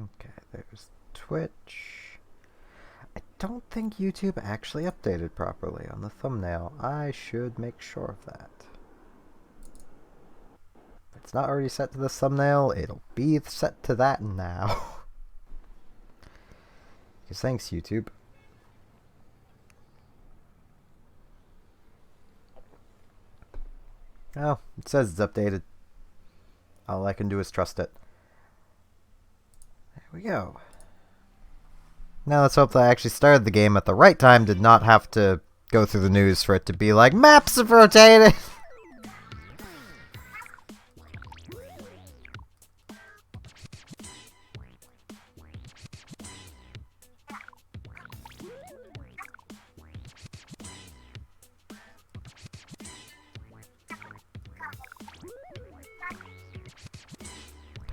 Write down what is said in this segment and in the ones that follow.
Okay, there's Twitch. I don't think YouTube actually updated properly on the thumbnail. I should make sure of that. If it's not already set to the thumbnail, it'll be set to that now. Because thanks, YouTube. Oh, it says it's updated. All I can do is trust it. There we go. Now let's hope that I actually started the game at the right time, did not have to go through the news for it to be like, maps have rotated!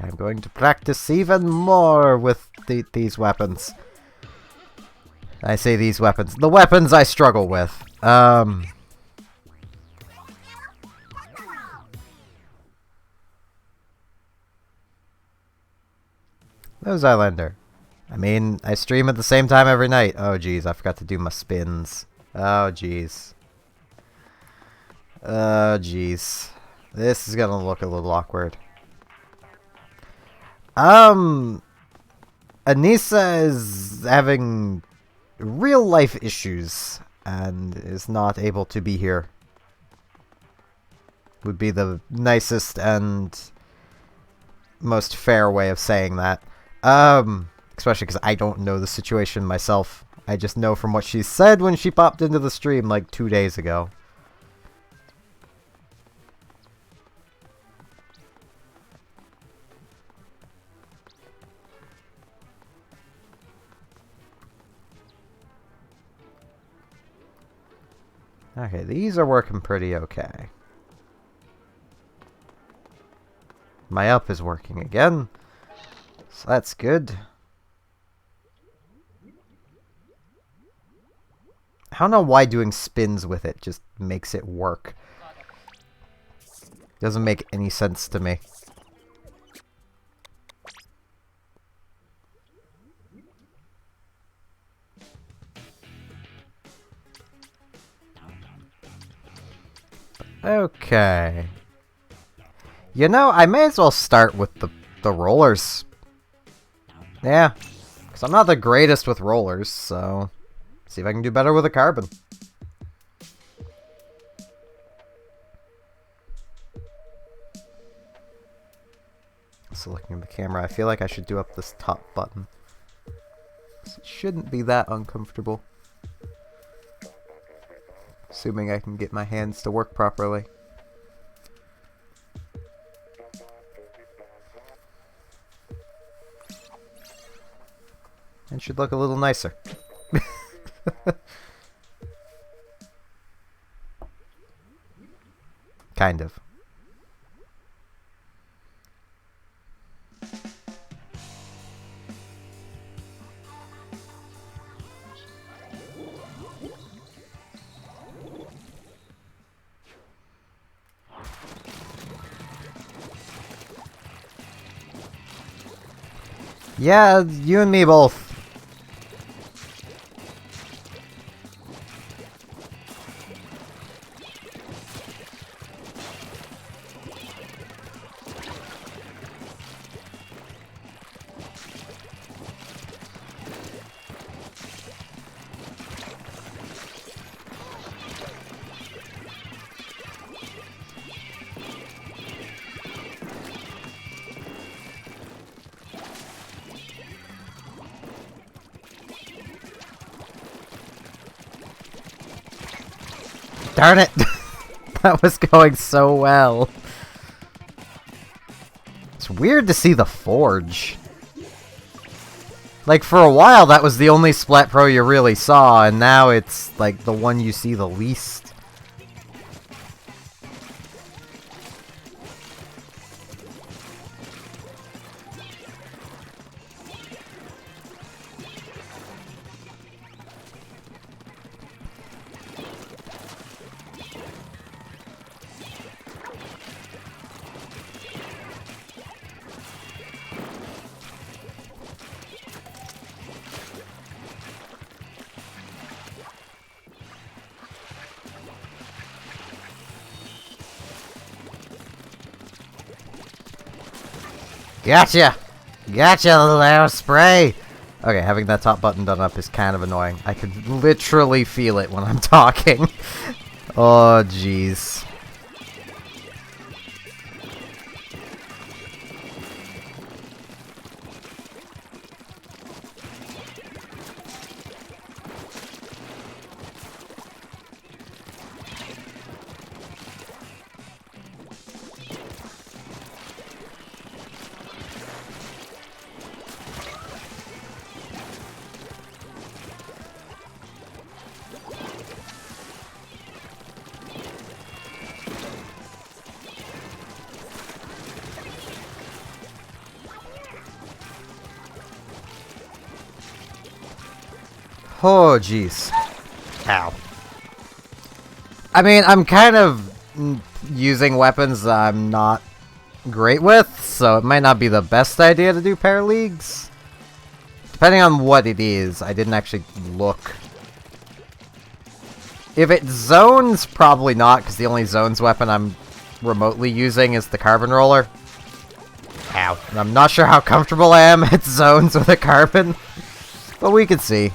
I'm going to practice even more with these weapons. I say these weapons. The weapons I struggle with. Those Islander. I mean, I stream at the same time every night. Oh, jeez, I forgot to do my spins. Oh, jeez. Oh, jeez. This is gonna look a little awkward. Anissa is having real life issues and is not able to be here. Would be the nicest and most fair way of saying that. Especially because I don't know the situation myself. I just know from what she said when she popped into the stream like 2 days ago. Okay, these are working pretty okay. My up is working again, so that's good. I don't know why doing spins with it just makes it work. Doesn't make any sense to me. Okay. You know, I may as well start with the rollers. Yeah. Because I'm not the greatest with rollers, so... see if I can do better with a carbon. So looking at the camera, I feel like I should do up this top button. It shouldn't be that uncomfortable. Assuming I can get my hands to work properly. And should look a little nicer. Kind of. Yeah, you and me both. Darn it! That was going so well. It's weird to see the forge. Like, for a while, that was the only Splat Pro you really saw, and now it's, like, the one you see the least. Gotcha! Gotcha, little arrow spray! Okay, having that top button done up is kind of annoying. I could literally feel it when I'm talking. Oh, jeez. Oh, jeez. Ow. I mean, I'm kind of using weapons that I'm not great with, so it might not be the best idea to do paraleagues. Depending on what it is, I didn't actually look. If it's zones, probably not, because the only zones weapon I'm remotely using is the carbon roller. Ow. And I'm not sure how comfortable I am at zones with a carbon, but we can see.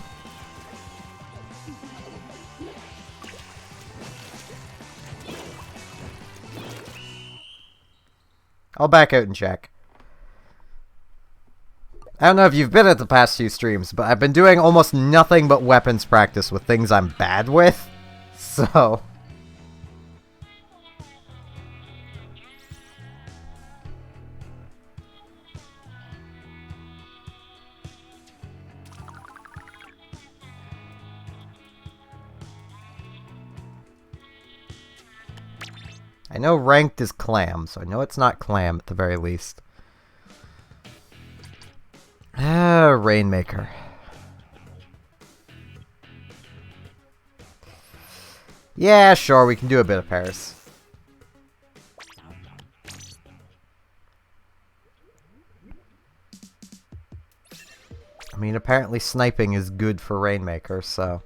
I'll back out and check. I don't know if you've been at the past few streams, but I've been doing almost nothing but weapons practice with things I'm bad with, so... I know ranked is clam, so I know it's not clam at the very least. Rainmaker. Yeah, sure, we can do a bit of Paris. I mean, apparently sniping is good for Rainmaker, so...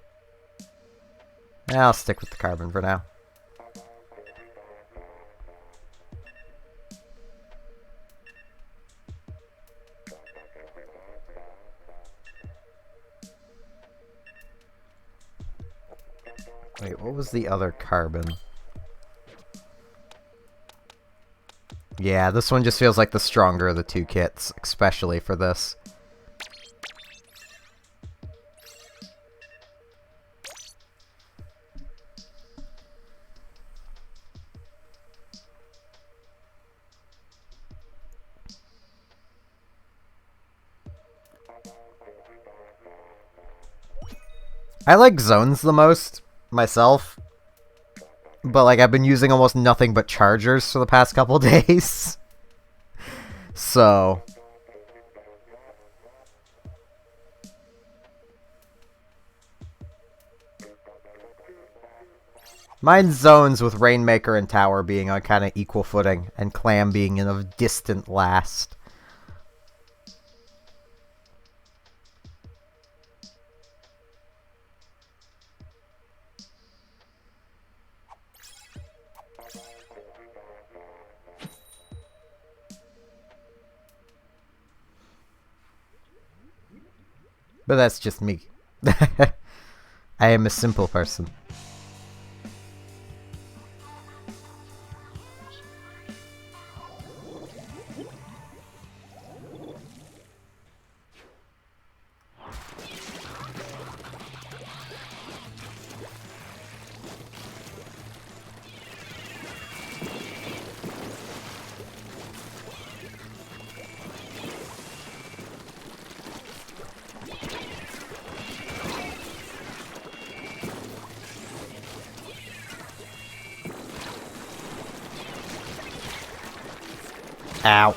Yeah, I'll stick with the carbon for now. Wait, what was the other carbon? Yeah, this one just feels like the stronger of the two kits, especially for this. I like zones the most, myself. But, like, I've been using almost nothing but chargers for the past couple days. So... Mine's zones with Rainmaker and Tower being on kind of equal footing, and Clam being in a distant last. But that's just me. I am a simple person. Ow.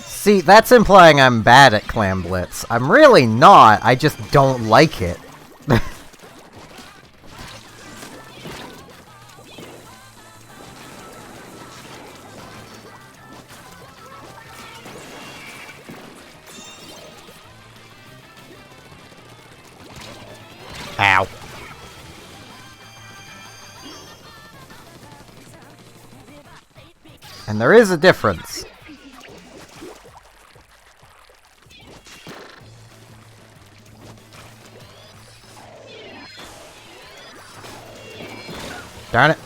See, that's implying I'm bad at Clam Blitz. I'm really not, I just don't like it. Ow. And there is a difference. Darn it.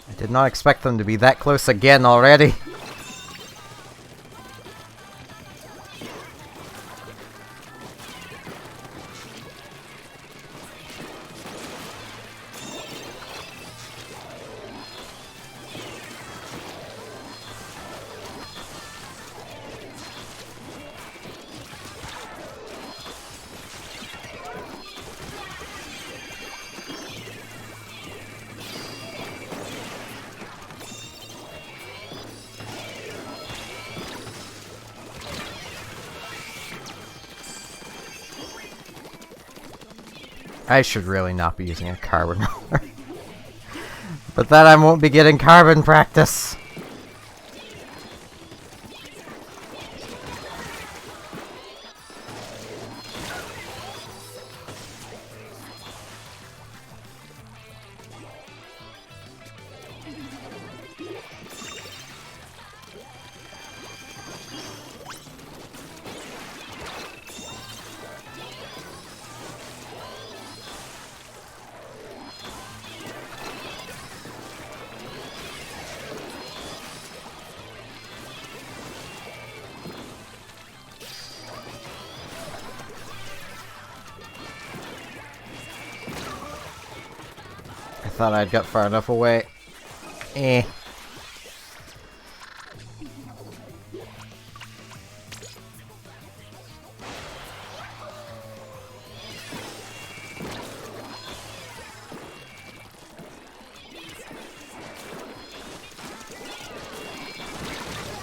I did not expect them to be that close again already. I should really not be using a carbon roller. But then I won't be getting carbon practice. I thought I'd got far enough away. Eh.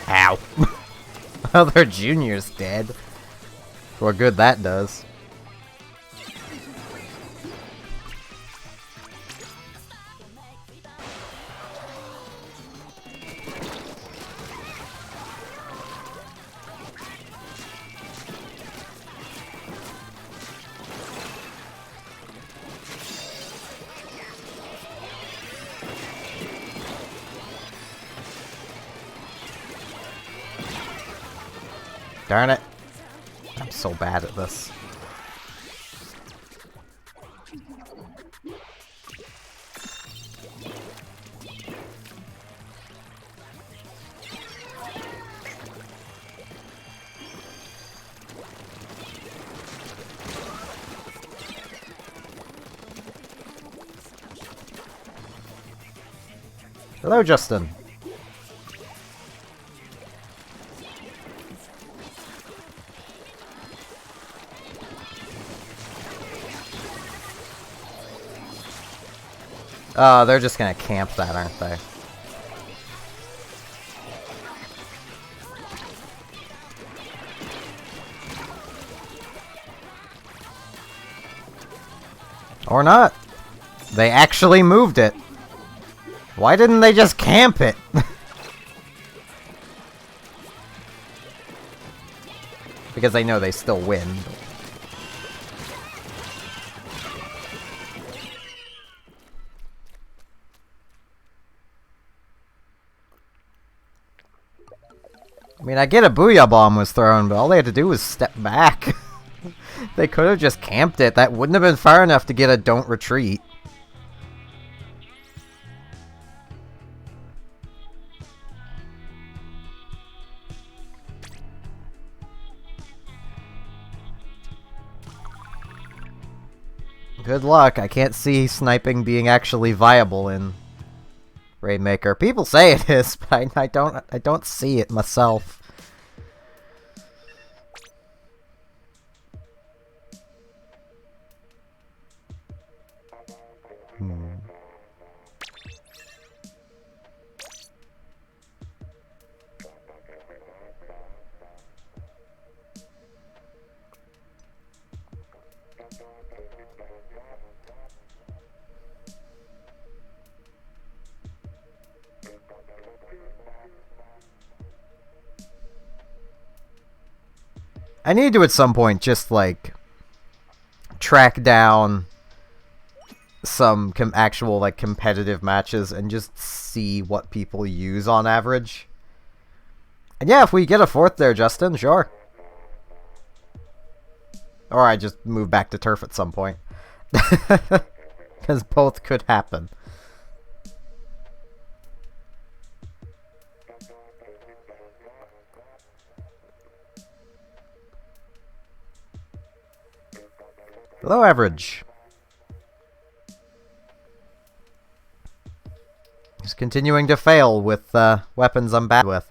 Ow. Other junior's dead. What good that does. Darn it. I'm so bad at this. Hello, Justin. Oh, they're just gonna camp that, aren't they? Or not. They actually moved it. Why didn't they just camp it? Because they know they still win. I mean, I get a Booyah Bomb was thrown, but all they had to do was step back. They could have just camped it. That wouldn't have been far enough to get a don't retreat. Good luck. I can't see sniping being actually viable in Rainmaker. People say it is, but I don't see it myself. I need to at some point just, like, track down some actual, like, competitive matches and just see what people use on average. And yeah, if we get a 4th there, Justin, sure. Or I just move back to turf at some point. Because both could happen. Below average. He's continuing to fail with weapons I'm bad with.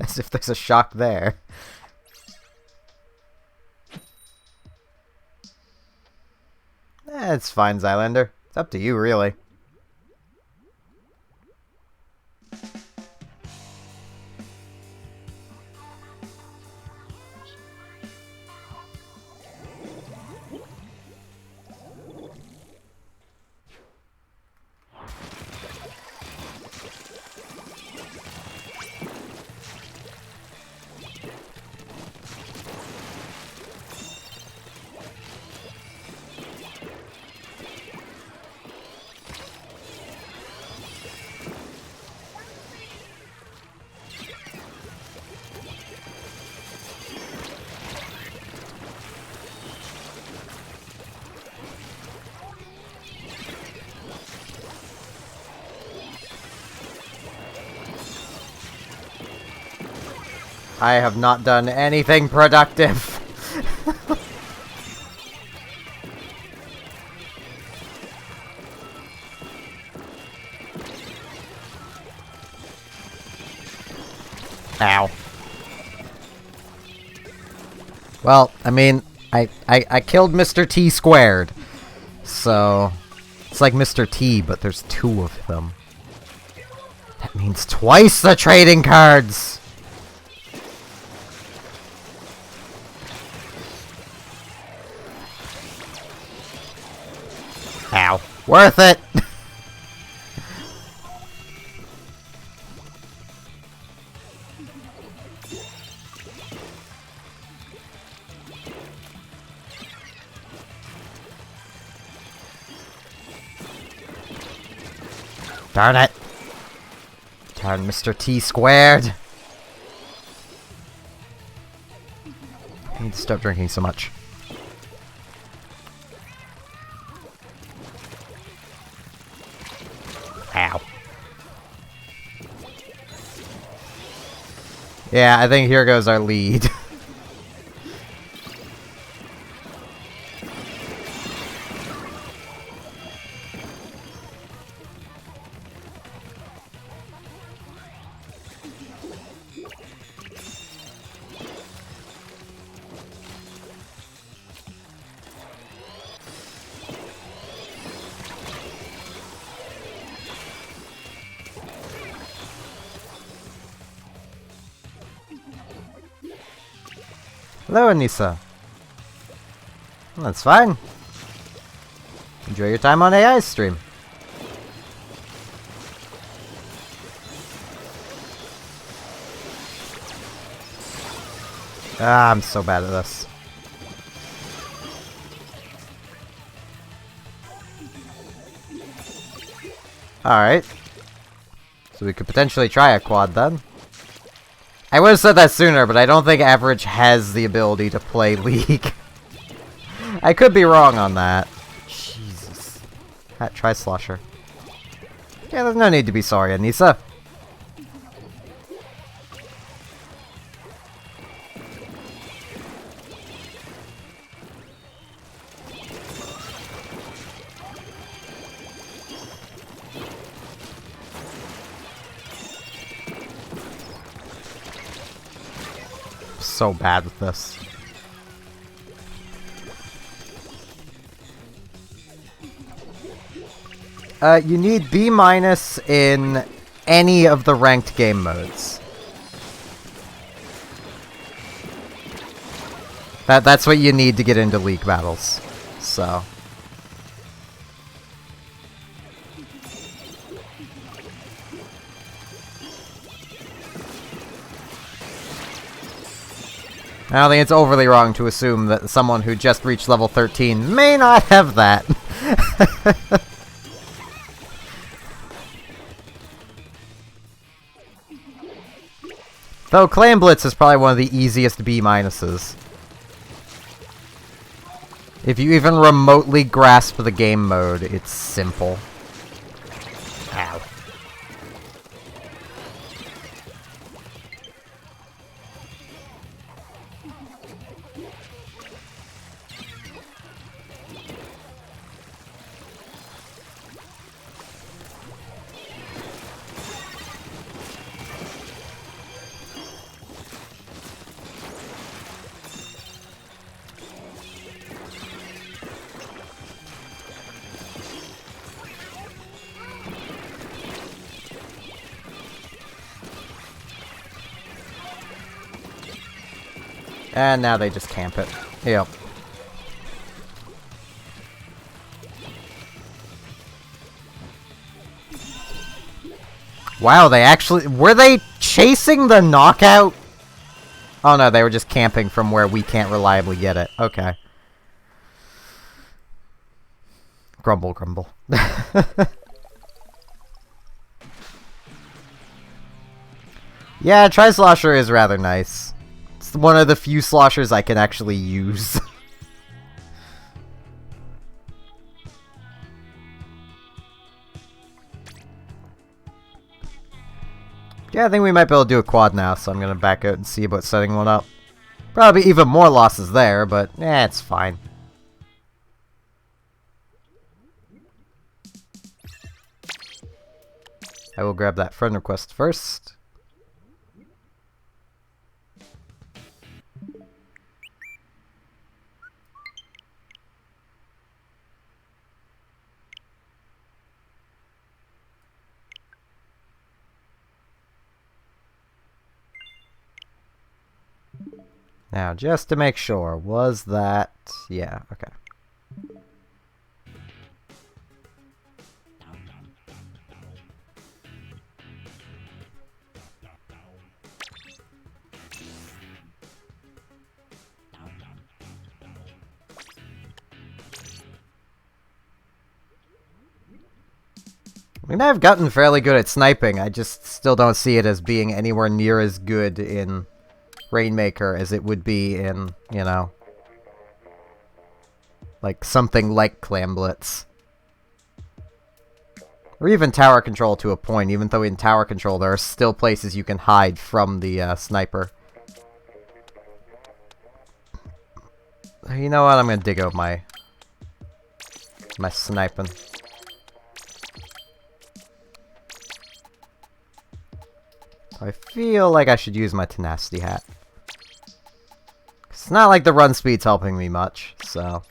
As if there's a shock there. It's fine, Zylander. It's up to you, really. I have not done anything productive. Ow. Well, I mean, I killed Mr. T squared. So, it's like Mr. T, but there's 2 of them. That means twice the trading cards! Ow. Worth it! Darn it! Darn Mr. T squared! I need to stop drinking so much. Ow. Yeah, I think here goes our lead. Hello, Anissa. That's fine. Enjoy your time on AI's stream. Ah, I'm so bad at this. Alright. So we could potentially try a quad then. I would have said that sooner, but I don't think Average has the ability to play League. I could be wrong on that. Jesus. Try Slosher. Yeah, there's no need to be sorry, Anissa. So bad with this. You need B- in any of the ranked game modes. That's what you need to get into League battles. So. I don't think it's overly wrong to assume that someone who just reached level 13 may not have that. Though Clam Blitz is probably one of the easiest B-minuses. If you even remotely grasp the game mode, it's simple. Ow. And now they just camp it. Yep. Wow, they actually... Were they chasing the knockout? Oh no, they were just camping from where we can't reliably get it. Okay. Grumble, grumble. Yeah, Tri-Slosher is rather nice. It's one of the few sloshers I can actually use. Yeah, I think we might be able to do a quad now, so I'm gonna back out and see about setting one up. Probably even more losses there, but it's fine. I will grab that friend request first. Now, just to make sure, was that... Yeah, okay. I mean, I've gotten fairly good at sniping, I just still don't see it as being anywhere near as good in Rainmaker as it would be in, you know, like something like Clam Blitz. Or even Tower Control to a point, even though in Tower Control there are still places you can hide from the sniper. You know what, I'm gonna dig out my sniping. I feel like I should use my Tenacity Hat. It's not like the run speed's helping me much, so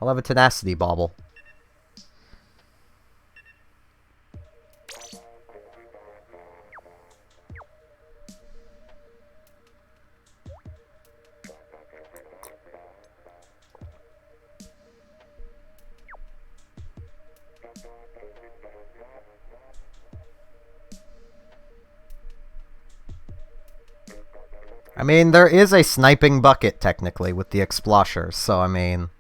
I'll have a Tenacity Bauble. I mean, there is a sniping bucket, technically, with the Explosher, so I mean...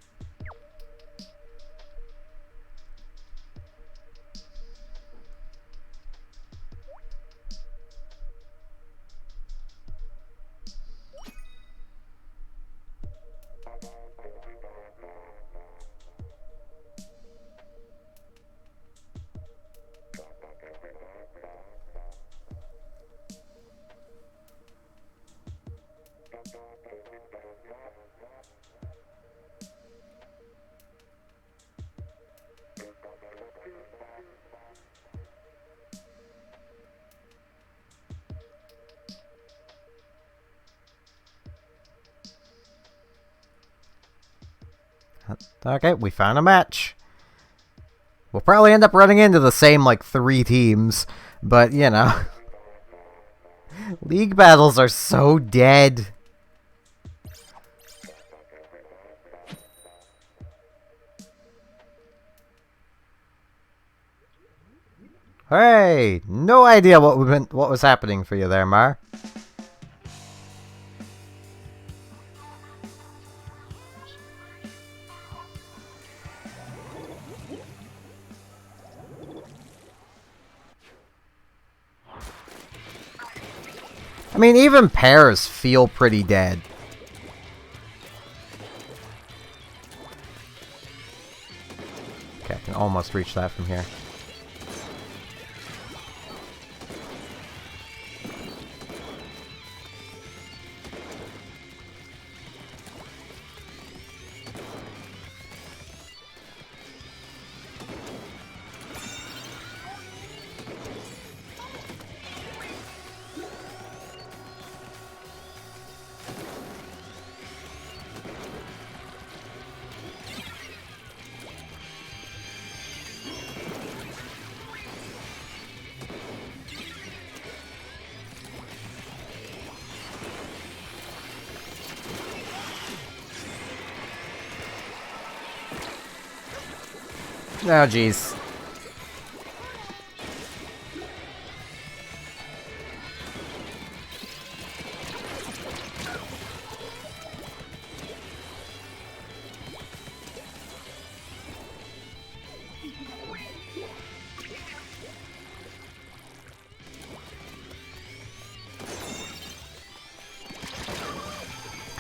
Okay, we found a match. We'll probably end up running into the same, like, 3 teams, but, you know. League battles are so dead. Hey, no idea what was happening for you there, Mar. I mean, even pairs feel pretty dead. Okay, I can almost reach that from here. Oh, jeez.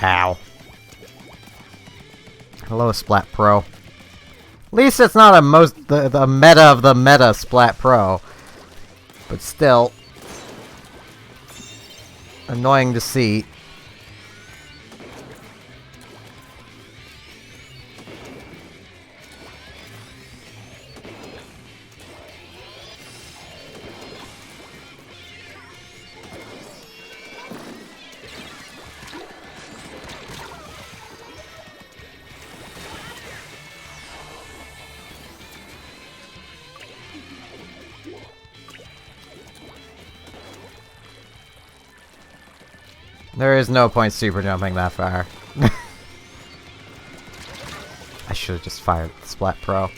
Ow. Hello, Splat Pro. At least it's not the meta of the meta Splat Pro. But still, annoying to see. There is no point super jumping that far. I should have just fired the Splat Pro.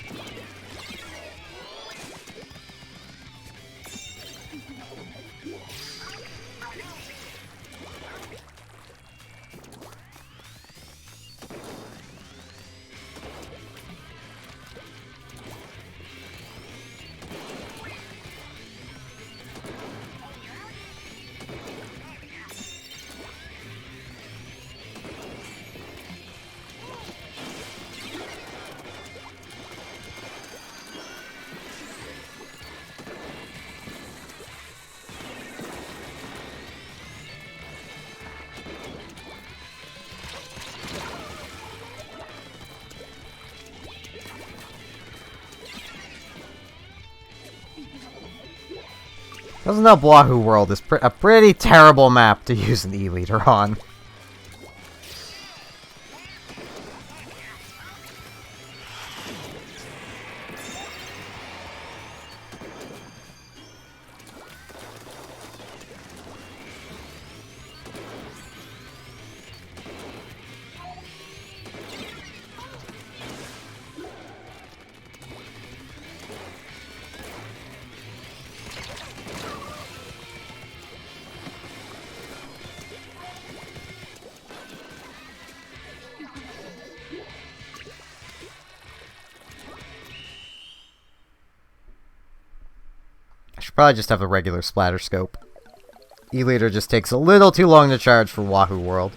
Doesn't help Wahoo World is a pretty terrible map to use an E-Leader on. Probably just have a regular splatter scope. E-Leader just takes a little too long to charge for Wahoo World.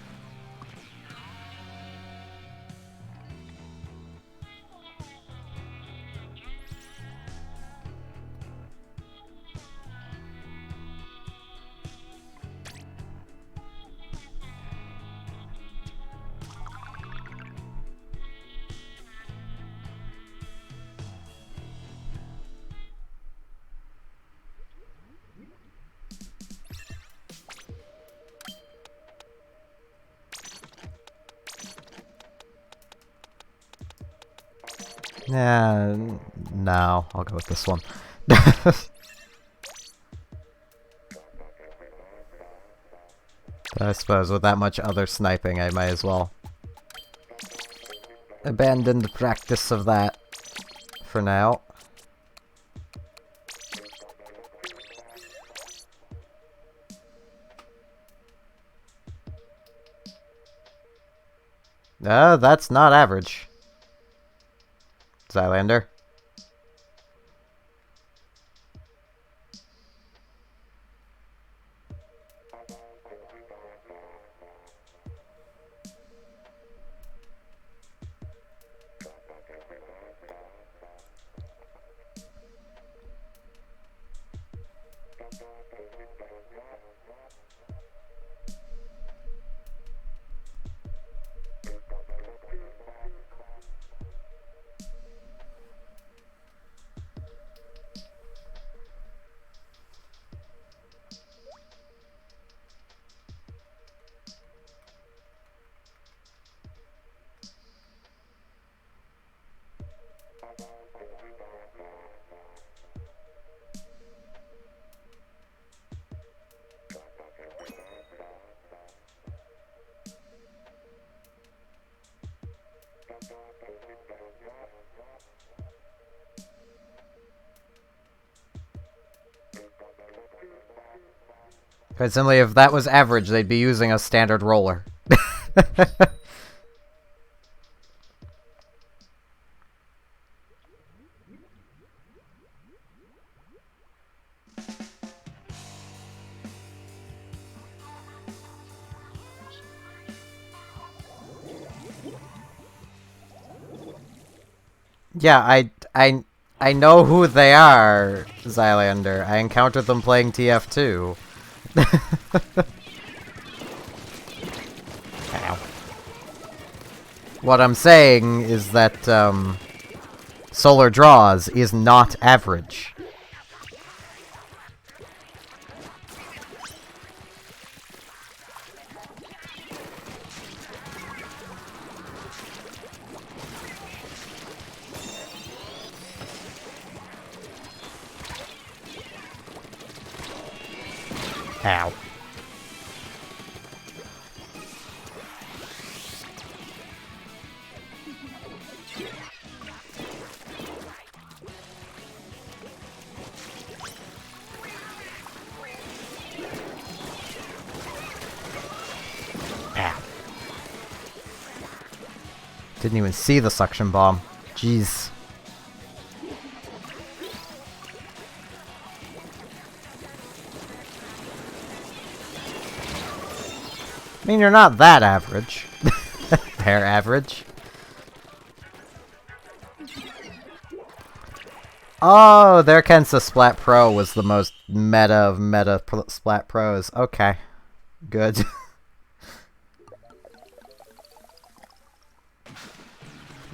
Yeah, no, I'll go with this one. I suppose with that much other sniping, I might as well abandon the practice of that for now. That's not average. Zylander. Quite simply, if that was average, they'd be using a standard roller. Yeah, I know who they are, Xylander. I encountered them playing TF2. Ow. What I'm saying is that, Solar Draws is not average. Ow. Ow. Didn't even see the suction bomb. Jeez. I mean, you're not that average. They're average. Oh, their Kensa Splat Pro was the most meta of meta Splat Pros. Okay. Good.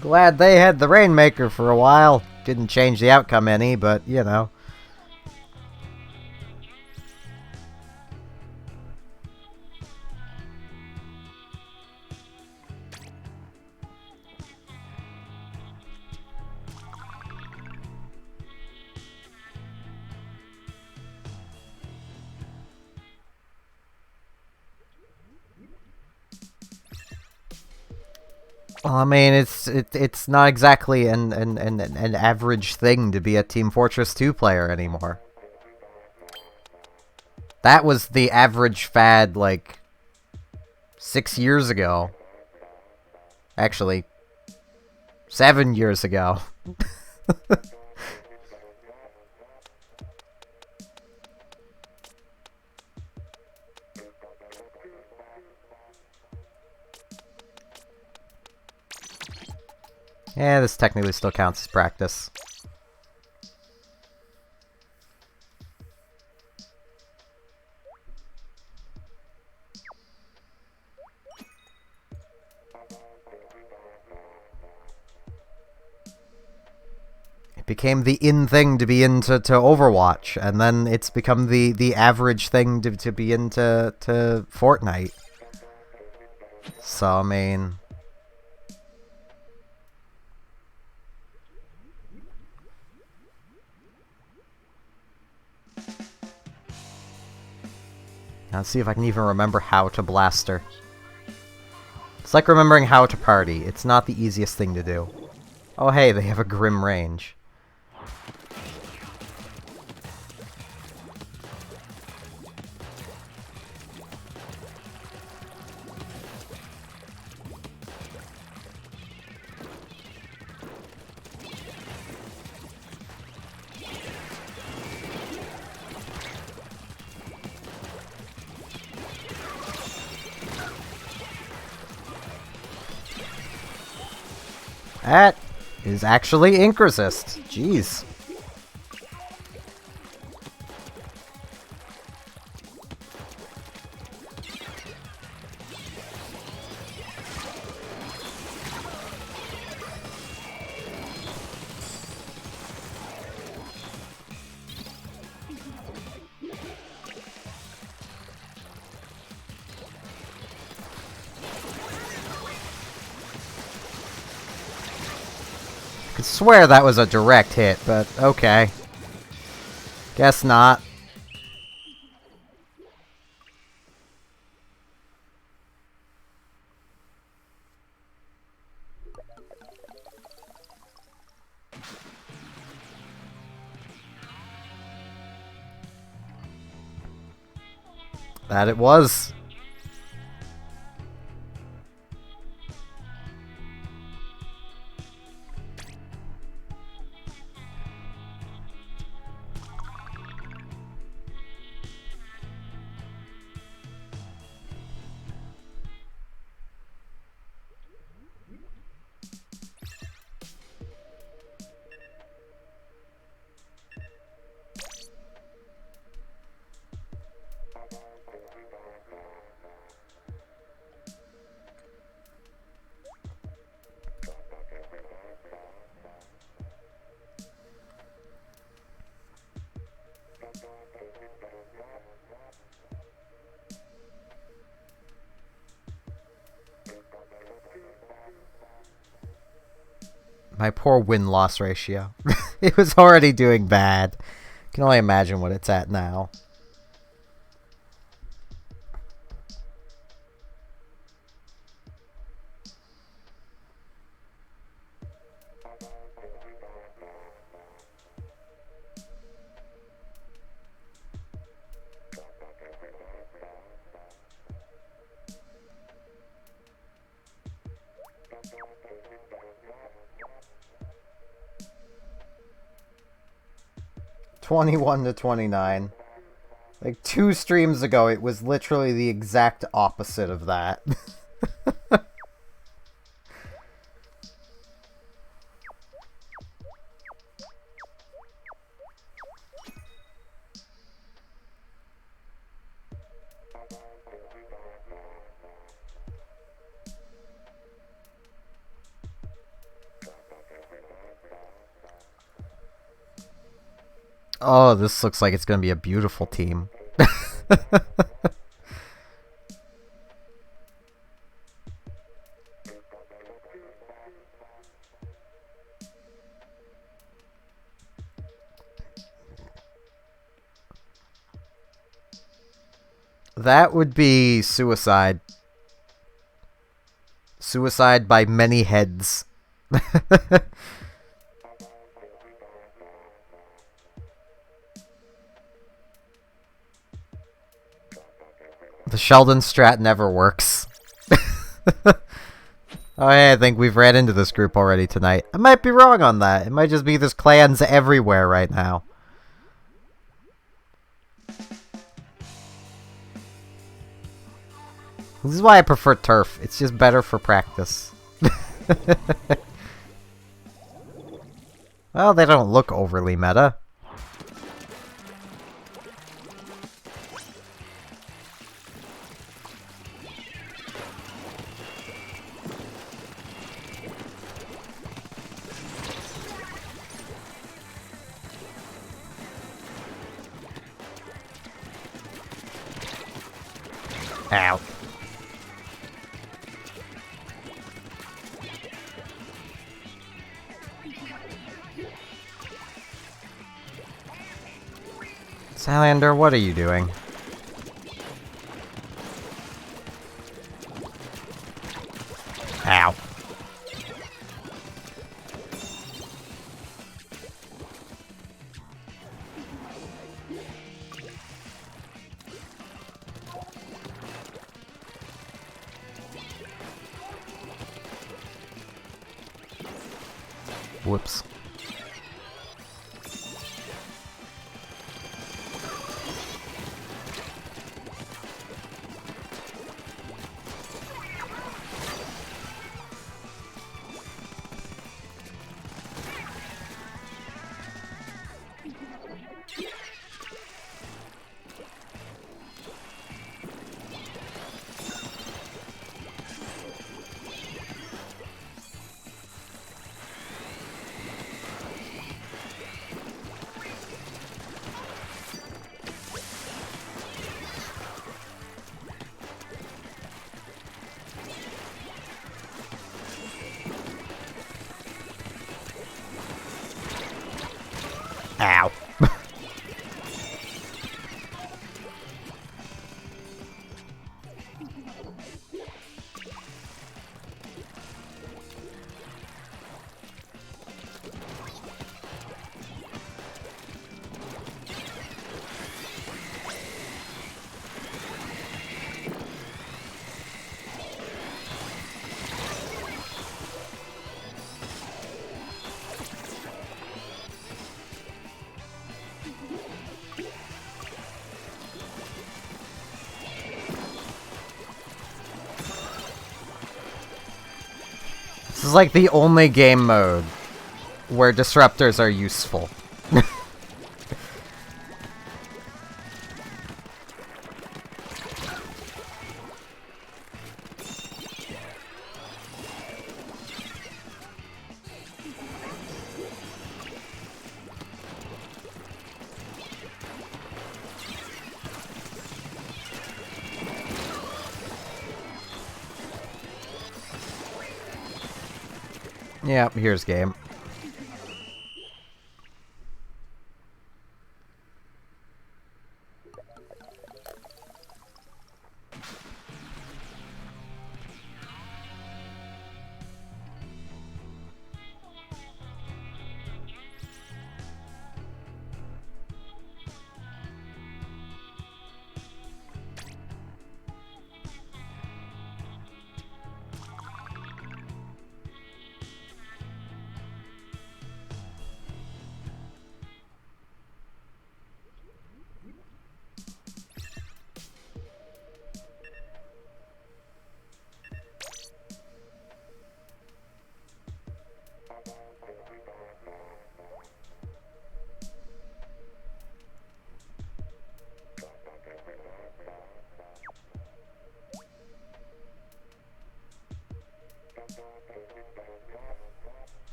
Glad they had the Rainmaker for a while. Didn't change the outcome any, but, you know. Well, I mean, it's not exactly an average thing to be a Team Fortress 2 player anymore. That was the average fad, like, 6 years ago. Actually, 7 years ago. Yeah, this technically still counts as practice. It became the in thing to be into Overwatch, and then it's become the average thing to be into Fortnite. So, I mean... Let's see if I can even remember how to blast her. It's like remembering how to party. It's not the easiest thing to do. Oh hey, they have a grim range. That is actually Ink Resist. Jeez. I could swear that was a direct hit, but okay. Guess not. That it was. My poor win-loss ratio. It was already doing bad. Can only imagine what it's at now. $21-29. Like 2 streams ago, it was literally the exact opposite of that. Oh, this looks like it's going to be a beautiful team. That would be suicide. Suicide by many heads. The Sheldon strat never works. Oh, hey, I think we've ran into this group already tonight. I might be wrong on that. It might just be there's clans everywhere right now. This is why I prefer turf. It's just better for practice. Well, they don't look overly meta. Ow. Salander, what are you doing? Ow. Whoops. Ow. This is like the only game mode where disruptors are useful. Yep, here's game.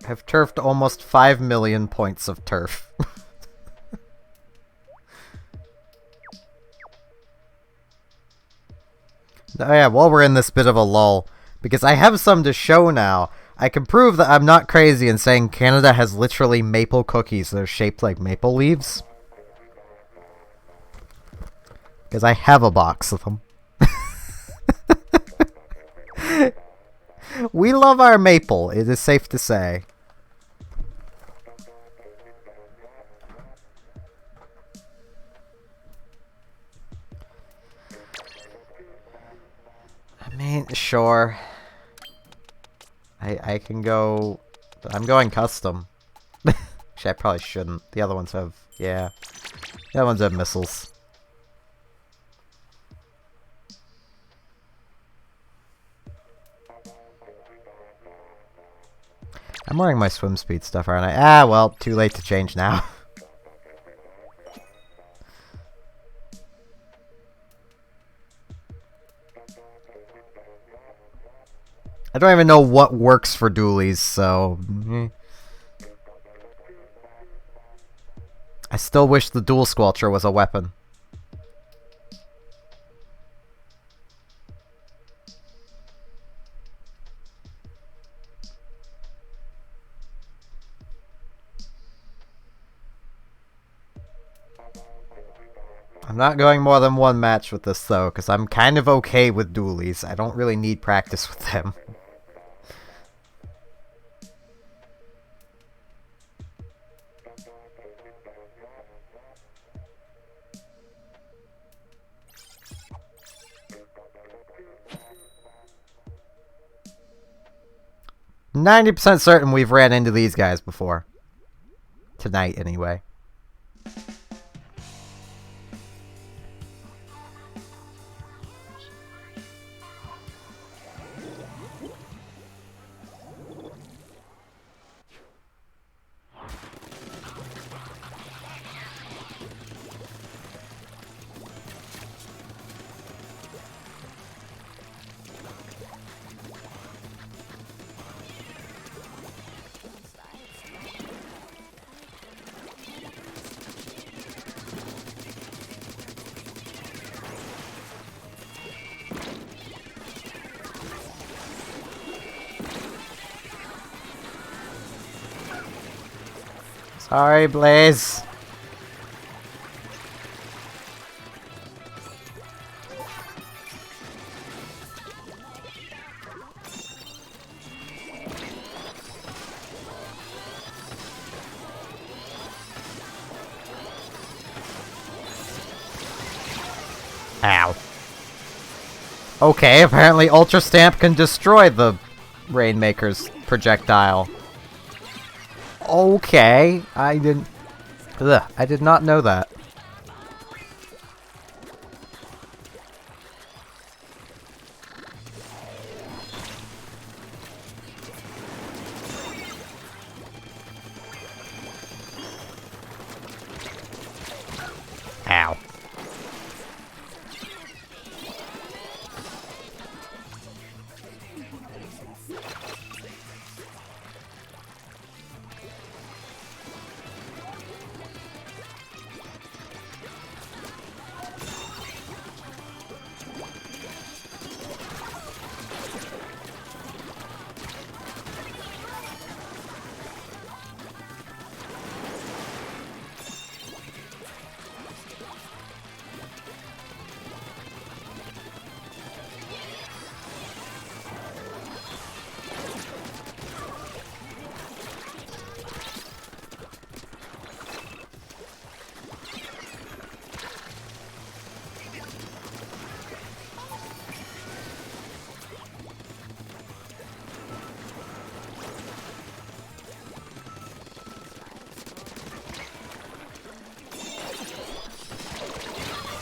I've turfed almost 5 million points of turf. Oh yeah, while we're in this bit of a lull, because I have some to show now, I can prove that I'm not crazy in saying Canada has literally maple cookies that are shaped like maple leaves. Because I have a box of them. We love our maple, it is safe to say. I mean, sure. I can go... But I'm going custom. Actually, I probably shouldn't. The other ones have... Yeah. The other ones have missiles. I'm wearing my swim speed stuff, aren't I? Ah, well, too late to change now. I don't even know what works for dualies, so... I still wish the dual squelcher was a weapon. I'm not going more than one match with this, though, because I'm kind of okay with dualies. I don't really need practice with them. %90 certain we've ran into these guys before. Tonight, anyway. Sorry, Blaze. Ow. Okay, apparently Ultra Stamp can destroy the Rainmaker's projectile. Okay, I did not know that.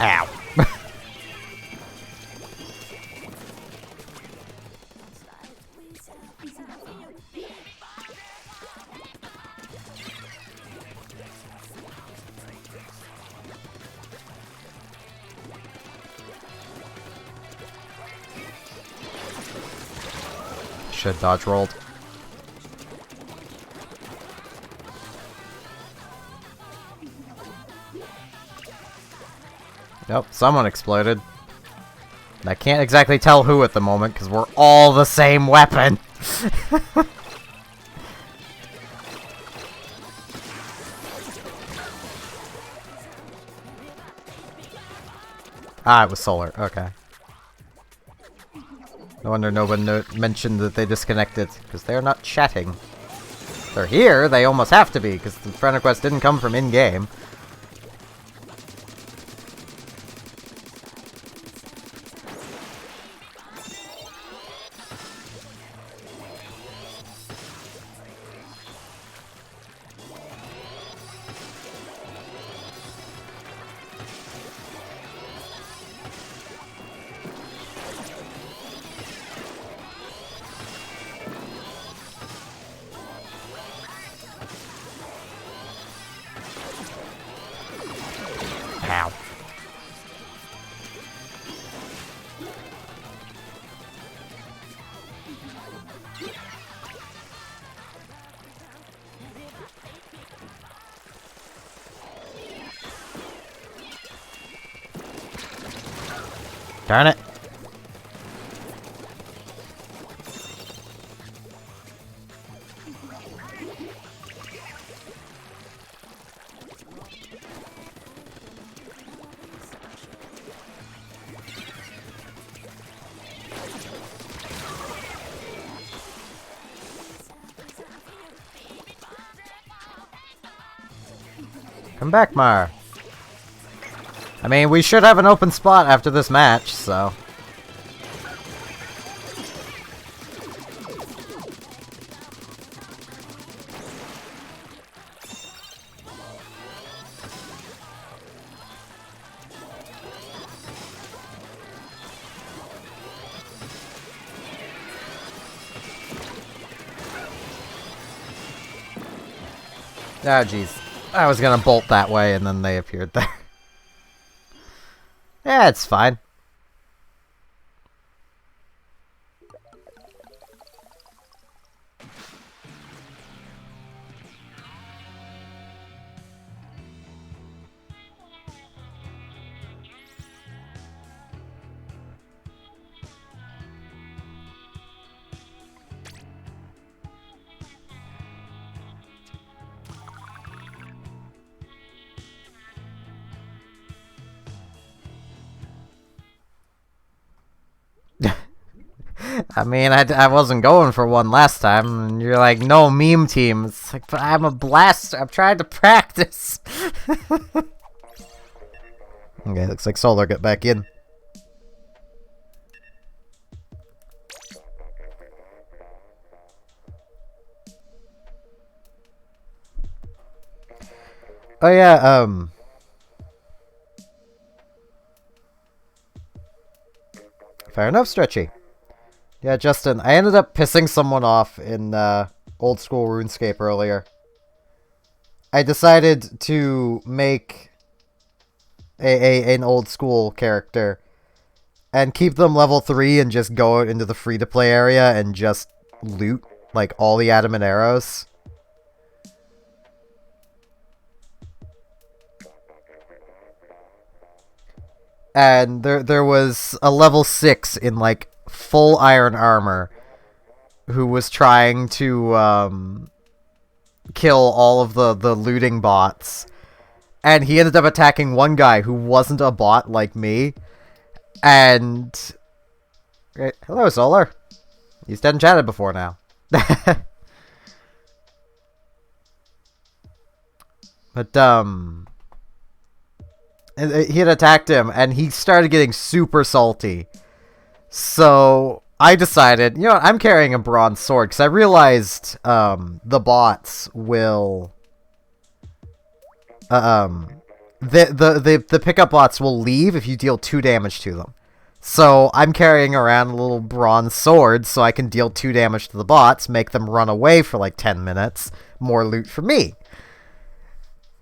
Ow. Should dodge rolled. Nope, someone exploded. And I can't exactly tell who at the moment, because we're all the same weapon! Ah, it was solar. Okay. No wonder no one mentioned that they disconnected, because they're not chatting. They're here, they almost have to be, because the friend request didn't come from in-game. Ow. Darn it. Come back, Mar. I mean, we should have an open spot after this match, so... Oh, jeez. I was gonna bolt that way, and then they appeared there. Yeah, it's fine. I mean, I wasn't going for one last time, and you're like, no meme team. It's like, but I'm a blaster. I'm trying to practice. Okay, looks like Solar got back in. Oh yeah, fair enough, Stretchy. Yeah, Justin, I ended up pissing someone off in old school RuneScape earlier. I decided to make an old school character and keep them level 3 and just go out into the free-to-play area and just loot, like, all the adamant arrows. And there was a level 6 in, like, full iron armor who was trying to kill all of the looting bots, and he ended up attacking one guy who wasn't a bot like me, and hello Solar, he's dead and chatted before now. But he had attacked him and he started getting super salty. So I decided, you know what, I'm carrying a bronze sword because I realized the bots will the pickup bots will leave if you deal 2 damage to them. So I'm carrying around a little bronze sword so I can deal 2 damage to the bots, make them run away for like 10 minutes, more loot for me.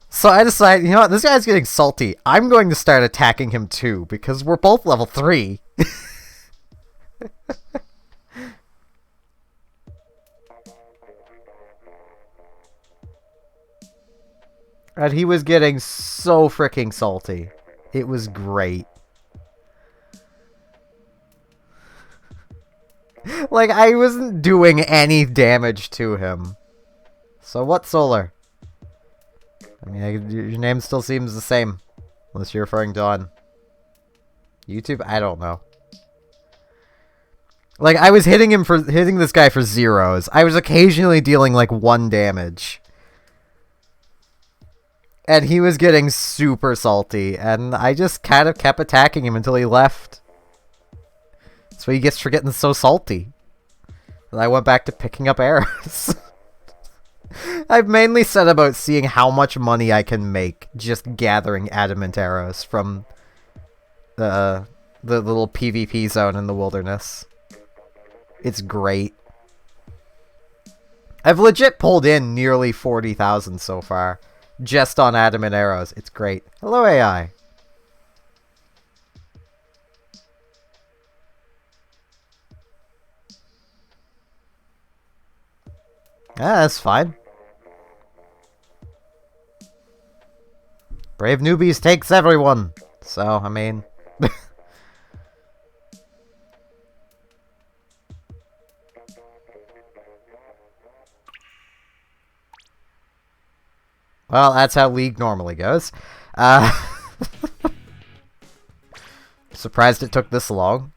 So I decided, you know what, this guy's getting salty. I'm going to start attacking him too, because we're both level 3. And he was getting so freaking salty. It was great. Like, I wasn't doing any damage to him. So what, Solar? I mean, your name still seems the same. Unless you're referring to on YouTube? I don't know. Like, I was hitting this guy for zeros. I was occasionally dealing, like, 1 damage. And he was getting super salty. And I just kind of kept attacking him until he left. That's what he gets for getting so salty. And I went back to picking up arrows. I've mainly set about seeing how much money I can make just gathering adamant arrows from the little PvP zone in the wilderness. It's great. I've legit pulled in nearly 40,000 so far, just on adamant arrows. It's great. Hello, AI. Yeah, that's fine. Brave newbies takes everyone. So, I mean... Well, that's how League normally goes. Surprised it took this long.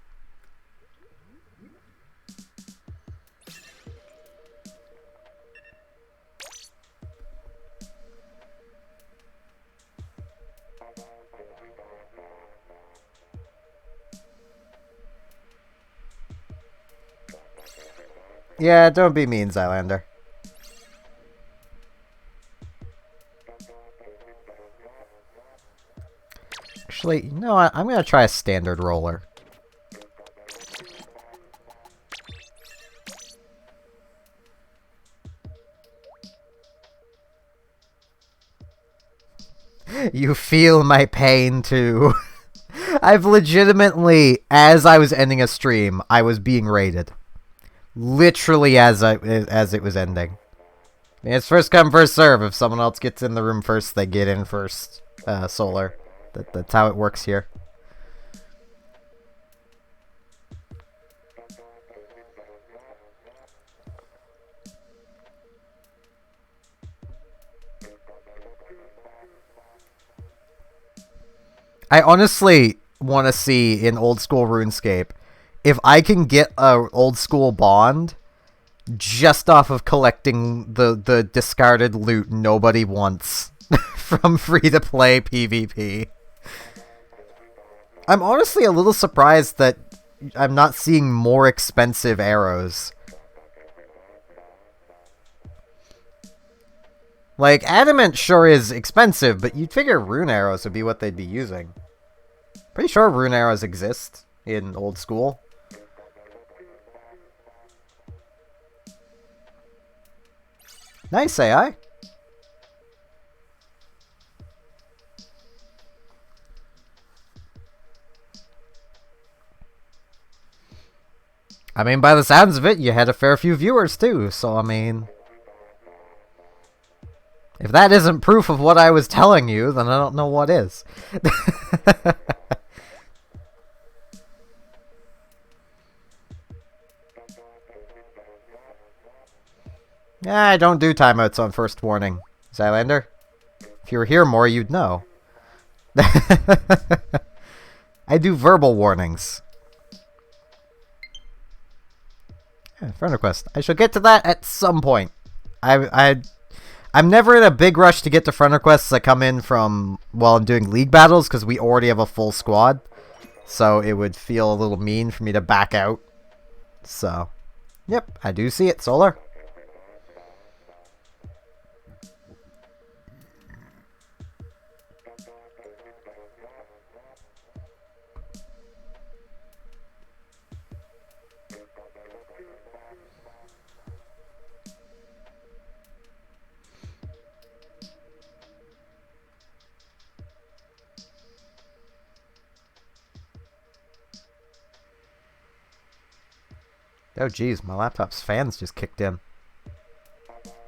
Yeah, don't be mean, Zylander. Actually, you know what? I'm gonna try a standard roller. You feel my pain too. I've legitimately, as I was ending a stream, I was being raided. Literally as it was ending. I mean, it's first come, first serve. If someone else gets in the room first, they get in first. Solar. That's how it works here. I honestly want to see in old school RuneScape if I can get a old school bond just off of collecting the discarded loot nobody wants from free-to-play PvP. I'm honestly a little surprised that I'm not seeing more expensive arrows. Like, adamant sure is expensive, but you'd figure rune arrows would be what they'd be using. Pretty sure rune arrows exist in old school. Nice, AI. I mean, by the sounds of it, you had a fair few viewers too, so I mean... If that isn't proof of what I was telling you, then I don't know what is. Yeah, I don't do timeouts on first warning, Zylander. If you were here more, you'd know. I do verbal warnings. Yeah, friend request. I shall get to that at some point. I'm never in a big rush to get to friend requests that come in from while I'm doing league battles, because we already have a full squad. So it would feel a little mean for me to back out. So, yep, I do see it, Solar. Oh geez, my laptop's fans just kicked in.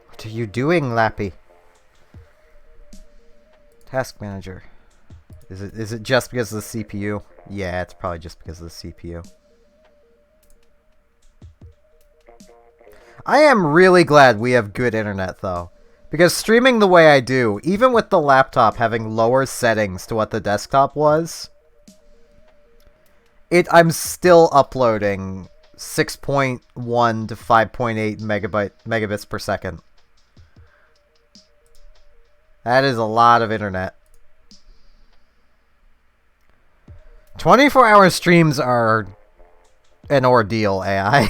What are you doing, Lappy? Task manager. Is it just because of the CPU? Yeah, it's probably just because of the CPU. I am really glad we have good internet, though. Because streaming the way I do, even with the laptop having lower settings to what the desktop was, I'm still uploading 6.1 to 5.8 megabits per second. That is a lot of internet. 24-hour streams are an ordeal, AI.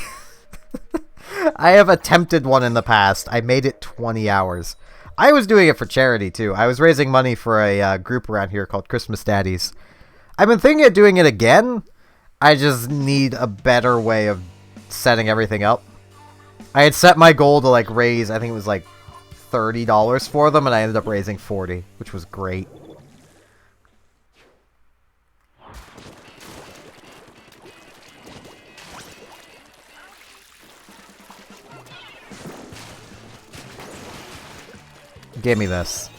I have attempted one in the past. I made it 20 hours. I was doing it for charity, too. I was raising money for a group around here called Christmas Daddies. I've been thinking of doing it again. I just need a better way of setting everything up. I had set my goal to, like, raise, I think it was, like, $30 for them, and I ended up raising $40, which was great. Give me this.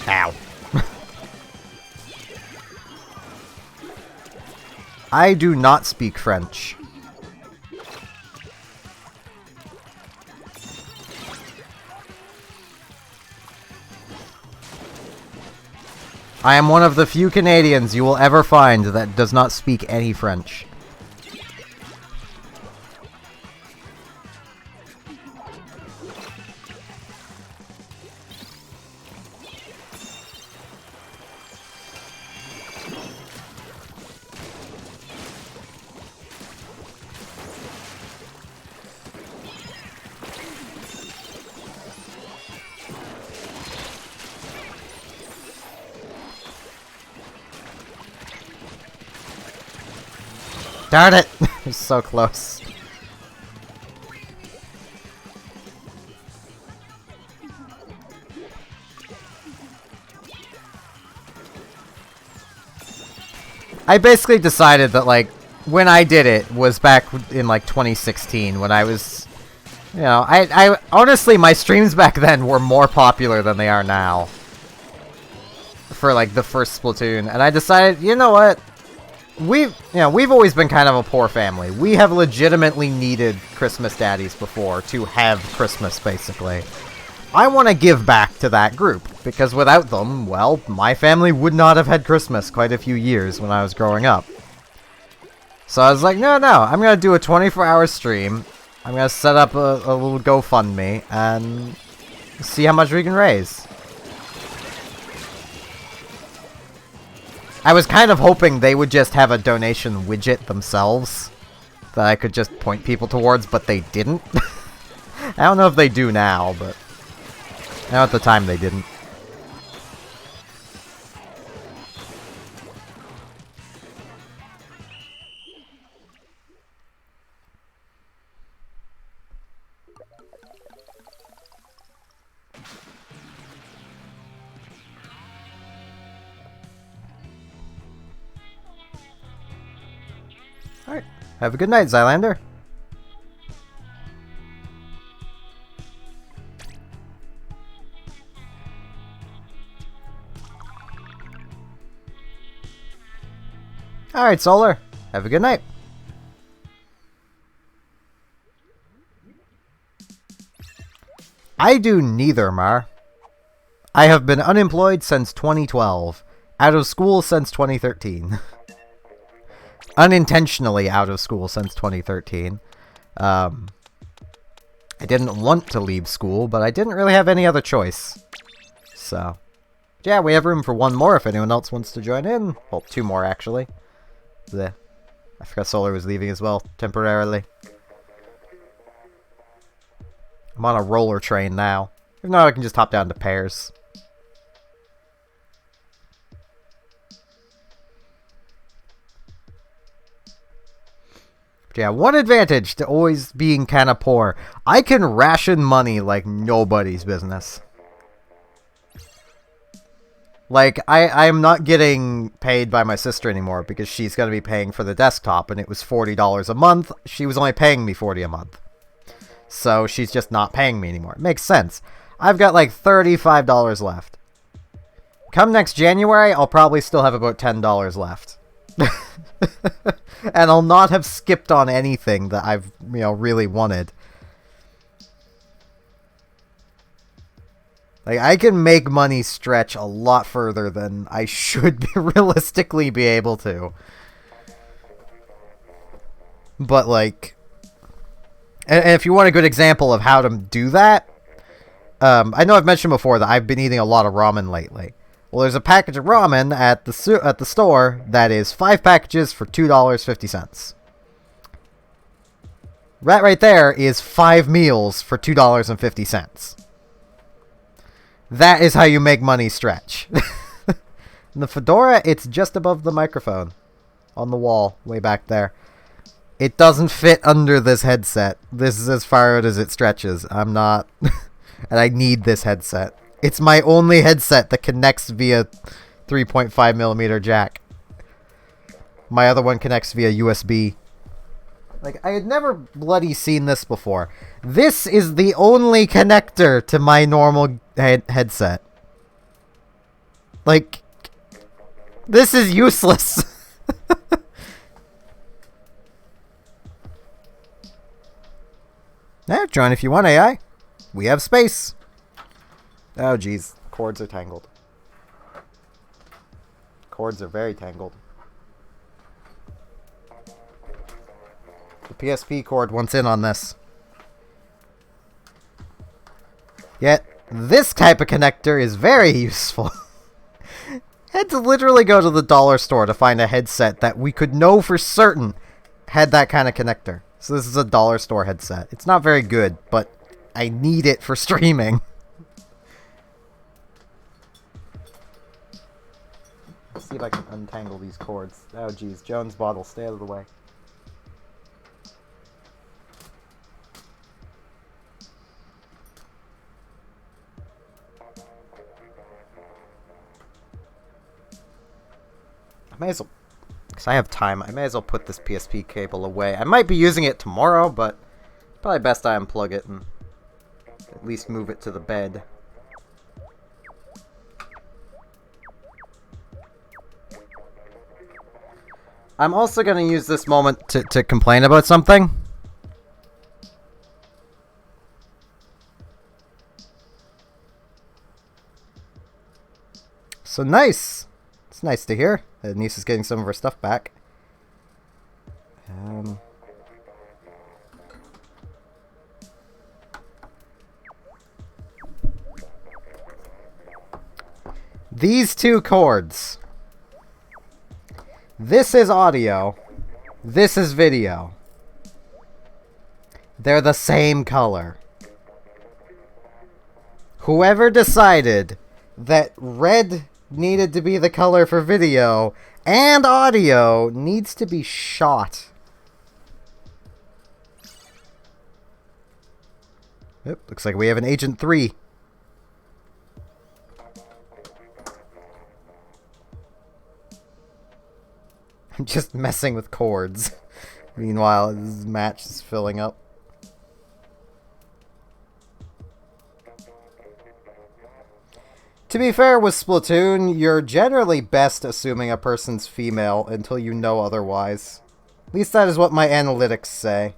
Ow. I do not speak French. I am one of the few Canadians you will ever find that does not speak any French. Darn it! It's so close. I basically decided that, like, when I did it was back in, like, 2016, when I was, you know, I honestly, my streams back then were more popular than they are now. For, like, the first Splatoon. And I decided, you know what? We've always been kind of a poor family. We have legitimately needed Christmas daddies before to have Christmas, basically. I want to give back to that group, because without them, well, my family would not have had Christmas quite a few years when I was growing up. So I was like, no, I'm going to do a 24-hour stream. I'm going to set up a little GoFundMe and see how much we can raise. I was kind of hoping they would just have a donation widget themselves that I could just point people towards, but they didn't. I don't know if they do now, but I know at the time they didn't. Alright. Have a good night, Zylander. Alright, Solar. Have a good night. I do neither, Mar. I have been unemployed since 2012. Out of school since 2013. Unintentionally out of school since 2013. I didn't want to leave school, but I didn't really have any other choice. So, yeah, we have room for one more if anyone else wants to join in. Well, two more, actually. I forgot Solar was leaving as well, temporarily. I'm on a roller train now. If not, I can just hop down to pairs. Yeah, one advantage to always being kind of poor. I can ration money like nobody's business. Like, I'm not getting paid by my sister anymore because she's going to be paying for the desktop, and it was $40 a month. She was only paying me $40 a month. So she's just not paying me anymore. It makes sense. I've got like $35 left. Come next January, I'll probably still have about $10 left. And I'll not have skipped on anything that I've, really wanted. Like, I can make money stretch a lot further than I should realistically be able to. But, like... And if you want a good example of how to do that... I know I've mentioned before that I've been eating a lot of ramen lately. Well, there's a package of ramen at the store that is 5 packages for $2.50. That right there is 5 meals for $2.50. That is how you make money stretch. The fedora, it's just above the microphone. On the wall, way back there. It doesn't fit under this headset. This is as far out as it stretches. I'm not... And I need this headset. It's my only headset that connects via 3.5mm jack. My other one connects via USB. Like, I had never bloody seen this before. This is the only connector to my normal headset. Like, this is useless. Yeah, join if you want, AI. We have space. Oh, jeez. Cords are tangled. Cords are very tangled. The PSP cord wants in on this. Yet, this type of connector is very useful. Had to literally go to the dollar store to find a headset that we could know for certain had that kind of connector. So this is a dollar store headset. It's not very good, but I need it for streaming. Let's see if I can untangle these cords. Oh, geez. Jones bottle, stay out of the way. I may as well, because I have time, I may as well put this PSP cable away. I might be using it tomorrow, but probably best I unplug it and at least move it to the bed. I'm also going to use this moment to complain about something. So nice! It's nice to hear. Niece is getting some of her stuff back. These two cords. This is audio. This is video. They're the same color. Whoever decided that red needed to be the color for video and audio needs to be shot. Yep, looks like we have an Agent 3. I'm just messing with cords. Meanwhile, this match is filling up. To be fair with Splatoon, you're generally best assuming a person's female until you know otherwise. At least that is what my analytics say.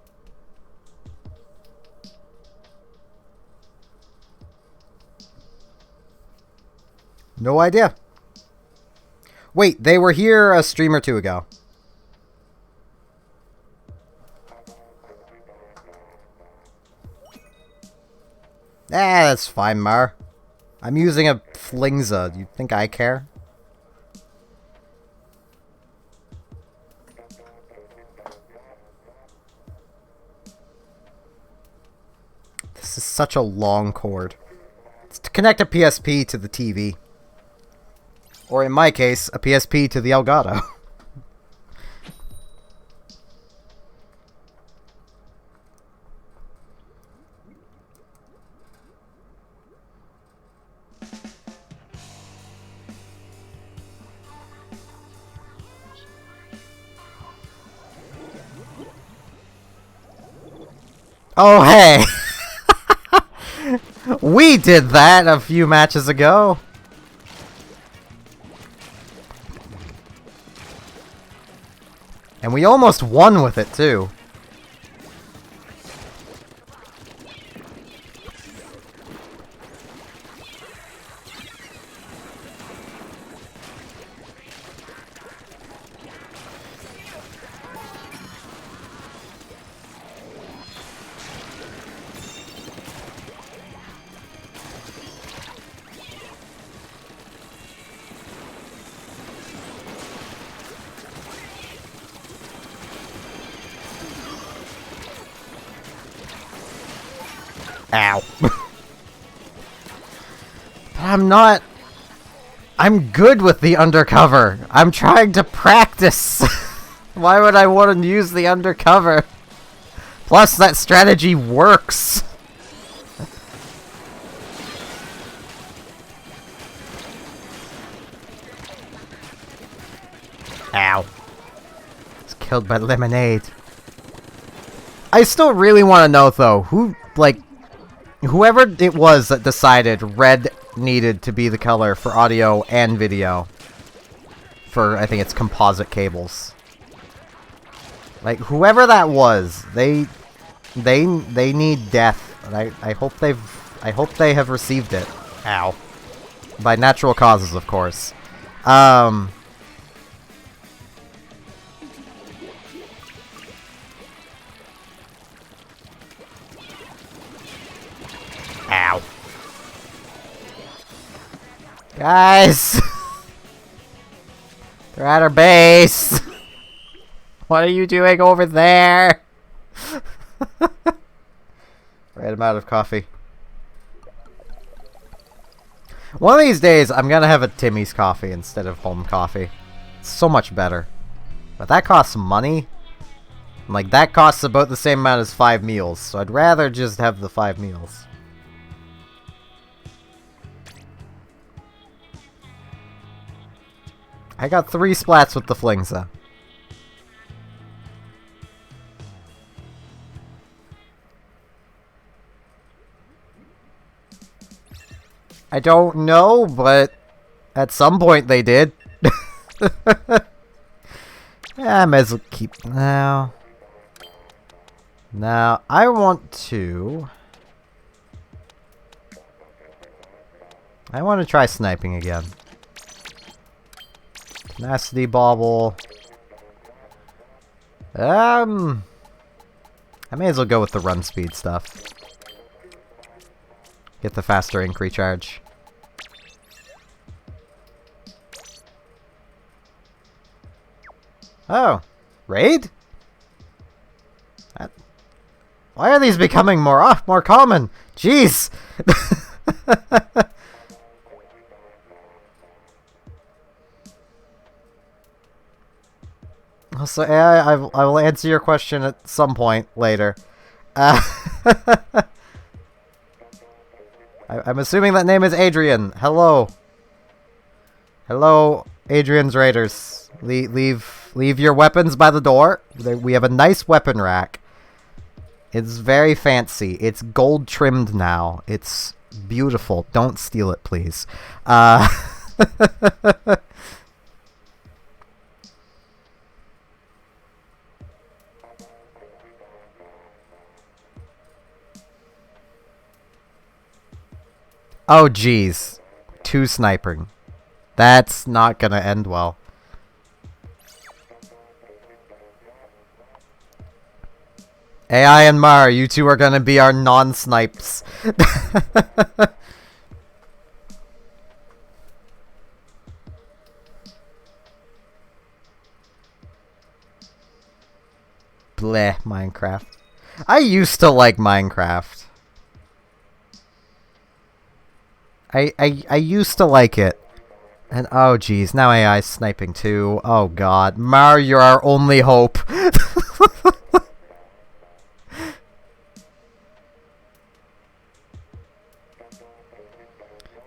No idea. Wait, they were here a stream or two ago. That's fine, Mar. I'm using a Flingza. Do you think I care? This is such a long cord. It's to connect a PSP to the TV. Or in my case, a PSP to the Elgato. Oh, hey! We did that a few matches ago. And we almost won with it, too. Ow. But I'm not... I'm good with the undercover. I'm trying to practice. Why would I want to use the undercover? Plus, that strategy works. Ow. It's killed by lemonade. I still really want to know, though, who, like... Whoever it was that decided red needed to be the color for audio and video. For, I think it's composite cables. Like, whoever that was, they need death. And I hope they have received it. Ow. By natural causes, of course. Ow. Guys! They're at our base! What are you doing over there? Right, I'm out of coffee. One of these days, I'm gonna have a Timmy's coffee instead of home coffee. It's so much better. But that costs money. Like, that costs about the same amount as 5 meals, so I'd rather just have the 5 meals. I got 3 splats with the Flingza. I don't know, but at some point they did. Yeah, I might as well keep... Now, I want to... I want to try sniping again. Tenacity bauble. I may as well go with the run speed stuff. Get the faster ink recharge. Oh, raid? Why are these becoming more common? Jeez. So, AI, I will answer your question at some point later. I'm assuming that name is Adrian. Hello. Hello, Adrian's Raiders. Leave your weapons by the door. We have a nice weapon rack. It's very fancy. It's gold trimmed now. It's beautiful. Don't steal it, please. Oh, geez. 2 sniping. That's not gonna end well. AI and Mar, you two are gonna be our non-snipes. Bleh, Minecraft. I used to like Minecraft. I used to like it. And oh geez, now AI's sniping too. Oh god. Mar, you're our only hope.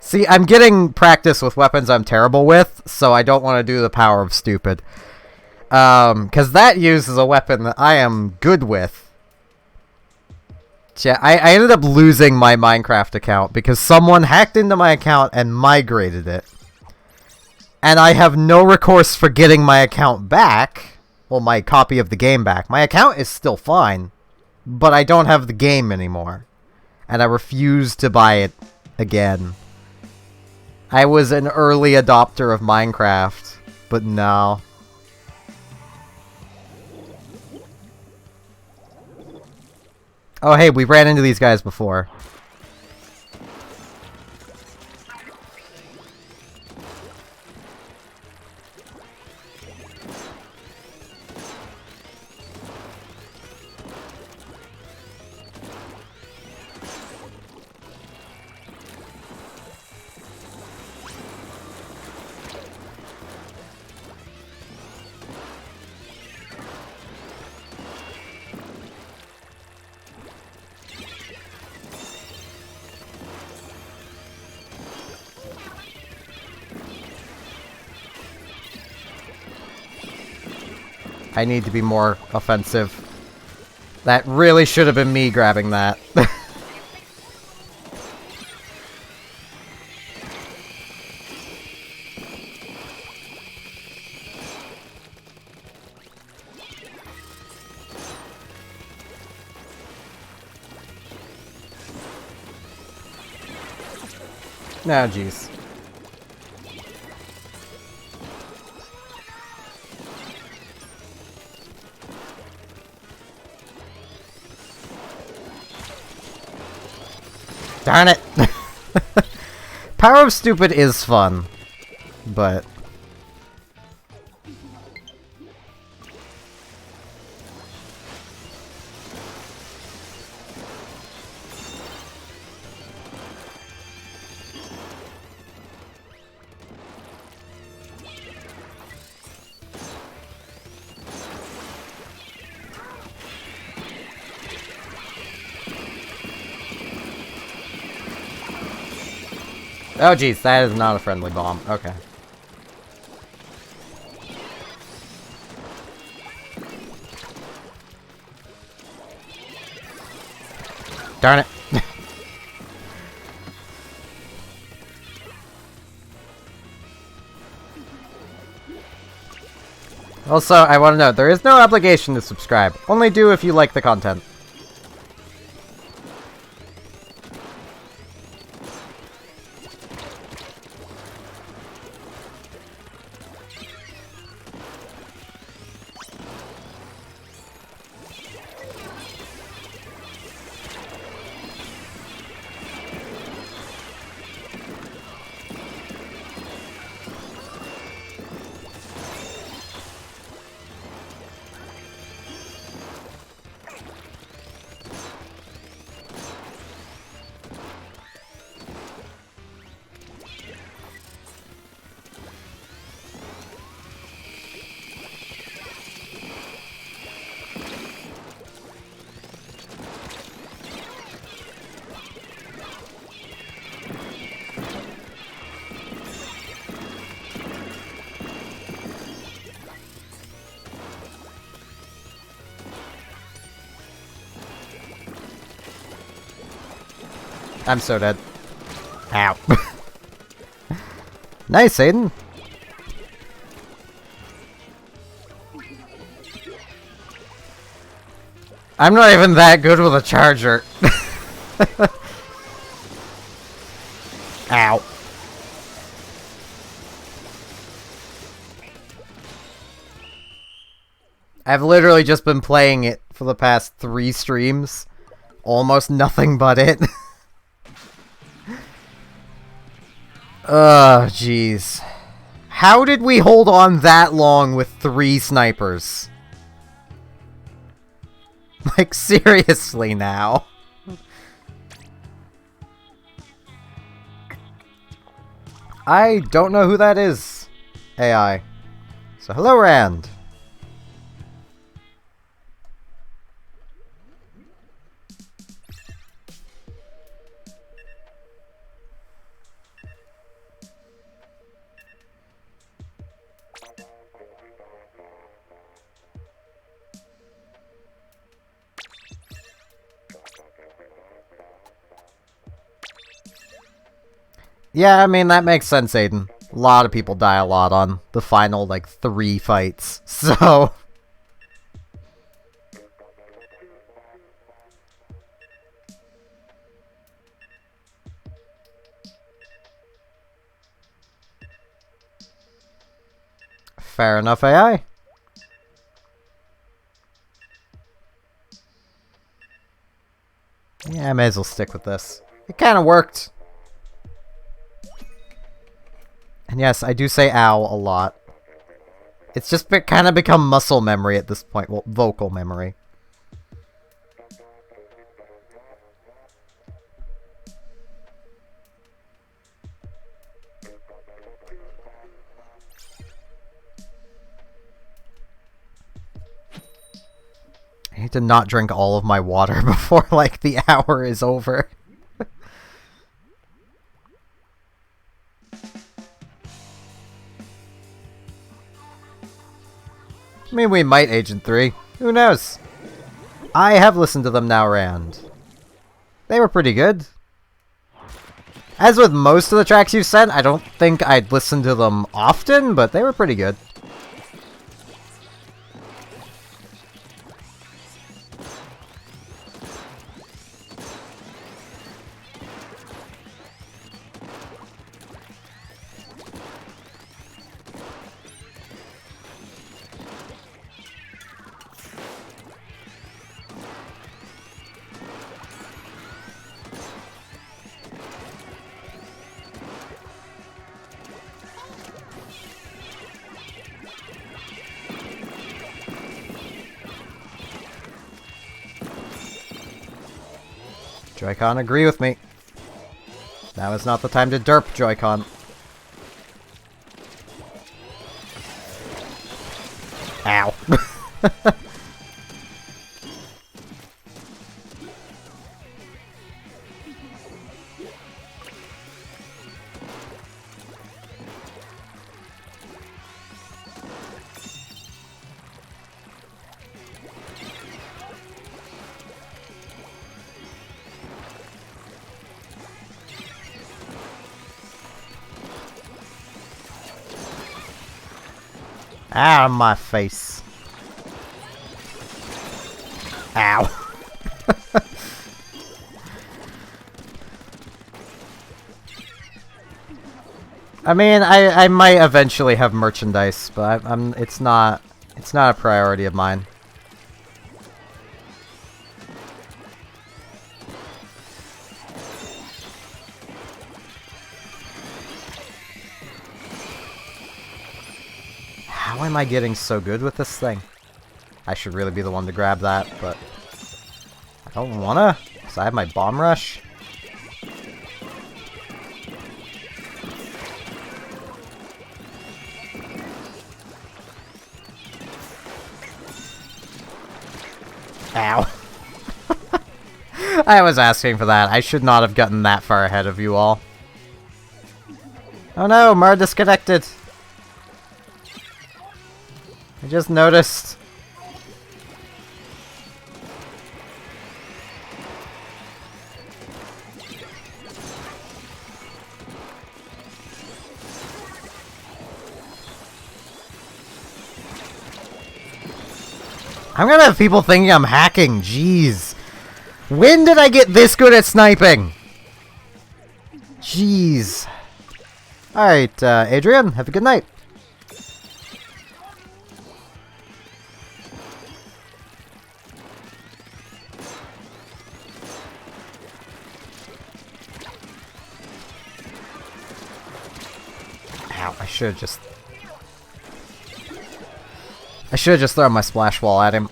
See, I'm getting practice with weapons I'm terrible with, so I don't want to do the power of stupid. Because that uses a weapon that I am good with. Yeah, I ended up losing my Minecraft account because someone hacked into my account and migrated it. And I have no recourse for getting my account back. Well, my copy of the game back. My account is still fine, but I don't have the game anymore. And I refuse to buy it again. I was an early adopter of Minecraft, but no. Oh, hey, we ran into these guys before. I need to be more offensive. That really should have been me grabbing that. No, jeez. Darn it! Power of Stupid is fun, but... Oh jeez, that is not a friendly bomb. Okay. Darn it. Also, I want to note, there is no obligation to subscribe. Only do if you like the content. I'm so dead. Ow. Nice, Aiden. I'm not even that good with a charger. Ow. I've literally just been playing it for the past 3 streams. Almost nothing but it. Jeez. How did we hold on that long with 3 snipers? Like, seriously now. I don't know who that is, AI. So, hello, Rand. Yeah, I mean, that makes sense, Aiden. A lot of people die a lot on the final, like, 3 fights, so... Fair enough, AI. Yeah, I may as well stick with this. It kind of worked. And yes, I do say ow a lot. It's just kind of become muscle memory at this point. Well, vocal memory. I need to not drink all of my water before, like, the hour is over. I mean, we might Agent 3. Who knows? I have listened to them now, Rand. They were pretty good. As with most of the tracks you've sent, I don't think I'd listen to them often, but they were pretty good. Joy-Con, agree with me. Now is not the time to derp, Joy-Con. Ow. Ah, my face. Ow. I mean, I might eventually have merchandise, but it's not a priority of mine. How am I getting so good with this thing? I should really be the one to grab that, but I don't wanna, because I have my bomb rush. Ow. I was asking for that. I should not have gotten that far ahead of you all. Oh no, Mar disconnected. I just noticed. I'm gonna have people thinking I'm hacking, jeez. When did I get this good at sniping? Jeez. Alright, Adrian, have a good night. Ow, I should have just thrown my splash wall at him.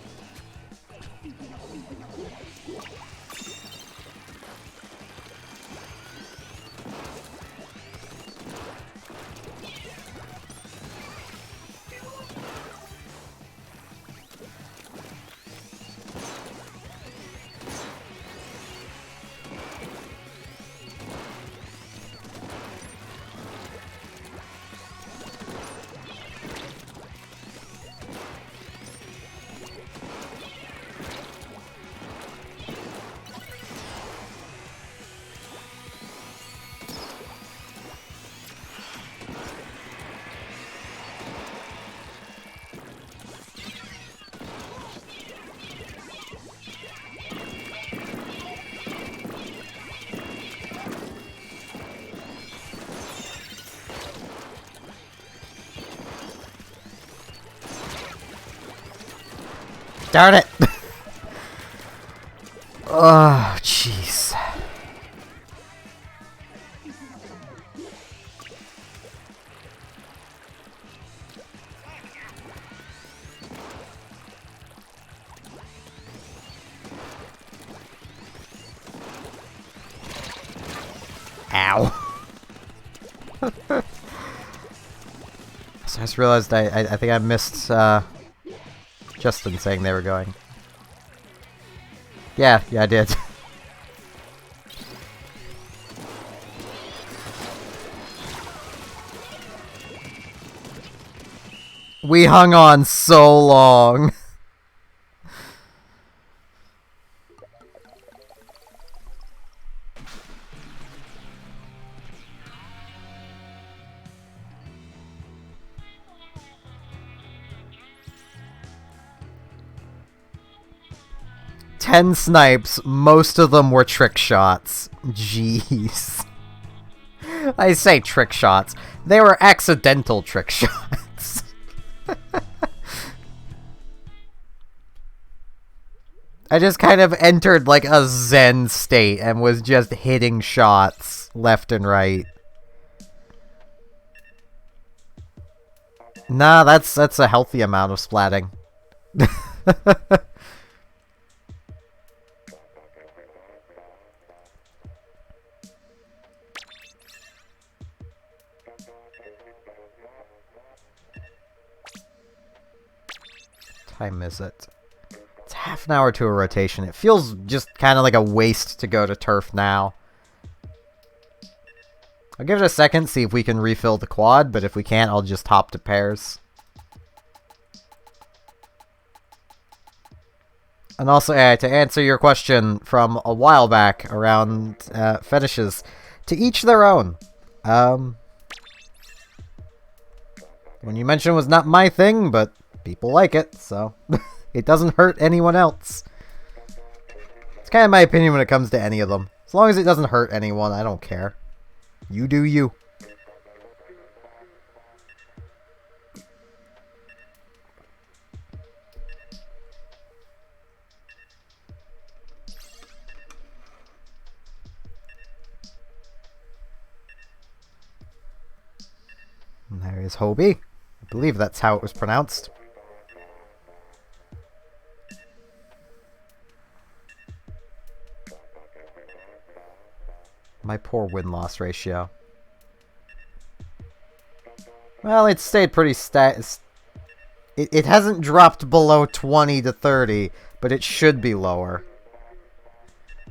Darn it! Oh, jeez. Ow. So I just realized I think I missed Justin saying they were going. Yeah, I did. We hung on so long. Ten snipes, most of them were trick shots. Jeez. I say trick shots. They were accidental trick shots. I just kind of entered like a zen state and was just hitting shots left and right. Nah, that's a healthy amount of splatting. Time is it? It's half an hour to a rotation. It feels just kind of like a waste to go to turf now. I'll give it a second, see if we can refill the quad, but if we can't, I'll just hop to pairs. And also, to answer your question from a while back around fetishes, to each their own. When you mentioned it was not my thing, but people like it, so it doesn't hurt anyone else. It's kind of my opinion when it comes to any of them. As long as it doesn't hurt anyone, I don't care. You do you. And there is Hobie. I believe that's how it was pronounced. My poor win-loss ratio. Well, it stayed pretty it hasn't dropped below 20 to 30, but it should be lower.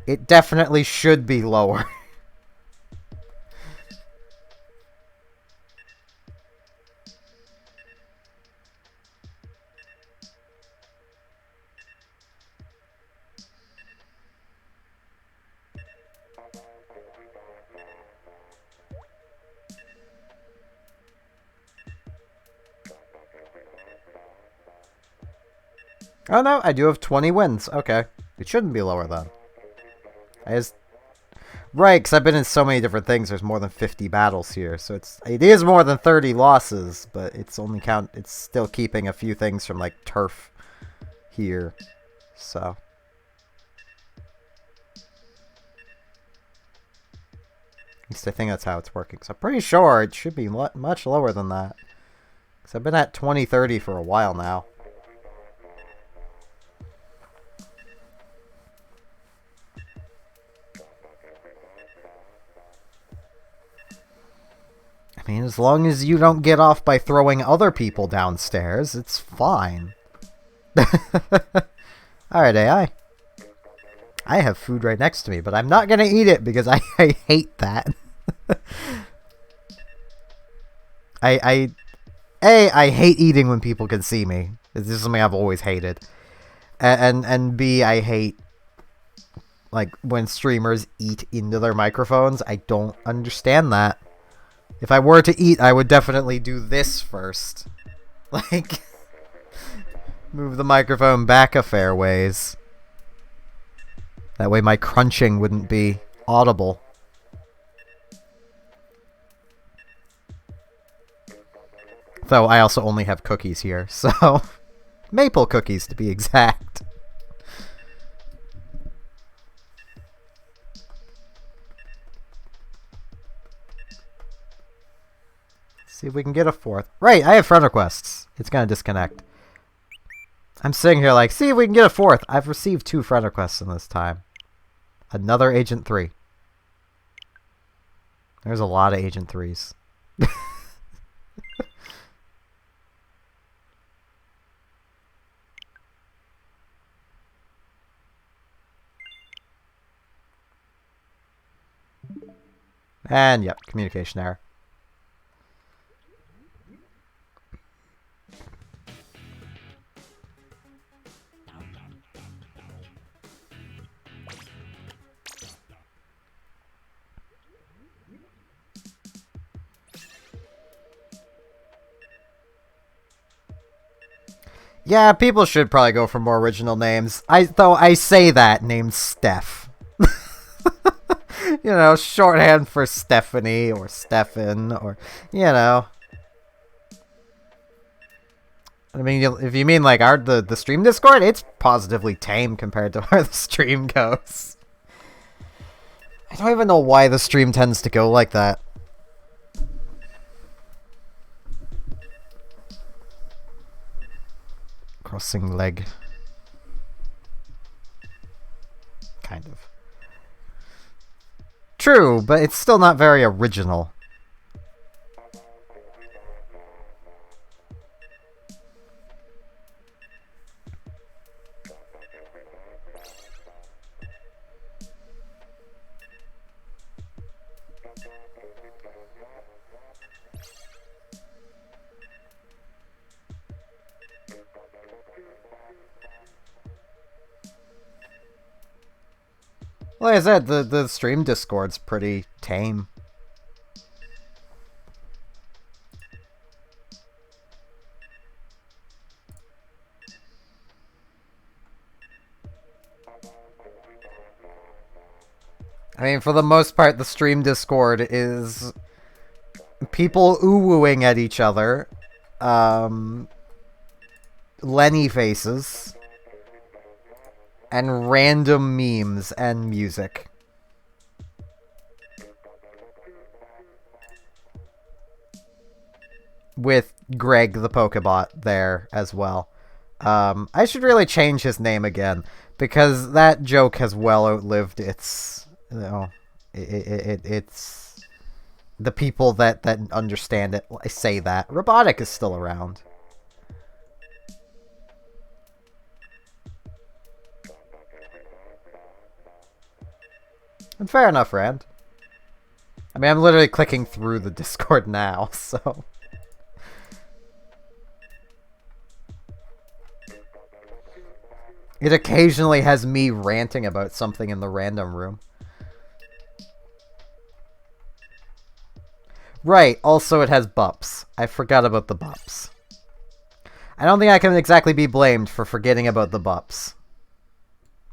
It definitely should be lower. Oh no, I do have 20 wins. Okay. It shouldn't be lower then. Right, because I've been in so many different things, there's more than 50 battles here, so it is more than 30 losses, but it's still keeping a few things from, like, turf here, so. At least I think that's how it's working, so I'm pretty sure it should be much lower than that. Because I've been at 20-30 for a while now. I mean, as long as you don't get off by throwing other people downstairs, it's fine. Alright, AI. I have food right next to me, but I'm not gonna eat it because I hate that. I hate eating when people can see me. This is something I've always hated. And B, I hate, like, when streamers eat into their microphones. I don't understand that. If I were to eat, I would definitely do this first. Like, move the microphone back a fair ways. That way my crunching wouldn't be audible. Though I also only have cookies here, so... maple cookies, to be exact. See if we can get a fourth. Right, I have friend requests. It's gonna disconnect. I'm sitting here like, see if we can get a fourth. I've received 2 friend requests in this time. Another Agent 3. There's a lot of Agent 3s. And, yep, communication error. Yeah, people should probably go for more original names. Though I say that, named Steph. You know, shorthand for Stephanie or Stefan or, you know. I mean, if you mean like the stream Discord, it's positively tame compared to where the stream goes. I don't even know why the stream tends to go like that. Crossing leg. Kind of. True, but it's still not very original. Like I said, the stream Discord's pretty tame. I mean, for the most part, the stream Discord is people ooh-wooing at each other, Lenny faces, and random memes and music. With Greg the Pokebot there as well. I should really change his name again, because that joke has well outlived its, you know, it's the people that understand it. I say that. Robotic is still around. And fair enough, Rand. I mean, I'm literally clicking through the Discord now, so... It occasionally has me ranting about something in the random room. Right, also it has bups. I forgot about the bups. I don't think I can exactly be blamed for forgetting about the bups.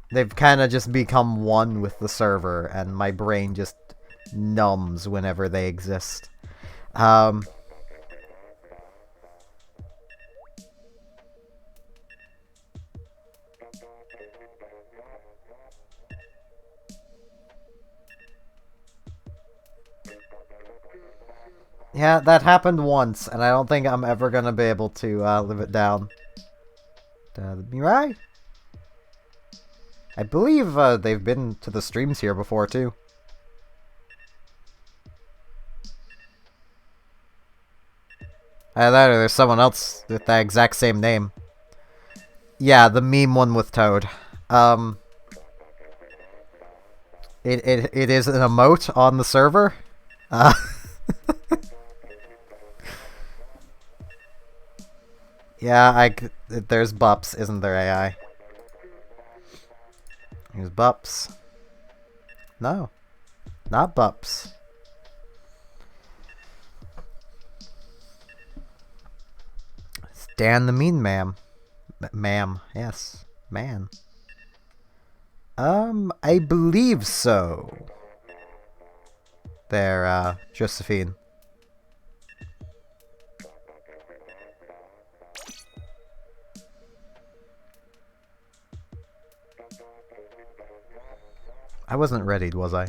They've kind of just become one with the server, and my brain just numbs whenever they exist. Yeah, that happened once, and I don't think I'm ever gonna be able to live it down. Mirai? I believe they've been to the streams here before, too. Either that or there's someone else with that exact same name. Yeah, the meme one with Toad. It is an emote on the server. Yeah, there's bups, isn't there, AI? Here's bups. No. Not bups. It's Dan the Mean Ma'am. Ma'am, yes. Man. I believe so. There, Josephine. I wasn't readied, was I?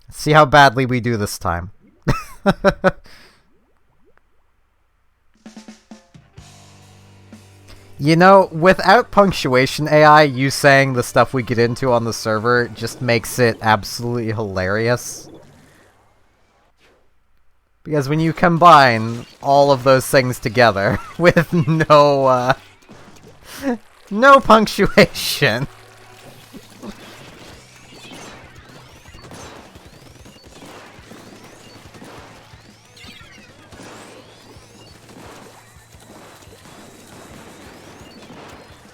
See how badly we do this time. You know, without punctuation AI, you saying the stuff we get into on the server just makes it absolutely hilarious. Because when you combine all of those things together with no punctuation.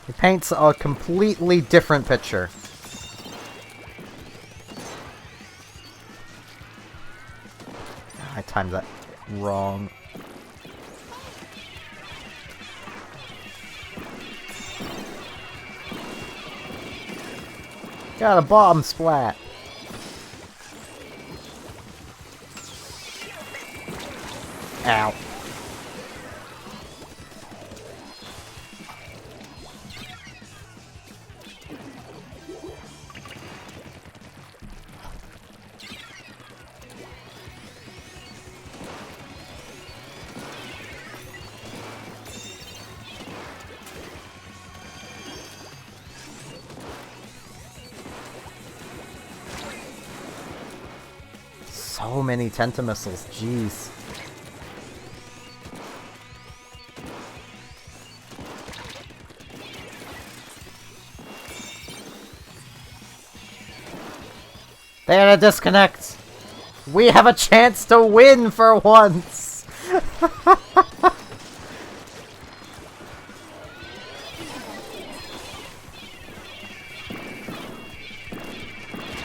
It paints a completely different picture. I timed that wrong. Got a bomb splat. Ow. So many tentamissiles, jeez. They're gonna disconnect! We have a chance to win for once!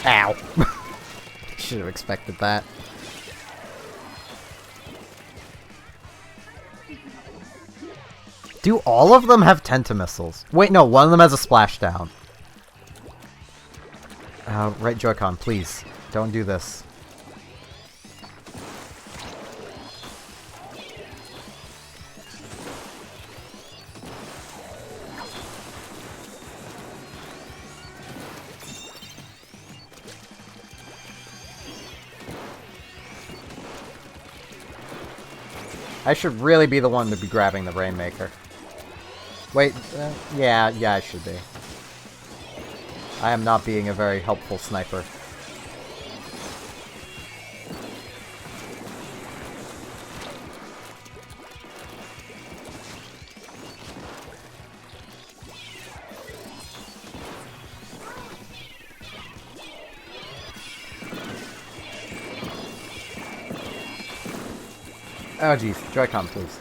Ow. Should have expected that. Do all of them have tentamissiles? Wait, no, one of them has a splashdown. Right Joy-Con, please. Don't do this. I should really be the one to be grabbing the Rainmaker. Wait, yeah, I should be. I am not being a very helpful sniper. Oh jeez, Joy-Con, please.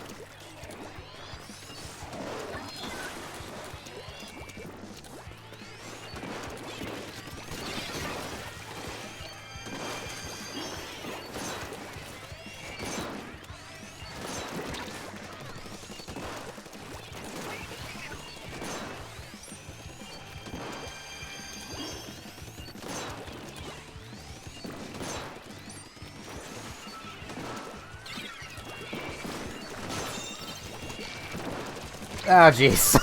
Oh jeez.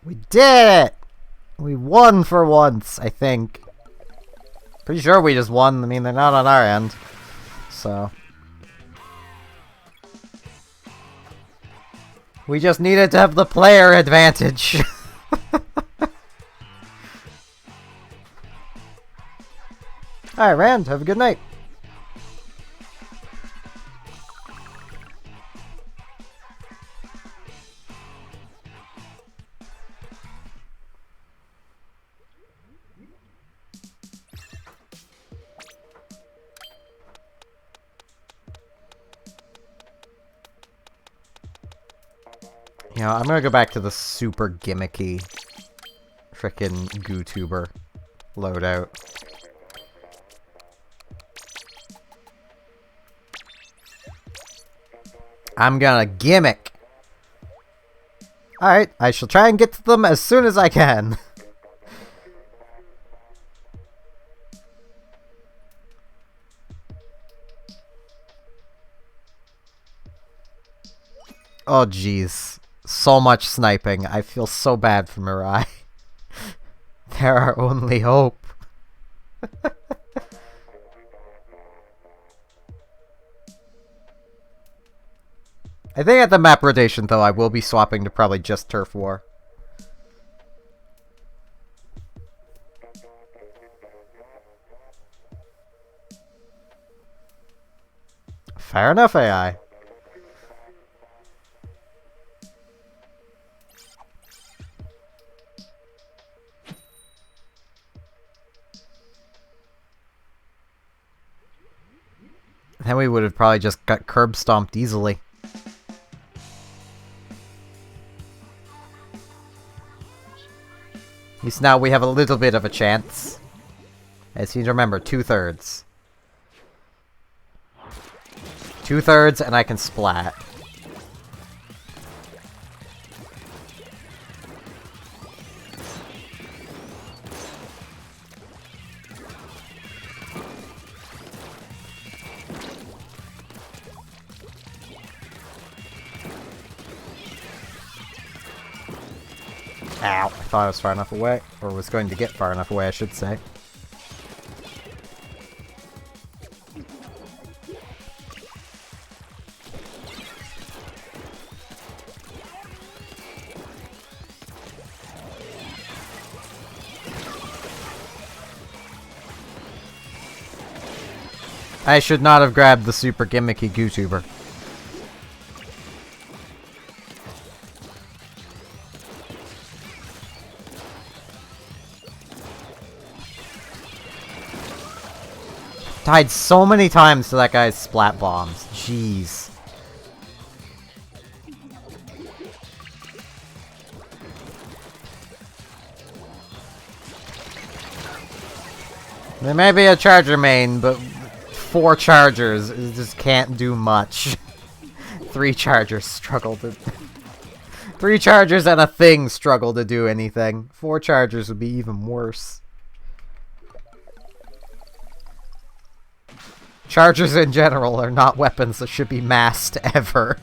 We did it! We won for once, I think. Pretty sure we just won. I mean, they're not on our end. So. We just needed to have the player advantage. Alright, Rand, have a good night. You know, I'm gonna go back to the super gimmicky frickin' GooTuber loadout. I'm gonna gimmick. Alright, I shall try and get to them as soon as I can. Oh, jeez. So much sniping. I feel so bad for Mirai. They're our only hope. I think at the map rotation, though, I will be swapping to probably just Turf War. Fair enough, AI. Then we would have probably just got curb stomped easily. At least now we have a little bit of a chance. As you need to remember, 2/3. 2/3 and I can splat. Ow, I thought I was far enough away. Or was going to get far enough away, I should say. I should not have grabbed the super gimmicky YouTuber. Died so many times to that guy's splat bombs. Jeez. There may be a charger main, but 4 chargers just can't do much. 3 chargers struggle to... 3 chargers and a thing struggle to do anything. 4 chargers would be even worse. Chargers in general are not weapons that should be masked ever.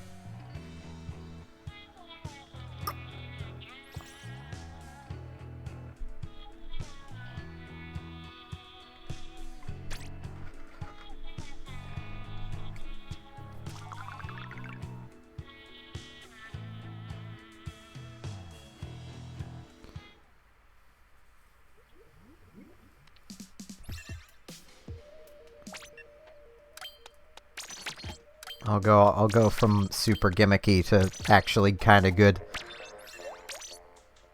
I'll go from super gimmicky to actually kind of good.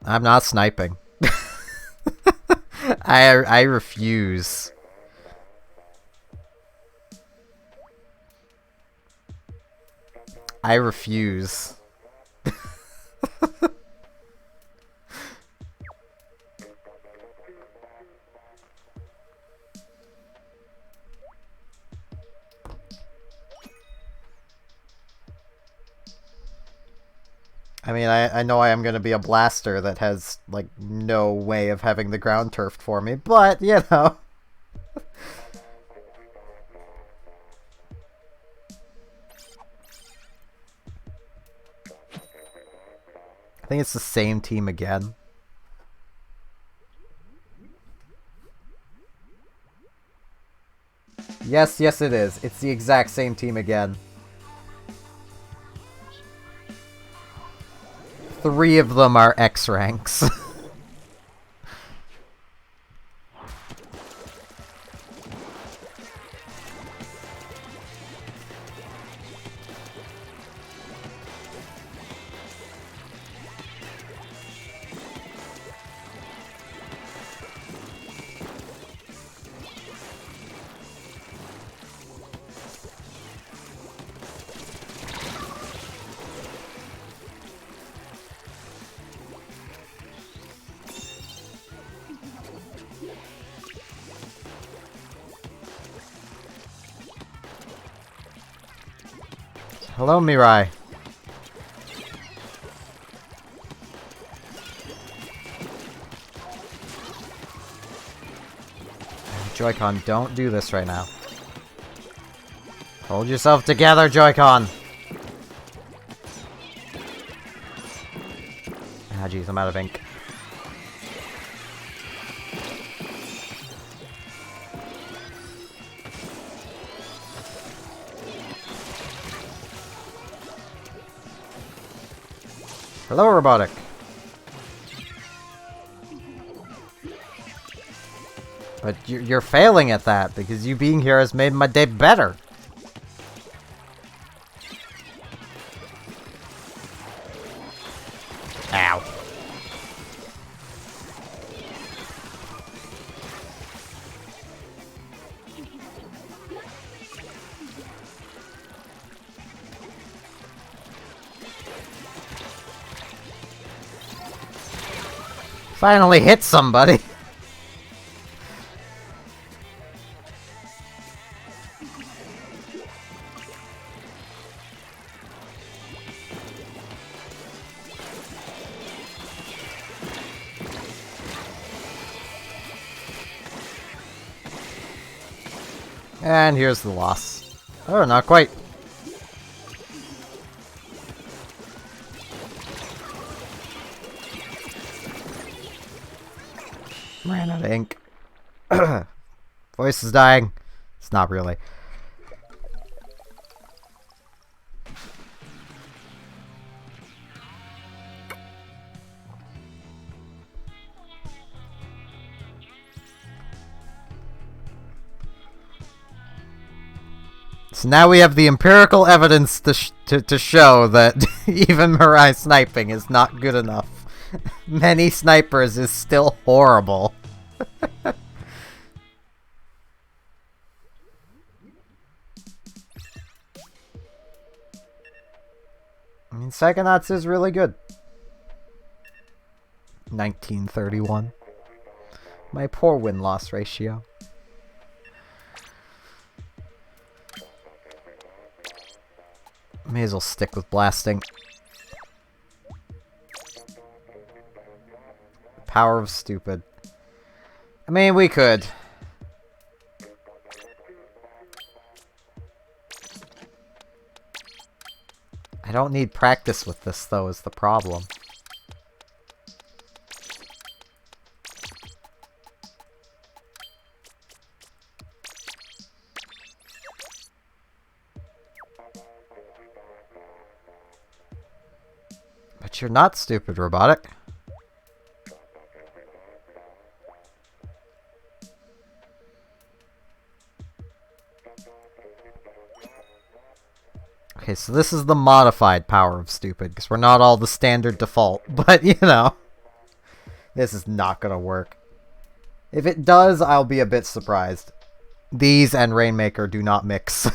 I'm not sniping. I refuse. I refuse. I mean, I know I am going to be a blaster that has, like, no way of having the ground turfed for me, but, you know. I think it's the same team again. Yes, yes it is. It's the exact same team again. 3 of them are X ranks. Hello, Mirai. Joy-Con, don't do this right now. Hold yourself together, Joy-Con! Ah, jeez, I'm out of ink. Hello, Robotic. But you're failing at that, because you being here has made my day better. Ow. Finally hit somebody. And here's the loss. Oh, not quite. Ran out of ink. Voice is dying. It's not really. So now we have the empirical evidence to show that even Mirai sniping is not good enough. Many snipers is still horrible. I mean, Psychonauts is really good. 1931. My poor win-loss ratio. May as well stick with blasting. Power of stupid. I mean, we could. I don't need practice with this, though, is the problem. But you're not stupid, Robotic. Okay, so this is the modified power of stupid, because we're not all the standard default, but, you know. This is not gonna work. If it does, I'll be a bit surprised. These and Rainmaker do not mix.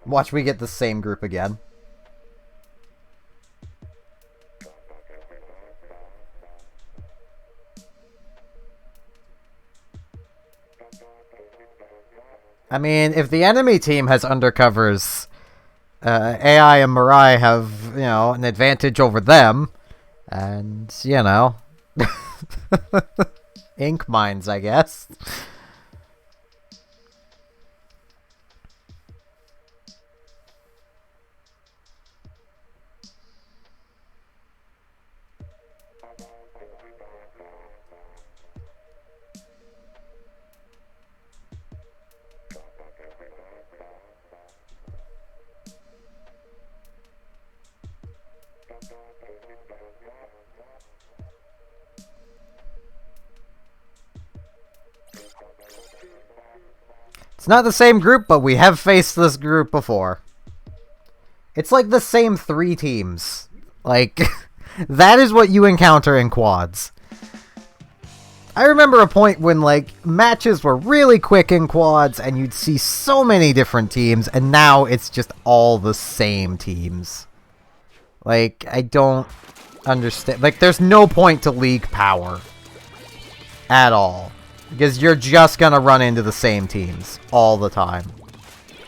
Watch me get the same group again. I mean, if the enemy team has undercovers, AI and Mirai have, you know, an advantage over them. And, you know, ink mines, I guess. It's not the same group, but we have faced this group before. It's like the same 3 teams. Like, that is what you encounter in quads. I remember a point when, like, matches were really quick in quads, and you'd see so many different teams, and now it's just all the same teams. Like, I don't understand. Like, there's no point to League power. At all. Because you're just gonna run into the same teams all the time.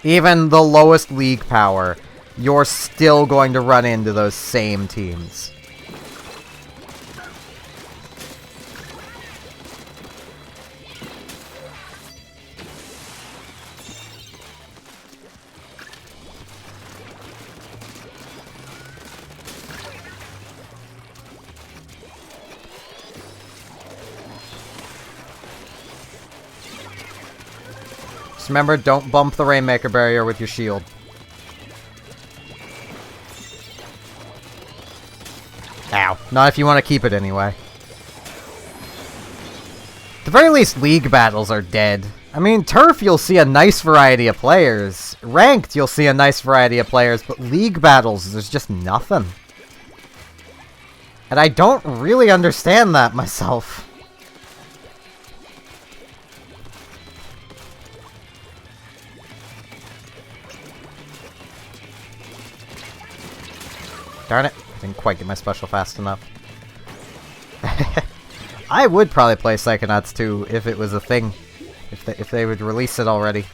Even the lowest League power, you're still going to run into those same teams. Just remember, don't bump the Rainmaker barrier with your shield. Ow. Not if you want to keep it anyway. At the very least, League battles are dead. I mean, Turf, you'll see a nice variety of players. Ranked, you'll see a nice variety of players, but League battles, there's just nothing. And I don't really understand that myself. Darn it. I didn't quite get my special fast enough. I would probably play Psychonauts 2 if it was a thing. If they would release it already.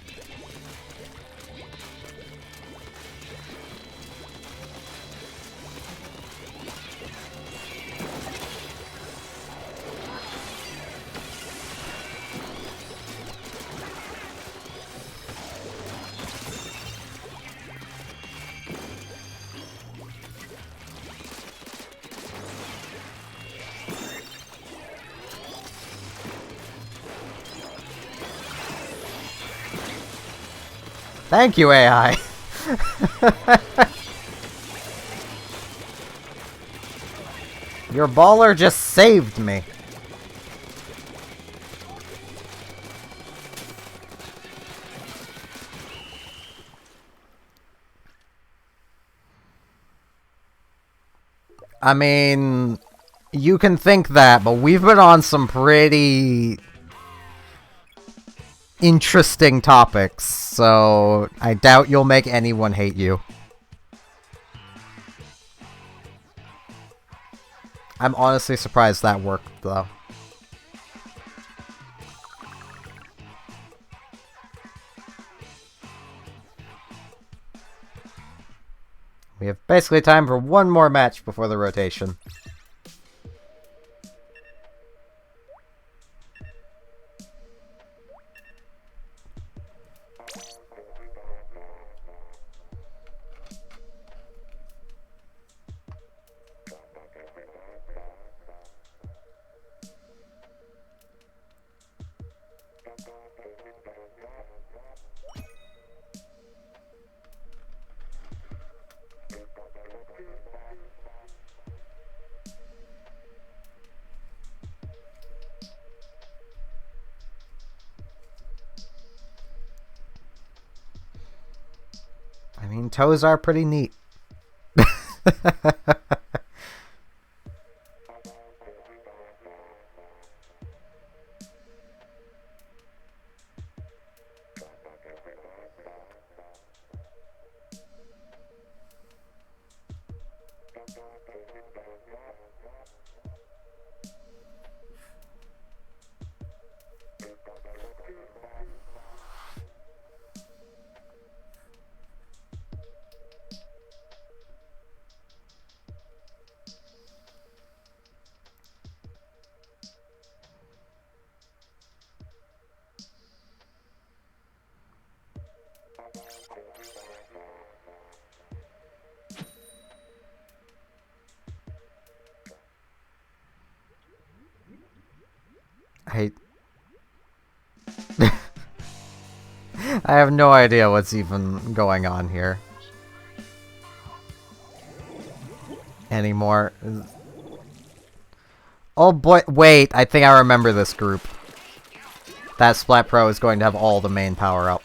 Thank you, AI. Your baller just saved me. I mean, you can think that, but we've been on some pretty interesting topics, so I doubt you'll make anyone hate you. I'm honestly surprised that worked, though. We have basically time for one more match before the rotation. I mean, toes are pretty neat. I have no idea what's even going on here anymore. Oh boy, wait, I think I remember this group. That Splat Pro is going to have all the main power up.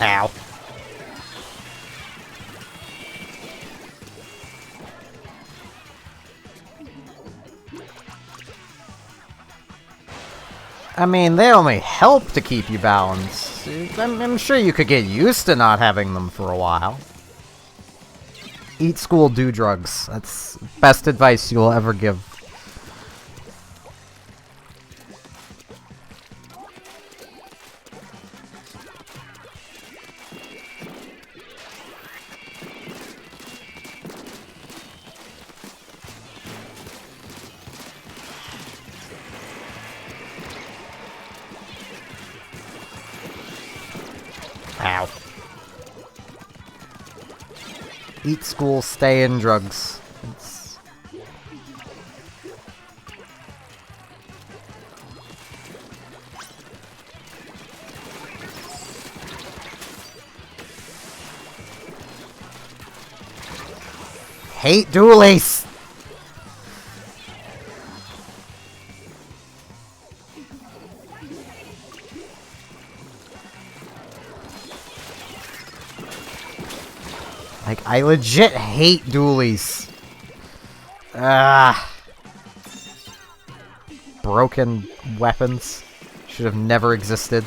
Ow. I mean, they only help to keep you balanced. I'm sure you could get used to not having them for a while. Eat school, do drugs. That's best advice you'll ever give. Ow. Eat school, stay in drugs. Hate dualies! Like, I legit hate dualies. Ah. Broken weapons. Should have never existed.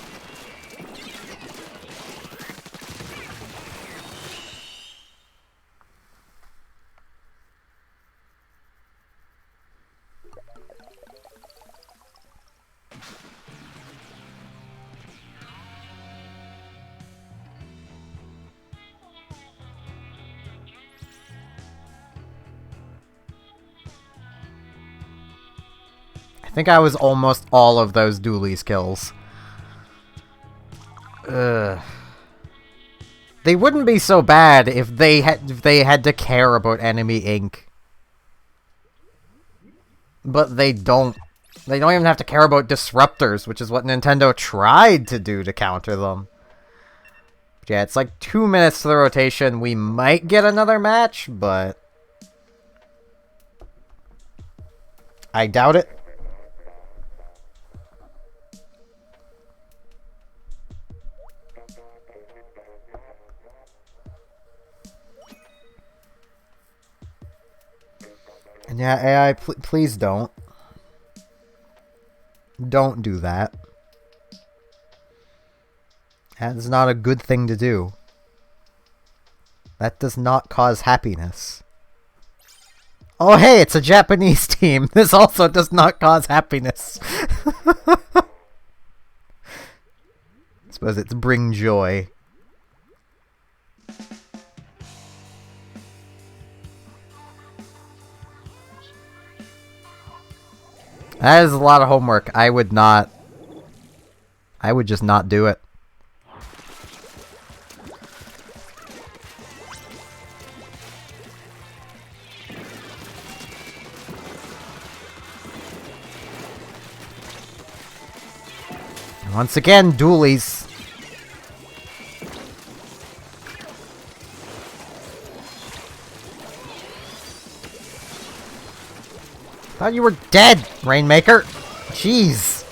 I think I was almost all of those dualies kills. Ugh. They wouldn't be so bad if they had to care about enemy ink. But they don't. They don't even have to care about disruptors, which is what Nintendo tried to do to counter them. But yeah, it's like 2 minutes to the rotation. We might get another match, but I doubt it. And yeah, AI, please don't. Don't do that. That is not a good thing to do. That does not cause happiness. Oh hey, it's a Japanese team! This also does not cause happiness. I suppose it's bring joy. That is a lot of homework. I would just not do it. And once again, dualies. Thought you were dead, Rainmaker. Jeez.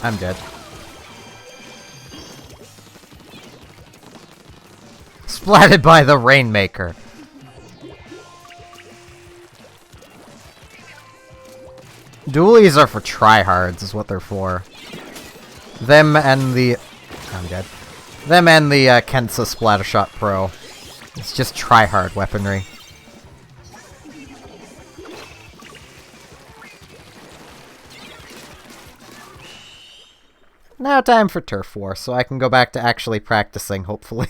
I'm dead. Splatted by the Rainmaker. Dualies are for tryhards, is what they're for. Them and the... I'm dead. Them and the Kensa Splattershot Pro. It's just tryhard weaponry. Now time for Turf War, so I can go back to actually practicing, hopefully.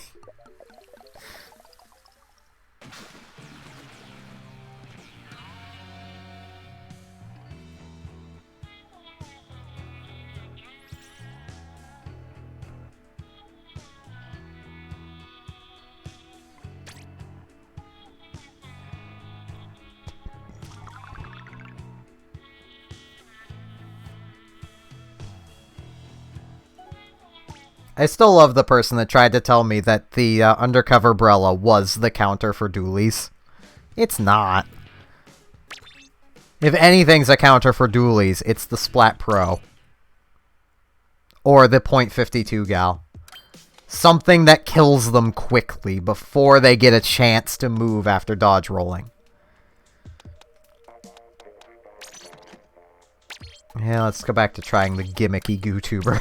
I still love the person that tried to tell me that the Undercover Brella was the counter for dualies. It's not. If anything's a counter for dualies, it's the Splat Pro. Or the .52 gal. Something that kills them quickly before they get a chance to move after dodge rolling. Yeah, let's go back to trying the gimmicky GooTuber.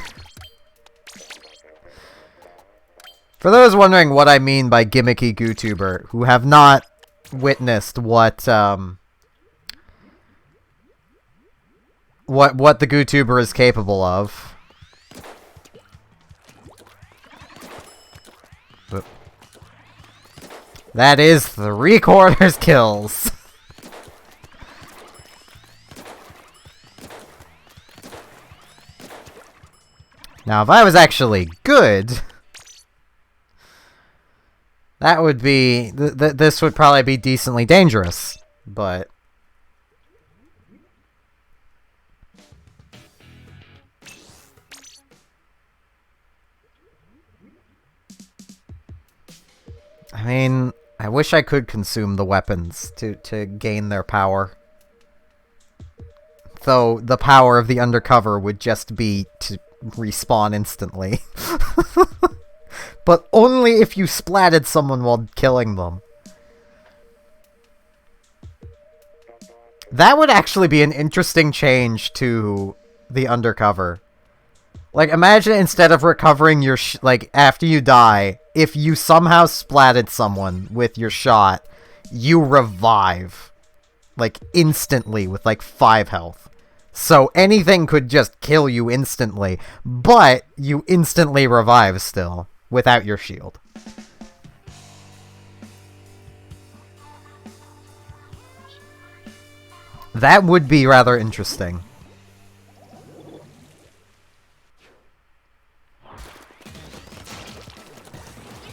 For those wondering what I mean by gimmicky GooTuber, who have not witnessed what the GooTuber is capable of. That is 3/4 kills. Now, if I was actually good, that would be... this would probably be decently dangerous, but... I mean, I wish I could consume the weapons to gain their power. Though, the power of the undercover would just be to respawn instantly. But only if you splatted someone while killing them. That would actually be an interesting change to the undercover. Like, imagine instead of recovering your like, after you die, if you somehow splatted someone with your shot, you revive. Like, instantly with, like, 5 health. So anything could just kill you instantly, but you instantly revive still, without your shield. That would be rather interesting.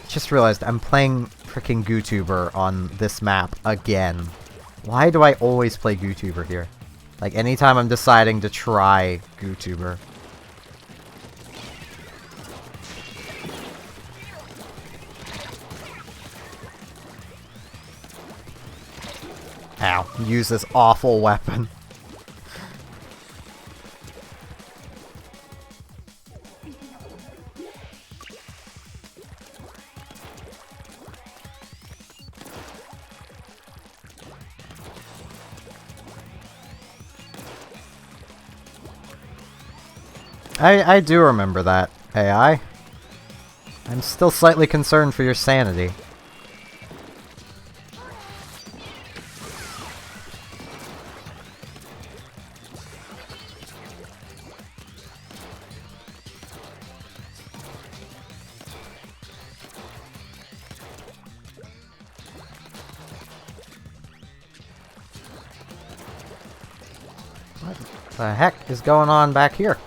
Just realized I'm playing freaking GooTuber on this map again. Why do I always play GooTuber here? Like, anytime I'm deciding to try GooTuber. Ow. Use this awful weapon. I do remember that, AI. I'm still slightly concerned for your sanity. What the heck is going on back here?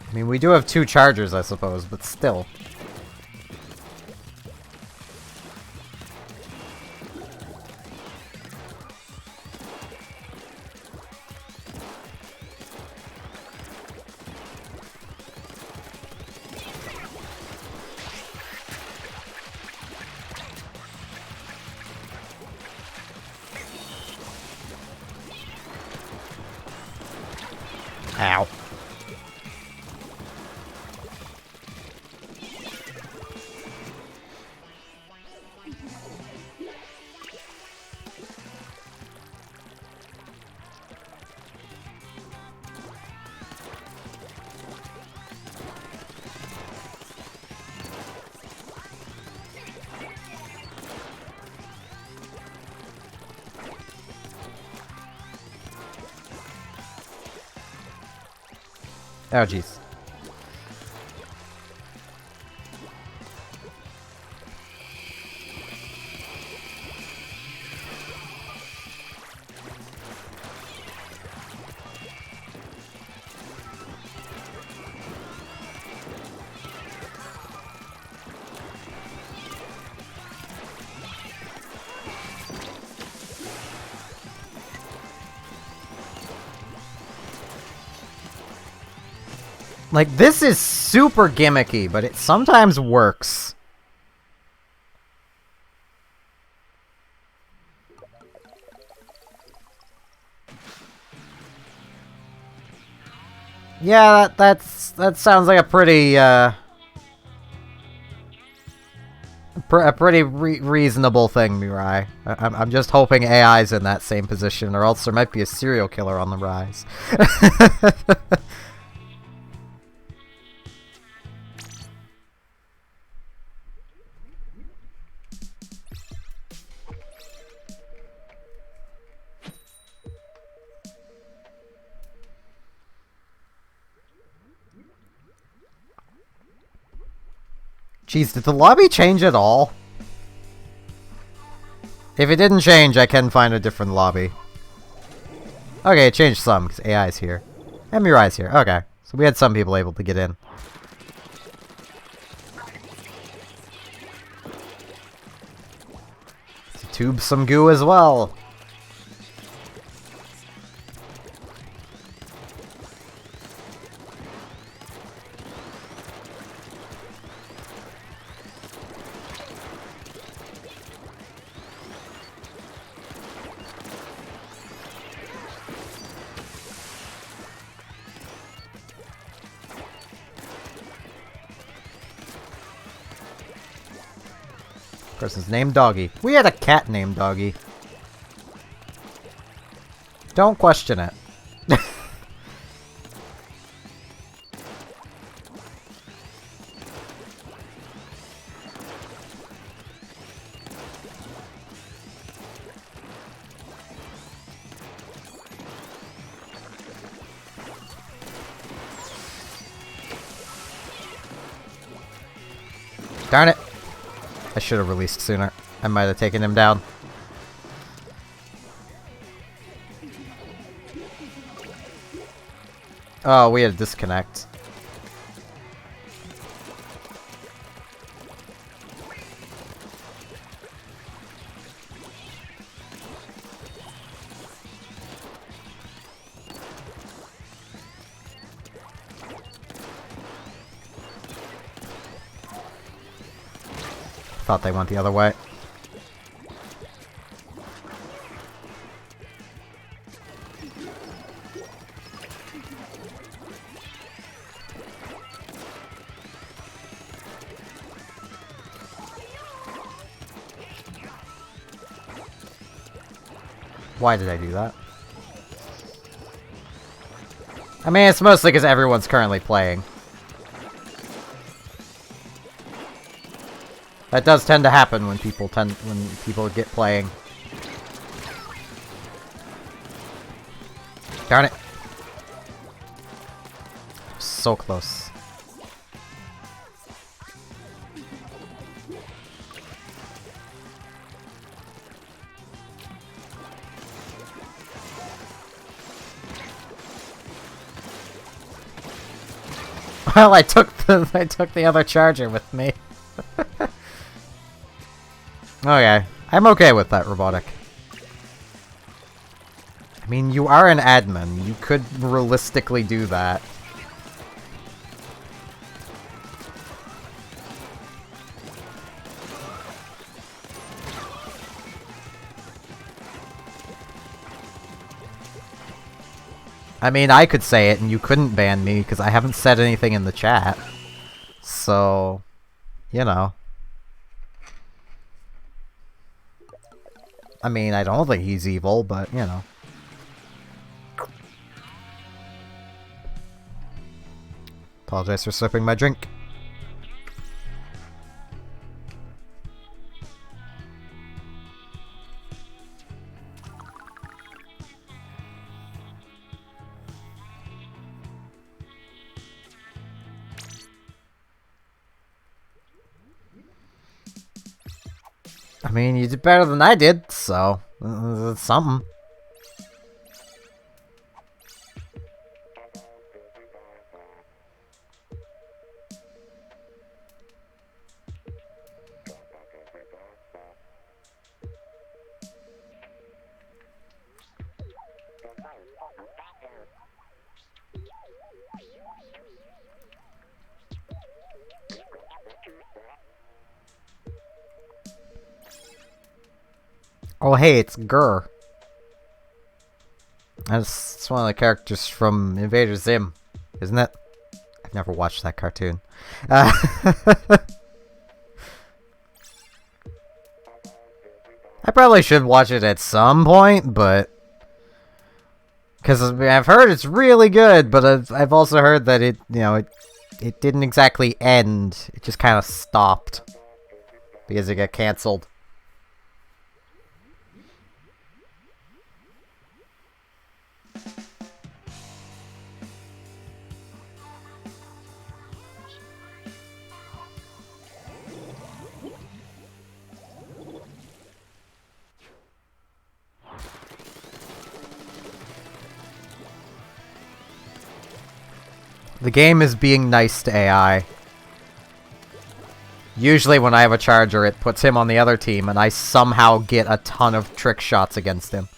I mean, we do have 2 chargers, I suppose, but still. Ow. Oh, jeez. Like, this is super gimmicky, but it sometimes works. Yeah, that sounds like a pretty, a pretty reasonable thing, Mirai. I'm just hoping AI's in that same position, or else there might be a serial killer on the rise. Jeez, did the lobby change at all? If it didn't change, I can find a different lobby. Okay, it changed some, because AI's here. And Mirai's here. Okay. So we had some people able to get in. Let's tube some goo as well. Person's named Doggy. We had a cat named Doggy. Don't question it. Darn it. I should have released sooner. I might have taken him down. Oh, we had a disconnect. Thought they went the other way. Why did I do that? I mean, it's mostly because everyone's currently playing. That does tend to happen when people get playing. Darn it. So close. Well, I took the other charger with me. Okay, I'm okay with that, Robotic. I mean, you are an admin. You could realistically do that. I mean, I could say it and you couldn't ban me because I haven't said anything in the chat. So, you know. I mean, I don't think he's evil, but, you know. Apologize for sipping my drink. I mean, you did better than I did, so that's something. Oh, hey, it's Gur. That's one of the characters from Invader Zim. Isn't it? I've never watched that cartoon. I probably should watch it at some point, but... Because I've heard it's really good, but I've also heard that it, you know, it didn't exactly end. It just kind of stopped. Because it got cancelled. The game is being nice to AI. Usually when I have a charger, it puts him on the other team, and I somehow get a ton of trick shots against him.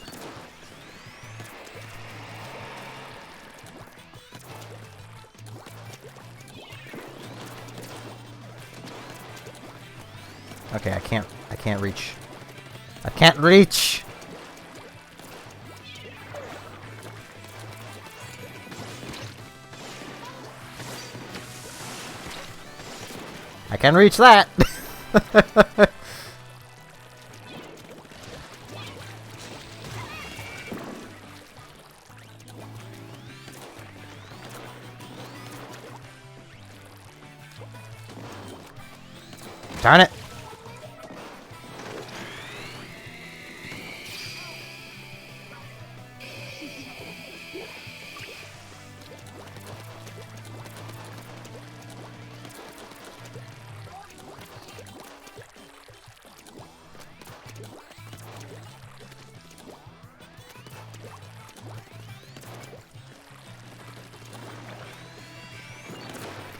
Okay, I can't reach. I can't reach! I can reach that! Darn it!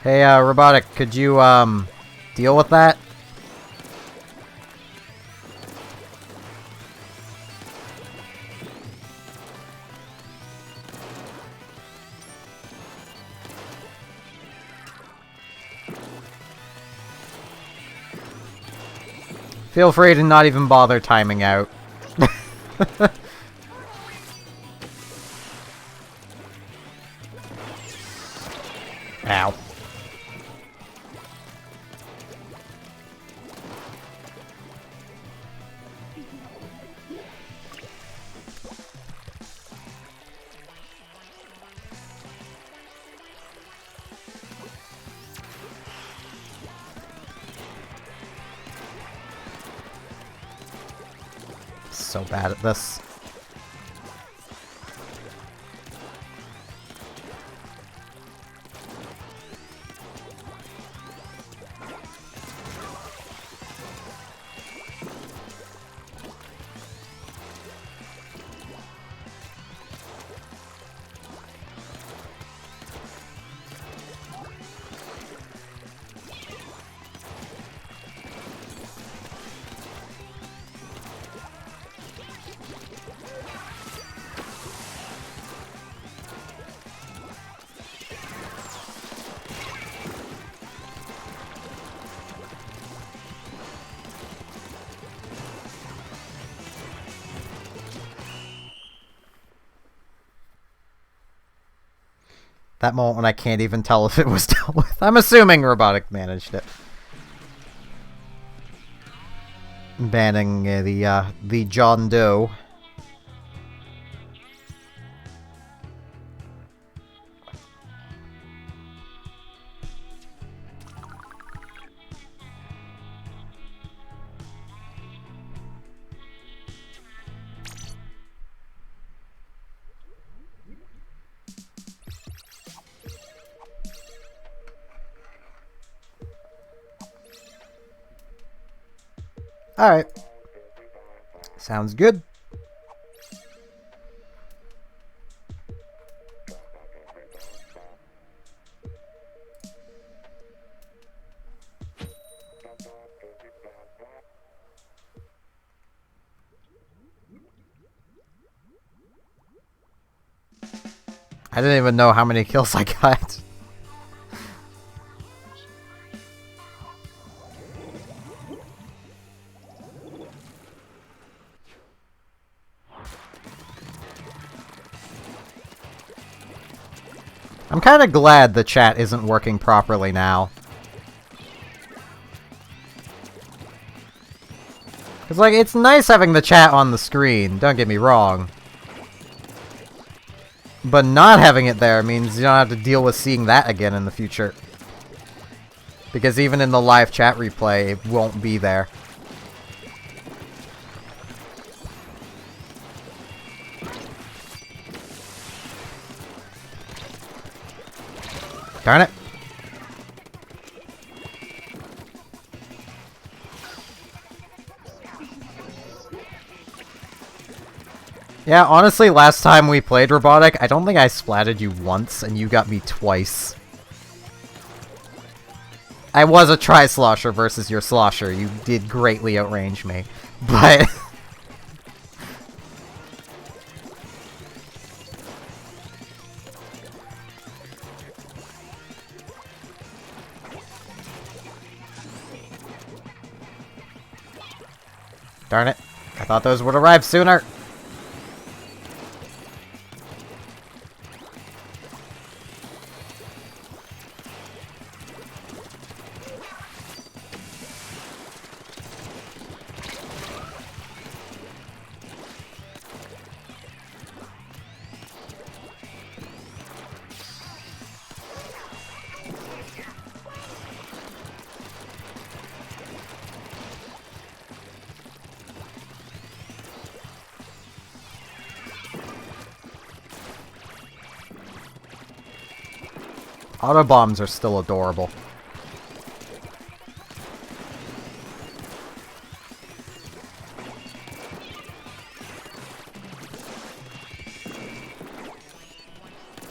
Hey, Robotic, could you, deal with that? Feel free to not even bother timing out. Ow. So bad at this. That moment when I can't even tell if it was dealt with. I'm assuming Robotic managed it. Banning the John Doe. Alright. Sounds good. I didn't even know how many kills I got. I'm kind of glad the chat isn't working properly now. Because, like, it's nice having the chat on the screen, don't get me wrong. But not having it there means you don't have to deal with seeing that again in the future. Because even in the live chat replay, it won't be there. Darn it. Yeah, honestly, last time we played Robotic, I don't think I splatted you once, and you got me twice. I was a tri-slosher versus your slosher. You did greatly outrange me. But... Darn it. I thought those would arrive sooner. Auto bombs are still adorable.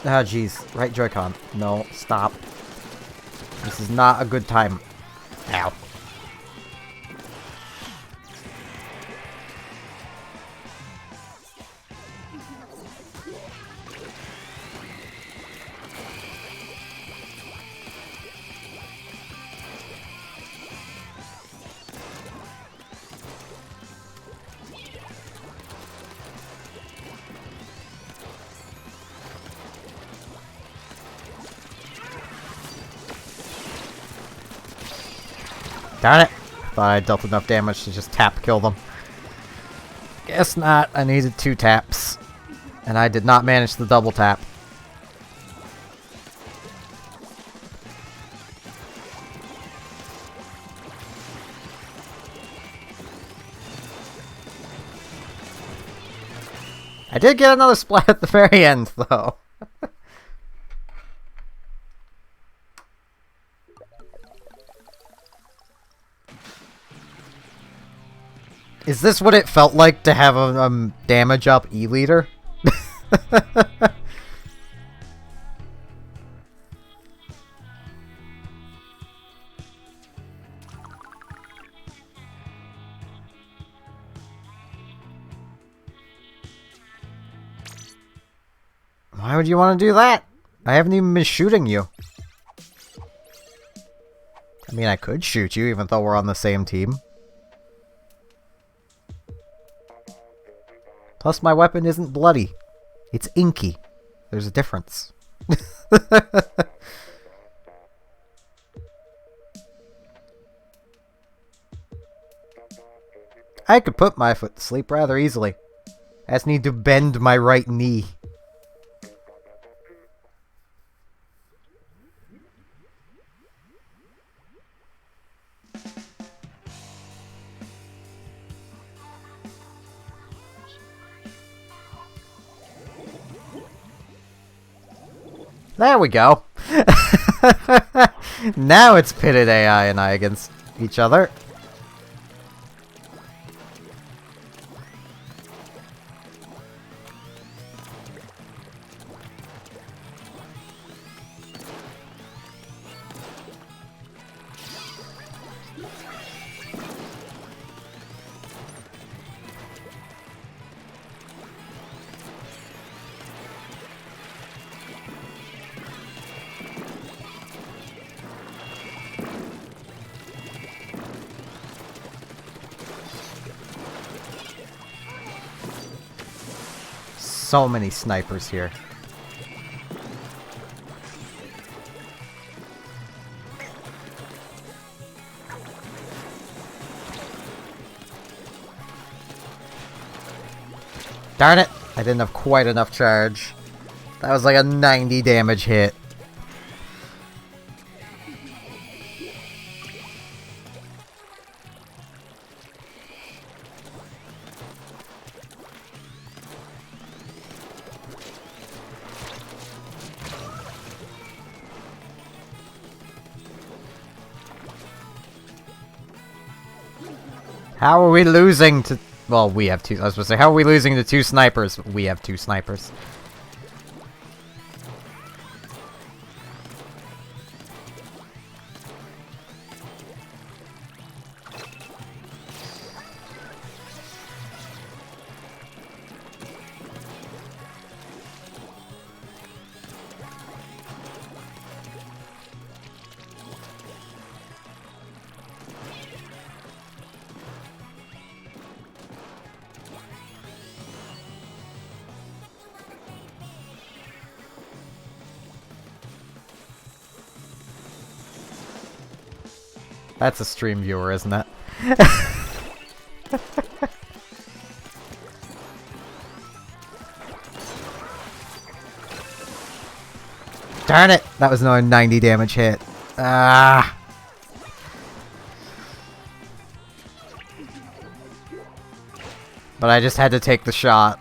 Ah, jeez. Right Joy-Con. No, stop. This is not a good time. Ow. Darn it! Thought I dealt enough damage to just tap kill them. Guess not. I needed 2 taps. And I did not manage the double tap. I did get another splat at the very end, though. Is this what it felt like to have a damage up E-leader? Why would you want to do that? I haven't even been shooting you. I mean, I could shoot you even though we're on the same team. Plus, my weapon isn't bloody. It's inky. There's a difference. I could put my foot to sleep rather easily. I just need to bend my right knee. There we go. Now it's pitted AI and I against each other. So many snipers here. Darn it! I didn't have quite enough charge. That was like a 90 damage hit. How are we losing to... Well, we have two... I was supposed to say, how are we losing to two snipers? We have two snipers. That's a stream viewer, isn't it? Darn it! That was another 90 damage hit. Ah! But I just had to take the shot.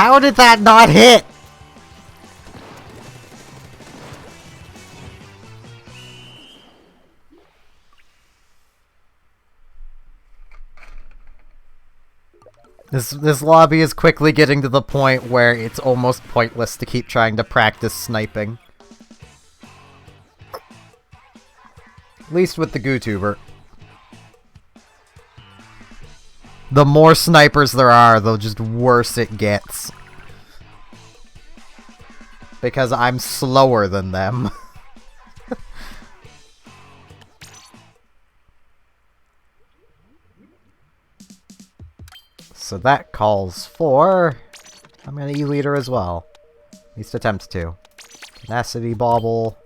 How did that not hit? This lobby is quickly getting to the point where it's almost pointless to keep trying to practice sniping. At least with the GooTuber. The more snipers there are, the just worse it gets. Because I'm slower than them. So that calls for... I'm gonna E-leader as well. At least attempt to. Tenacity Bauble.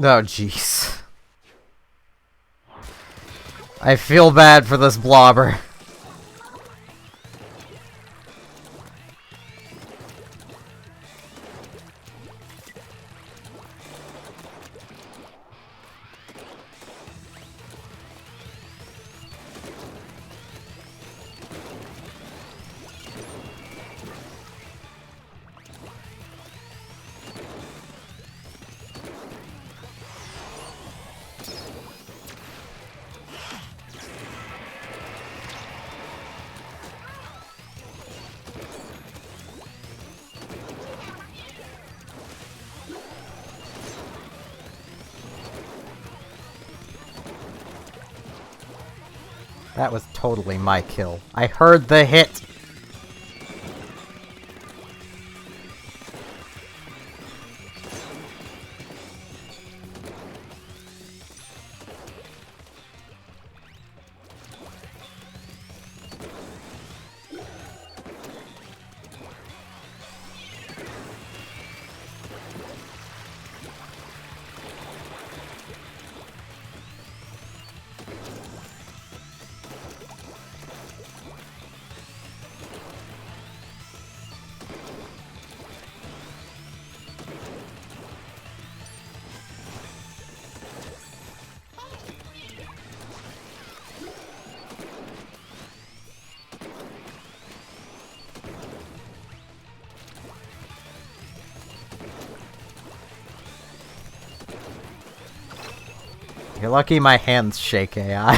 Oh, jeez. I feel bad for this blobber. That was totally my kill. I heard the hit! You're lucky my hands shake, AI.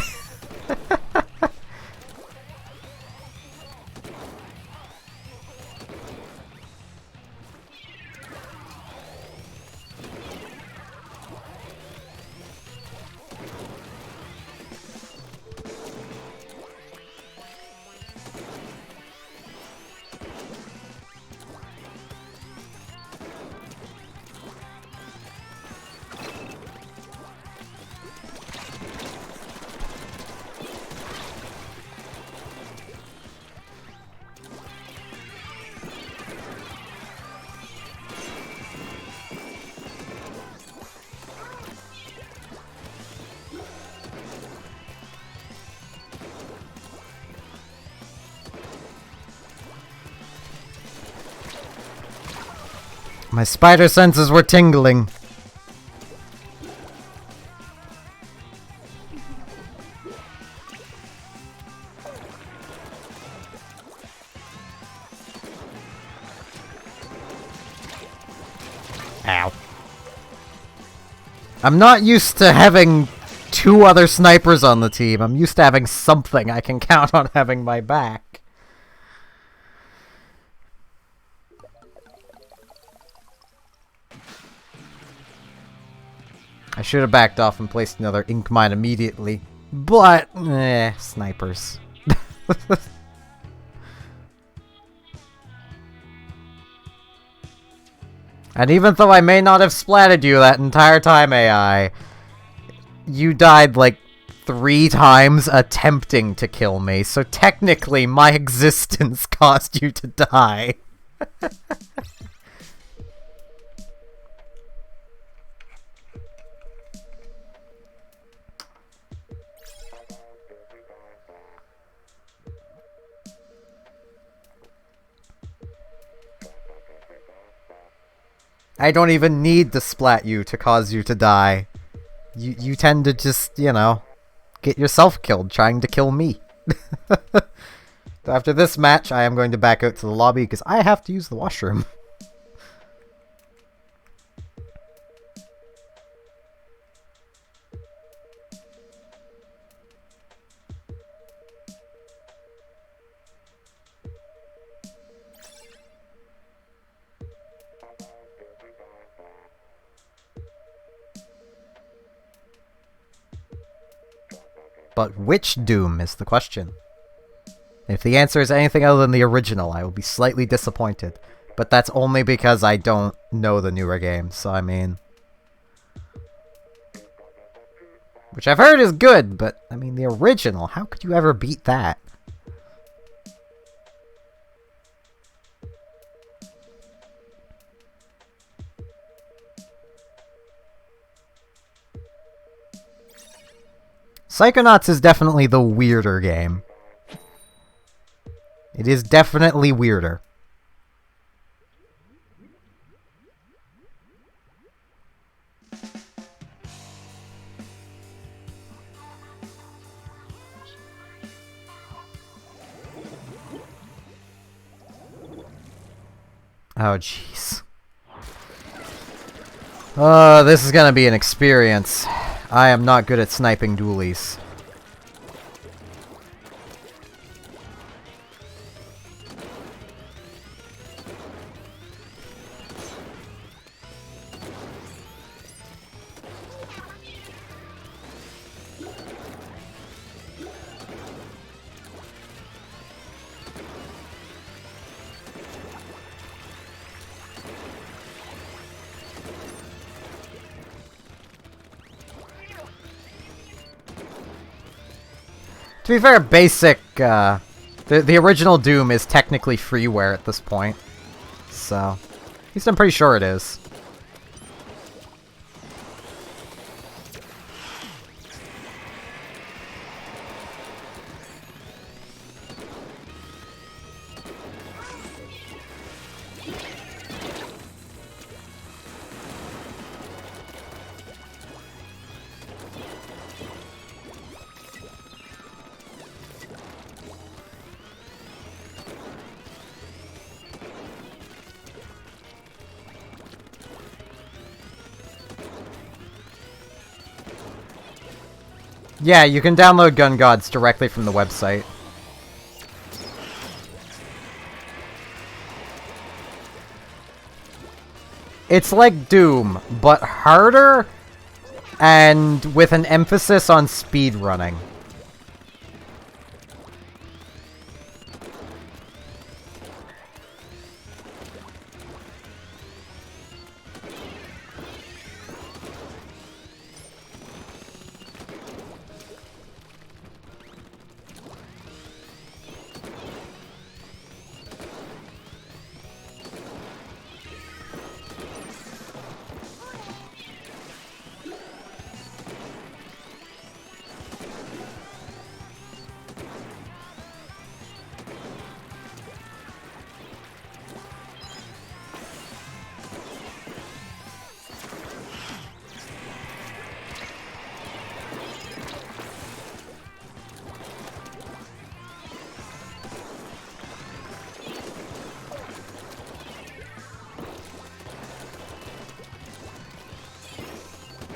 My spider senses were tingling. Ow. I'm not used to having 2 other snipers on the team. I'm used to having something I can count on having my back. I should have backed off and placed another ink mine immediately. But, snipers. And even though I may not have splatted you that entire time, AI, you died like 3 times attempting to kill me, so technically my existence caused you to die. I don't even need to splat you to cause you to die. You tend to just, you know, get yourself killed trying to kill me. So after this match, I am going to back out to the lobby because I have to use the washroom. But which Doom is the question? If the answer is anything other than the original, I will be slightly disappointed. But that's only because I don't know the newer games, so I mean... Which I've heard is good, but, I mean, the original, how could you ever beat that? Psychonauts is definitely the weirder game. It is definitely weirder. Oh, jeez. This is gonna be an experience. I am not good at sniping dualies. To be fair, basic, the original Doom is technically freeware at this point. So, at least I'm pretty sure it is. Yeah, you can download Gun Gods directly from the website. It's like Doom, but harder and with an emphasis on speed running.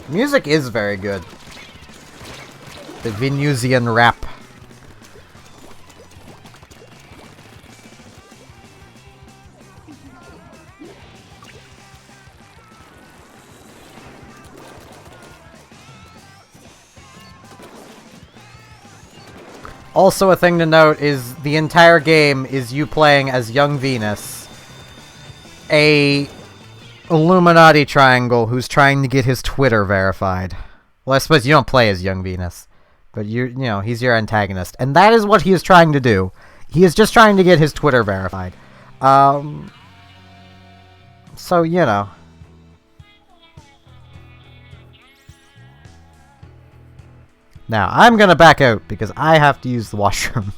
Music is very good. The Venusian rap. Also, a thing to note is the entire game is you playing as young Venus, a Illuminati triangle who's trying to get his Twitter verified. Well, I suppose you don't play as young Venus, but you know, he's your antagonist, and that is what he is trying to do. He is just trying to get his Twitter verified. So, you know. Now, I'm gonna back out because I have to use the washroom.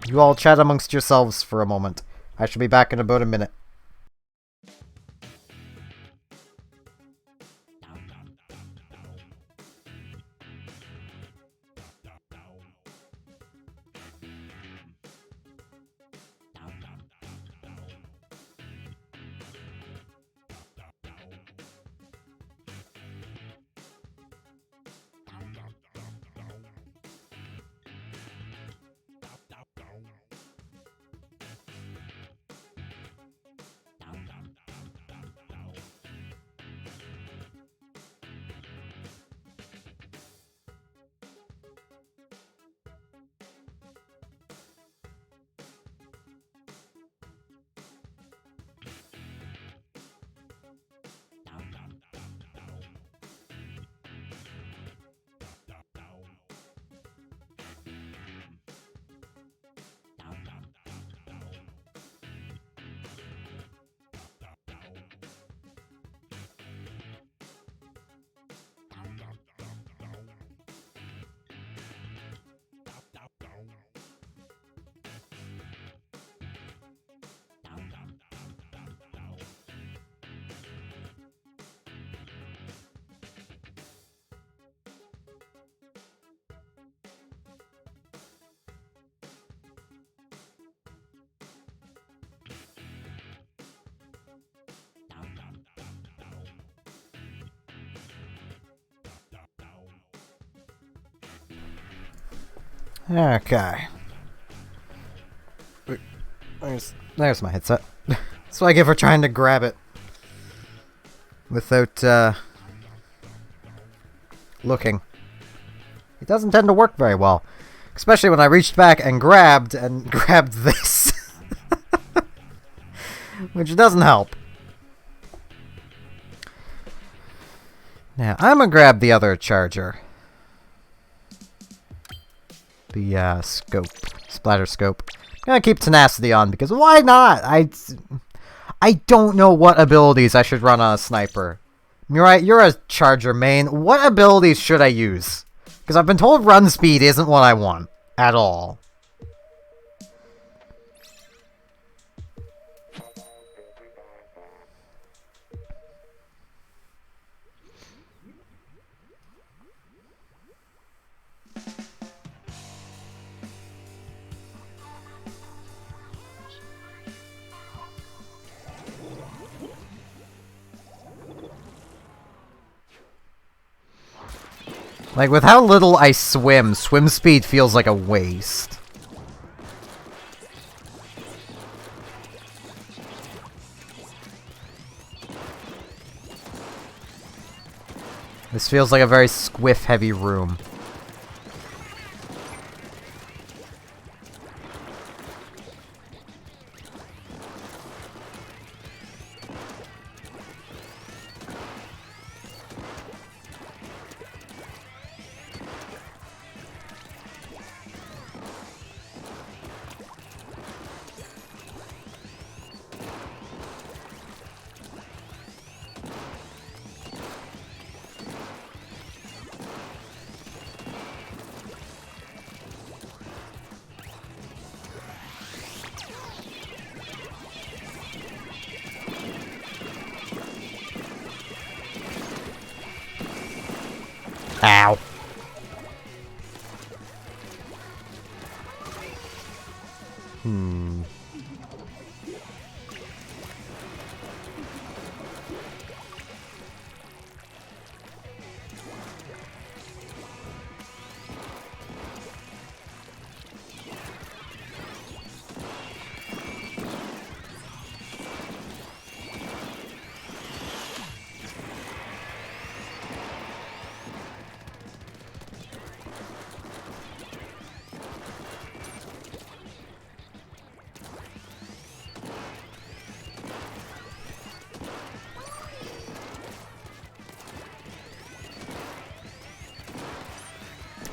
You all chat amongst yourselves for a moment. I shall be back in about a minute. Okay. There's my headset. That's what I get for trying to grab it without looking. It doesn't tend to work very well, especially when I reached back and grabbed this, which doesn't help. Now I'm gonna grab the other charger. The scope, splatter scope. I'm gonna keep tenacity on because why not? I don't know what abilities I should run on a sniper. Mirai, you're a charger main. What abilities should I use? Because I've been told run speed isn't what I want at all. Like, with how little I swim speed feels like a waste. This feels like a very squiff-heavy room. Ow.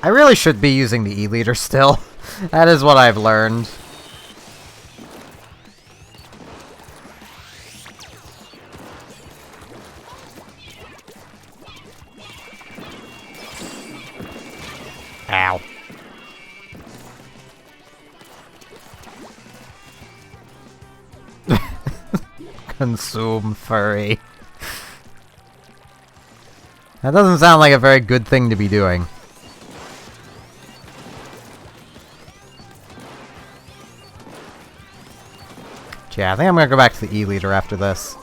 I really should be using the E-liter still. That is what I've learned. Ow. Consume furry. That doesn't sound like a very good thing to be doing. Yeah, I think I'm gonna go back to the E-liter after this.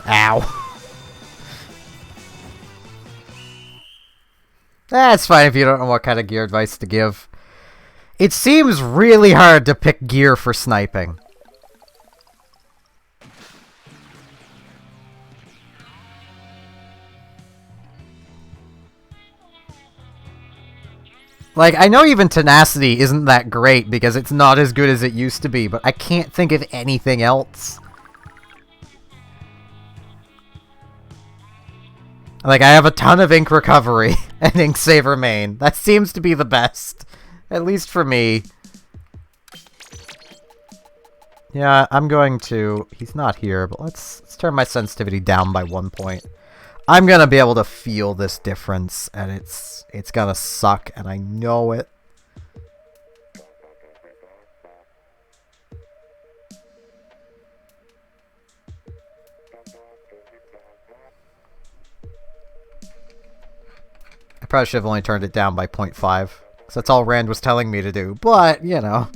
Ow. That's fine if you don't know what kind of gear advice to give. It seems really hard to pick gear for sniping. Like, I know even tenacity isn't that great because it's not as good as it used to be, but I can't think of anything else. Like, I have a ton of ink recovery and ink saver main. That seems to be the best. At least for me. Yeah, I'm going to... He's not here, but let's turn my sensitivity down by 1 point. I'm gonna be able to feel this difference, and it's gonna suck, and I know it. I probably should have only turned it down by 0.5, because that's all Rand was telling me to do, but, you know.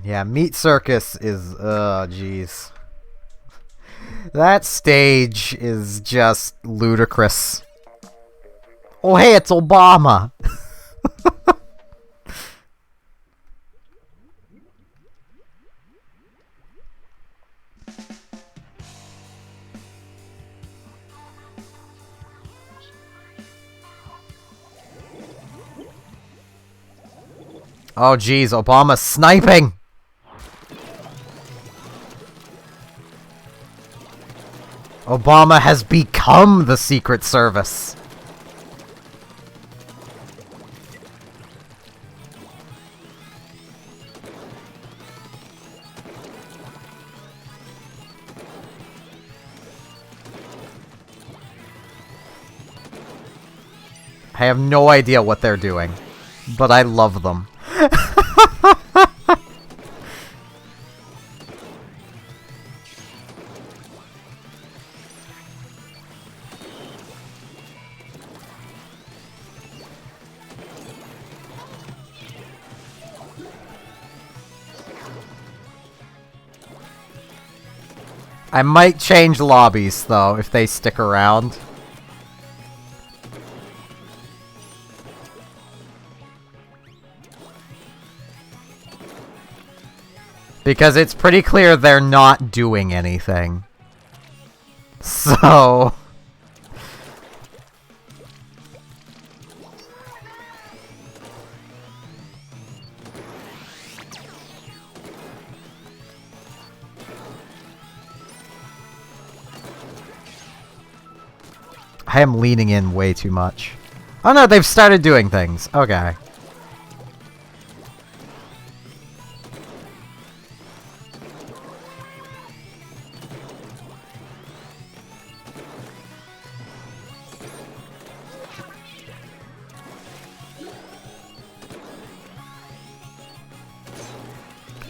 Yeah, Meat Circus is, jeez. That stage is just ludicrous. Oh, hey, it's Obama! Oh, jeez, Obama's sniping! Obama has become the Secret Service. I have no idea what they're doing, but I love them. I might change lobbies, though, if they stick around. Because it's pretty clear they're not doing anything. So... I am leaning in way too much. Oh no, they've started doing things. Okay.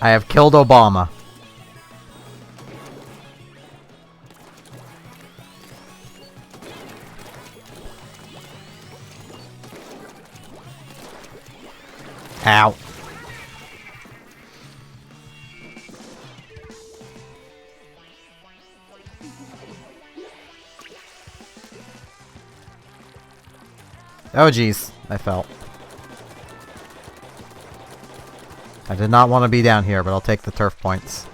I have killed Obama. Ow. Oh jeez, I fell. I did not want to be down here, but I'll take the turf points.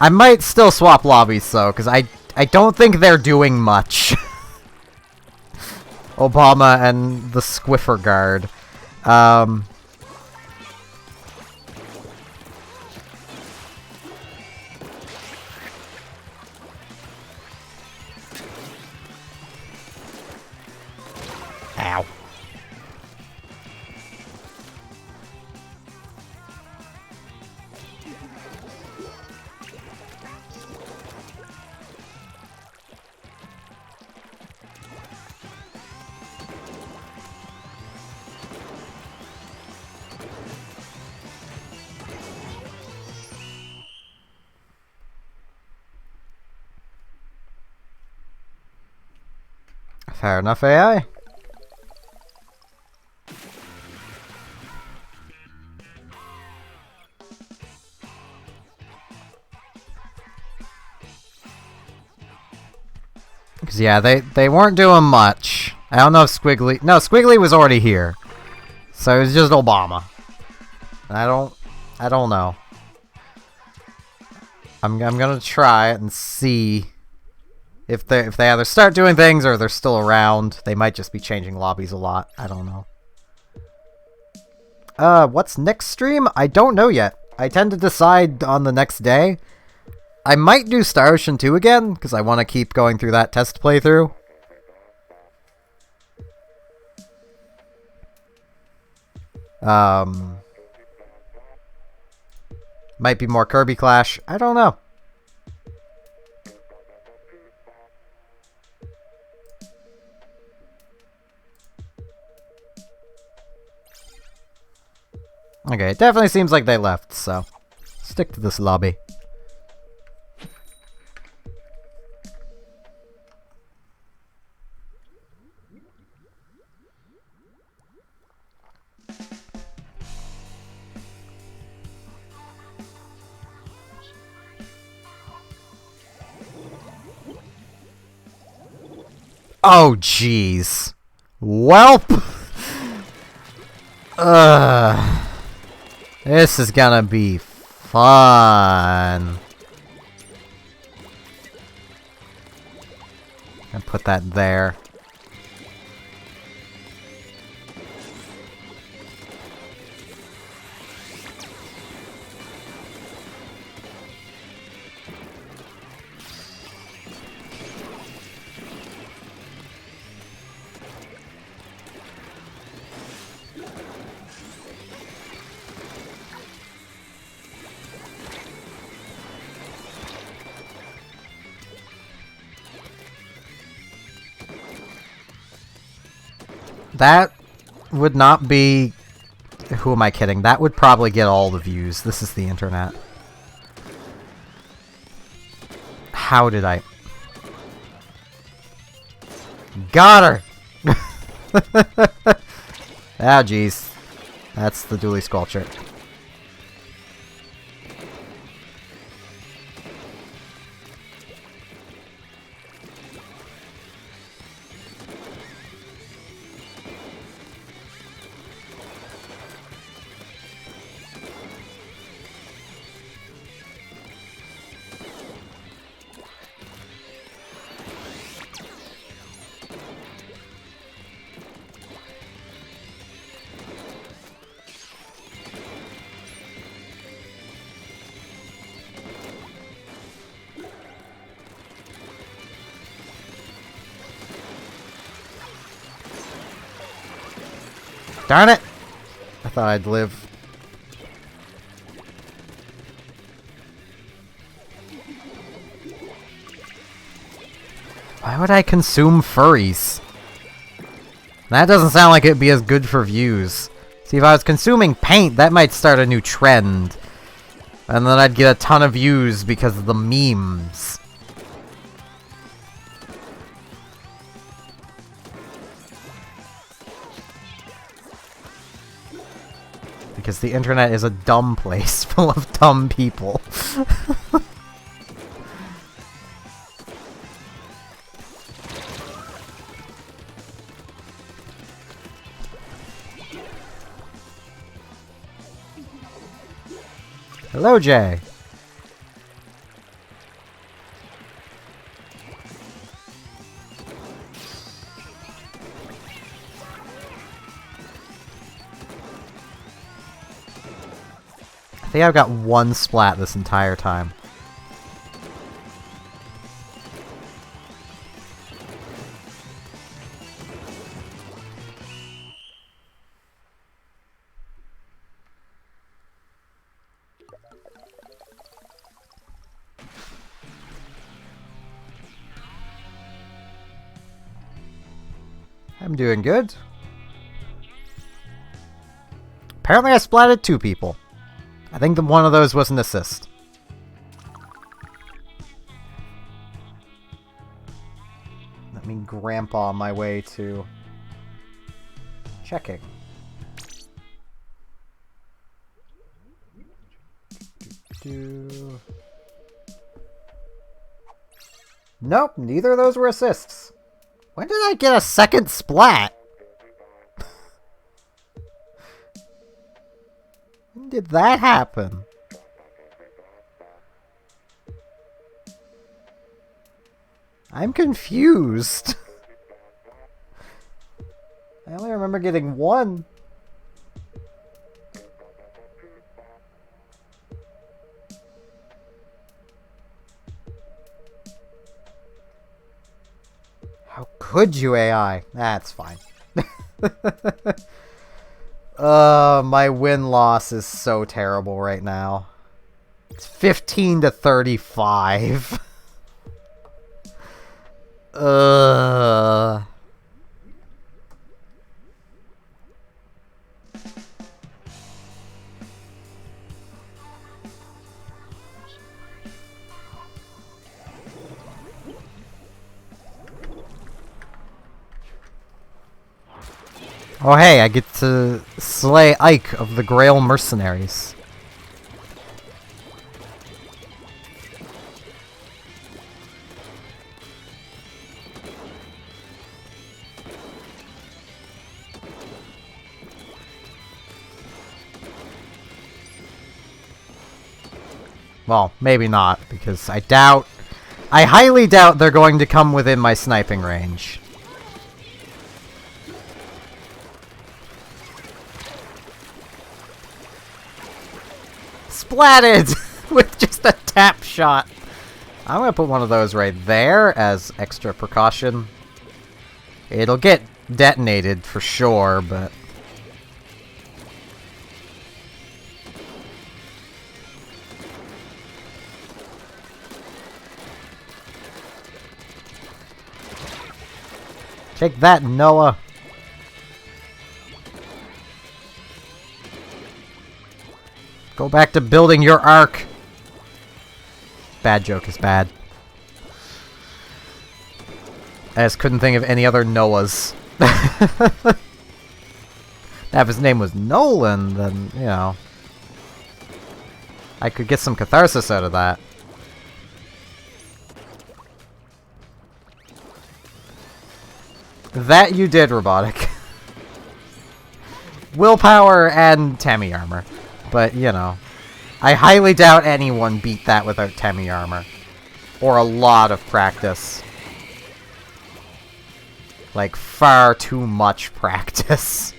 I might still swap lobbies though, because I don't think they're doing much. Obama and the Squiffer Guard. Ow. Fair enough, AI. Because, yeah, they weren't doing much. I don't know if Squiggly... No, Squiggly was already here. So it was just Obama. I don't know. I'm gonna try it and see if they either start doing things or they're still around. They might just be changing lobbies a lot. I don't know. What's next stream? I don't know yet. I tend to decide on the next day. I might do Star Ocean 2 again, because I want to keep going through that test playthrough. Might be more Kirby Clash. I don't know. Okay, it definitely seems like they left, so stick to this lobby. Oh, jeez. Welp! This is gonna be fun. And put that there. That would not be... Who am I kidding? That would probably get all the views. This is the internet. How did I... Got her! Ah, jeez. That's the Dually Sculpture. Darn it! I thought I'd live. Why would I consume furries? That doesn't sound like it'd be as good for views. See, if I was consuming paint, that might start a new trend. And then I'd get a ton of views because of the memes. Because the internet is a dumb place full of dumb people. Hello, Jay. I think I've got one splat this entire time. I'm doing good. Apparently I splatted 2 people. I think that one of those was an assist. Let me grandpa my way to checking. Nope, neither of those were assists. When did I get a second splat? When did that happen? I'm confused. I only remember getting 1. How could you, AI? That's fine. My win-loss is so terrible right now. It's 15 to 35. Oh hey, I get to slay Ike of the Grail Mercenaries. Well, maybe not, because I highly doubt they're going to come within my sniping range. Splatted! With just a tap shot. I'm gonna put one of those right there as extra precaution. It'll get detonated for sure, but... Take that, Noah! Go back to building your ark. Bad joke is bad. I just couldn't think of any other Noahs. Now, if his name was Nolan, then, you know, I could get some catharsis out of that. That you did, Robotic. Willpower and Temmie armor. But, you know, I highly doubt anyone beat that without Temmie armor. Or a lot of practice. Like, far too much practice.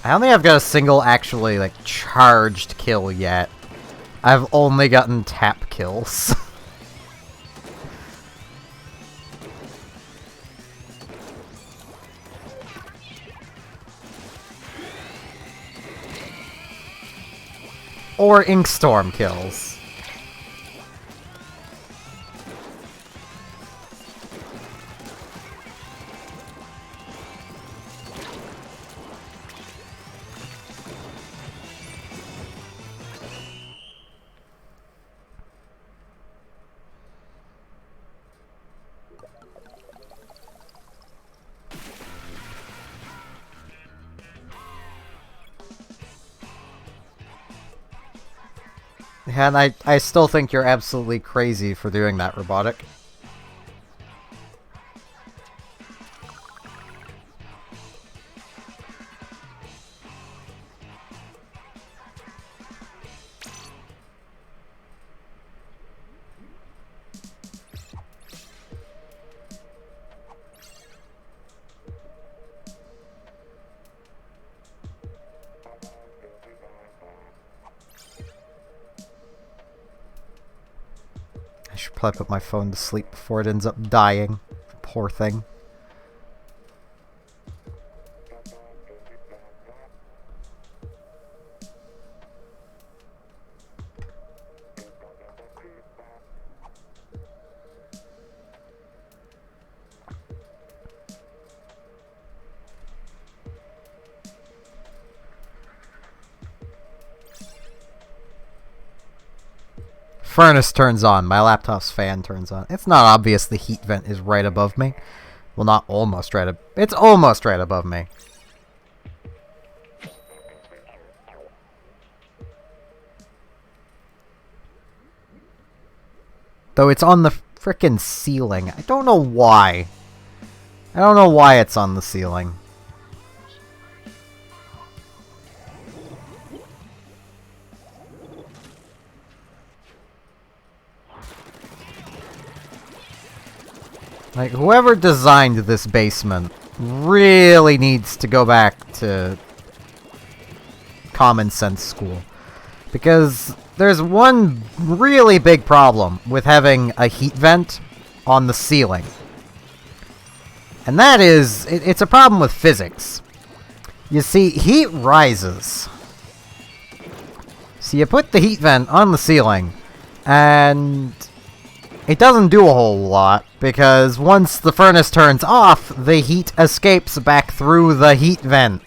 I don't think I've got a single actually, like, charged kill yet. I've only gotten tap kills. Or Inkstorm kills. And I still think you're absolutely crazy for doing that, Robotic. I should probably put my phone to sleep before it ends up dying. Poor thing. Furnace turns on. My laptop's fan turns on. It's not obvious the heat vent is right above me. Well, not almost right it's almost right above me. Though it's on the frickin' ceiling. I don't know why. I don't know why it's on the ceiling. Like, whoever designed this basement really needs to go back to common sense school. Because there's one really big problem with having a heat vent on the ceiling. And that is, it's a problem with physics. You see, heat rises. So you put the heat vent on the ceiling, and it doesn't do a whole lot, because once the furnace turns off, the heat escapes back through the heat vent.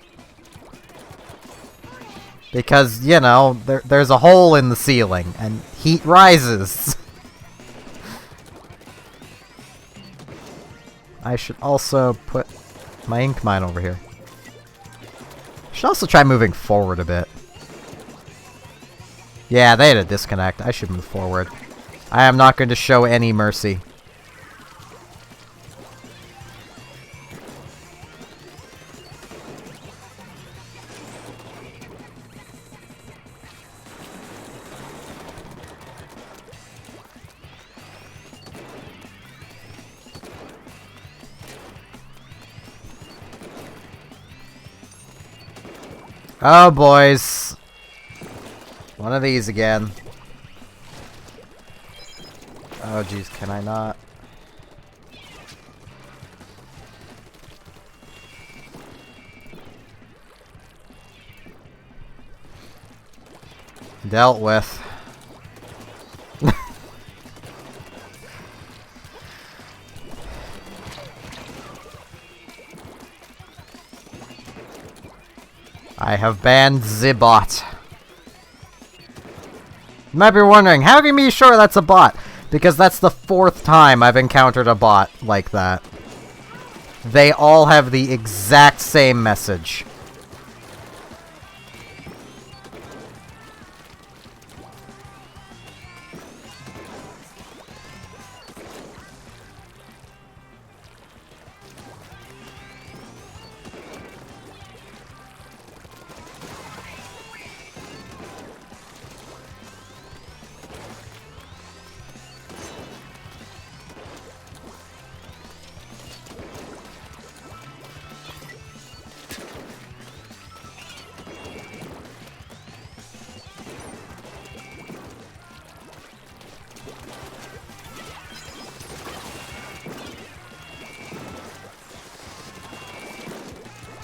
Because, you know, there's a hole in the ceiling, and heat rises. I should also put my ink mine over here. I should also try moving forward a bit. Yeah, they had a disconnect. I should move forward. I am not going to show any mercy. Oh, boys. One of these again. Oh, jeez, can I not? Dealt with. I have banned the bot. You might be wondering, how can you be sure that's a bot? Because that's the 4th time I've encountered a bot like that. They all have the exact same message.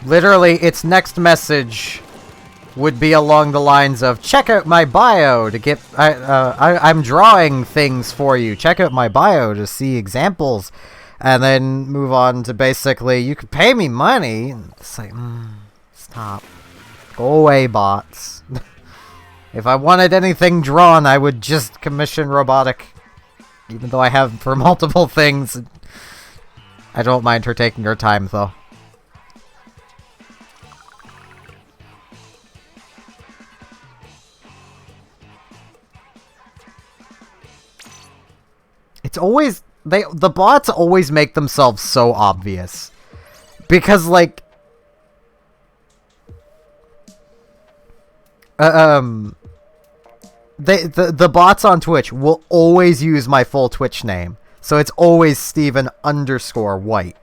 Literally, its next message would be along the lines of, check out my bio to get... I'm drawing things for you. Check out my bio to see examples. And then move on to basically, you could pay me money. It's like, stop. Go away, bots. If I wanted anything drawn, I would just commission robotic. Even though I have for multiple things. I don't mind her taking her time, though. It's always... the bots always make themselves so obvious. Because, like... the bots on Twitch will always use my full Twitch name. So it's always Steven_White.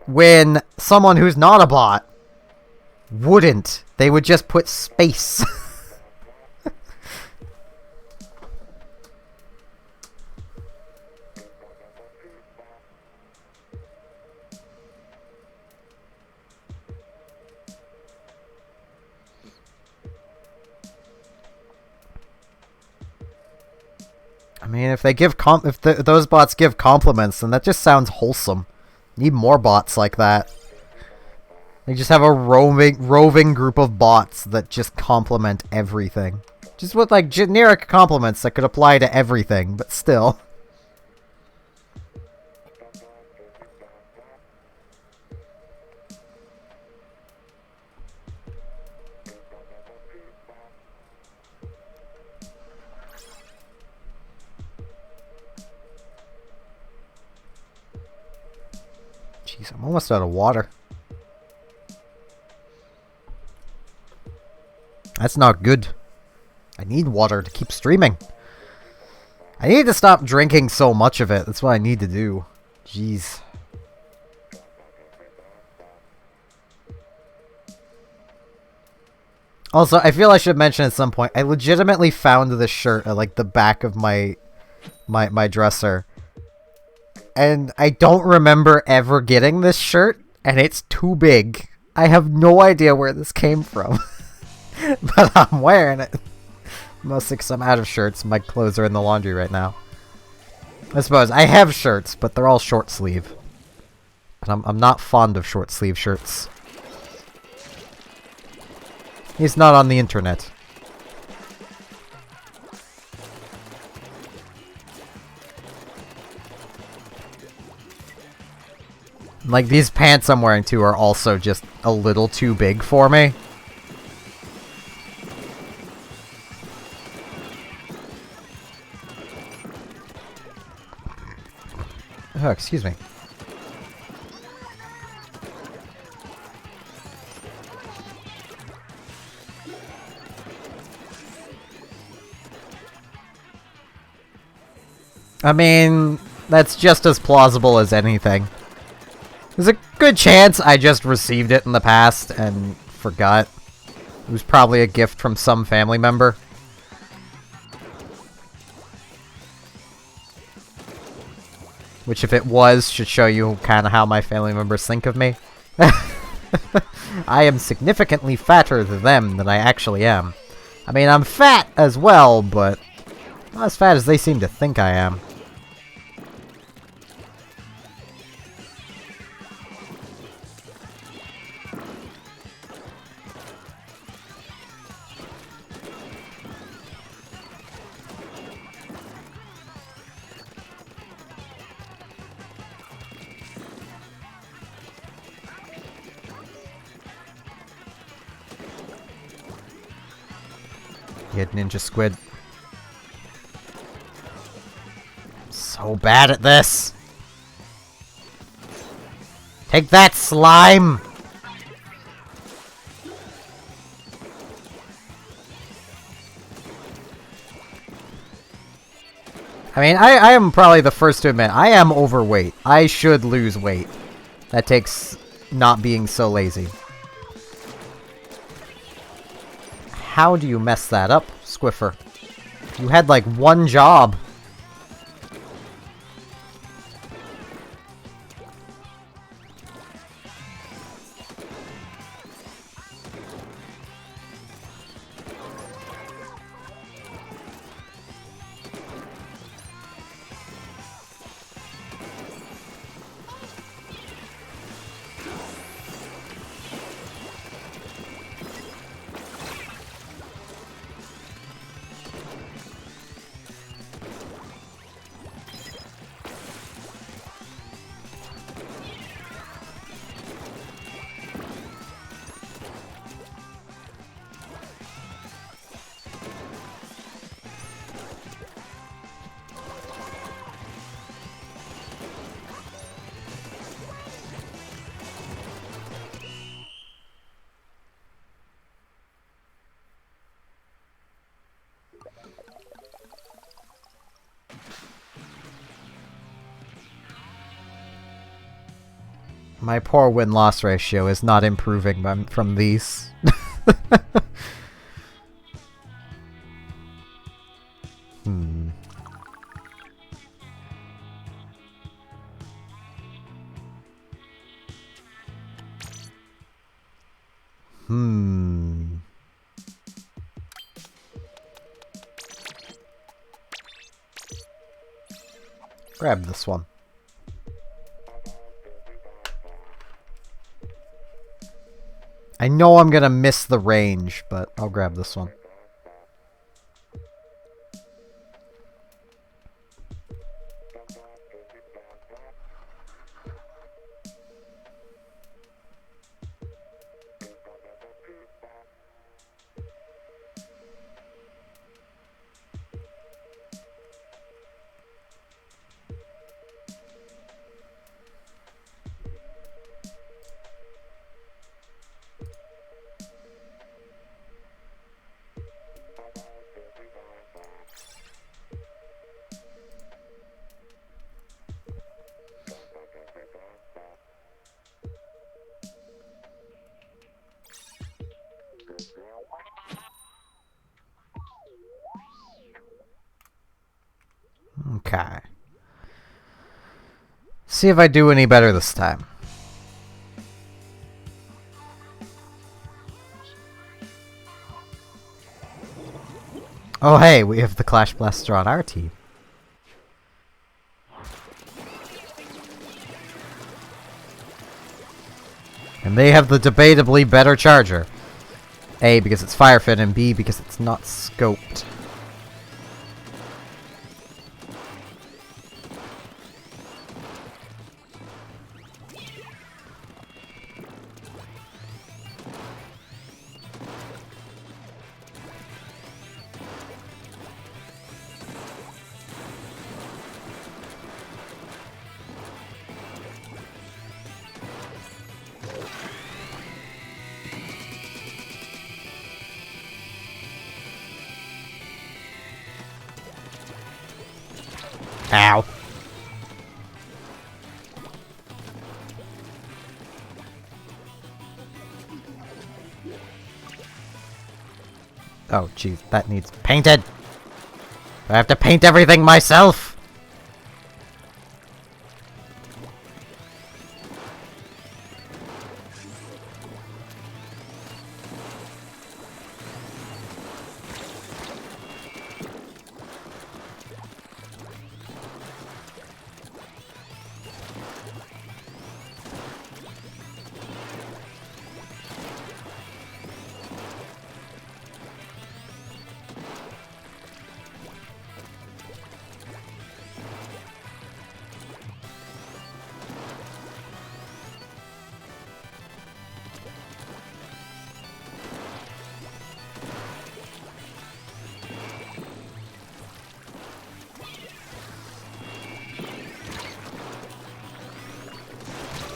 When someone who's not a bot wouldn't. They would just put space. I mean, if they give those bots give compliments, then that just sounds wholesome. Need more bots like that. They just have a roving group of bots that just compliment everything. Just with like generic compliments that could apply to everything, but still. Jeez, I'm almost out of water. That's not good. I need water to keep streaming. I need to stop drinking so much of it. That's what I need to do. Jeez. Also, I feel I should mention at some point, I legitimately found this shirt at like the back of my dresser. And I don't remember ever getting this shirt, and it's too big. I have no idea where this came from. But I'm wearing it. Mostly because I'm out of shirts. My clothes are in the laundry right now. I suppose I have shirts, but they're all short sleeve. And I'm not fond of short sleeve shirts. He's not on the internet. Like, these pants I'm wearing, too, are also just a little too big for me. Oh, excuse me. I mean, that's just as plausible as anything. There's a good chance I just received it in the past and forgot. It was probably a gift from some family member. Which, if it was, should show you kind of how my family members think of me. I am significantly fatter to them than I actually am. I mean, I'm fat as well, but not as fat as they seem to think I am. Get Ninja Squid. I'm so bad at this. Take that, slime! I mean, I am probably the first to admit, I am overweight. I should lose weight. That takes not being so lazy. How do you mess that up, Squiffer? You had like one job. My poor win-loss ratio is not improving from these. Hmm. Grab this one. I know I'm gonna miss the range, but I'll grab this one. Okay. See if I do any better this time. Oh hey, we have the Clash Blaster on our team. And they have the debatably better charger. A, because it's Fire Fin, and B, because it's not scoped. Ow. Oh, jeez, that needs painted! I have to paint everything myself!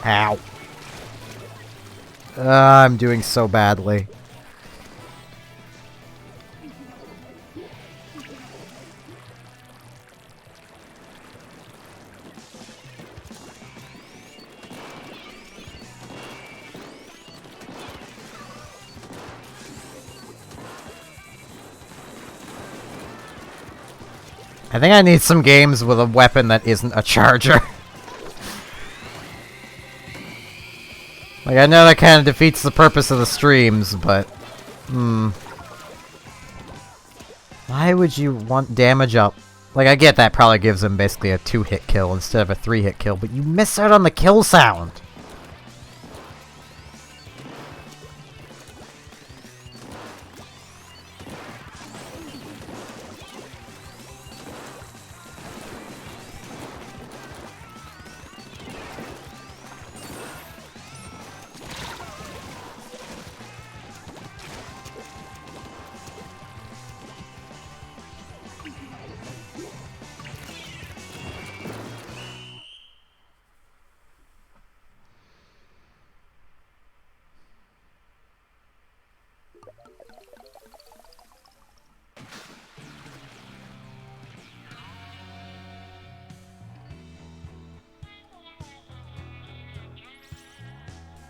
Ow. I'm doing so badly. I think I need some games with a weapon that isn't a charger. Like, I know that kind of defeats the purpose of the streams, but... Why would you want damage up? Like, I get that probably gives him basically a 2-hit kill instead of a 3-hit kill, but you miss out on the kill sound!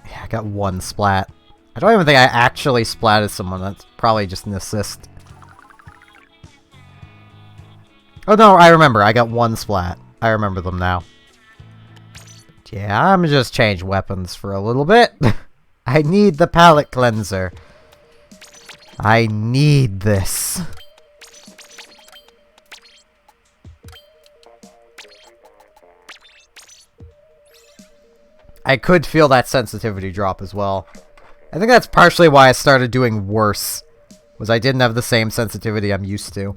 Yeah, I got 1 splat. I don't even think I actually splatted someone. That's probably just an assist. Oh no, I remember. I got 1 splat. I remember them now. Yeah, I'm just change weapons for a little bit. I need the palette cleanser. I need this. I could feel that sensitivity drop as well. I think that's partially why I started doing worse, was I didn't have the same sensitivity I'm used to.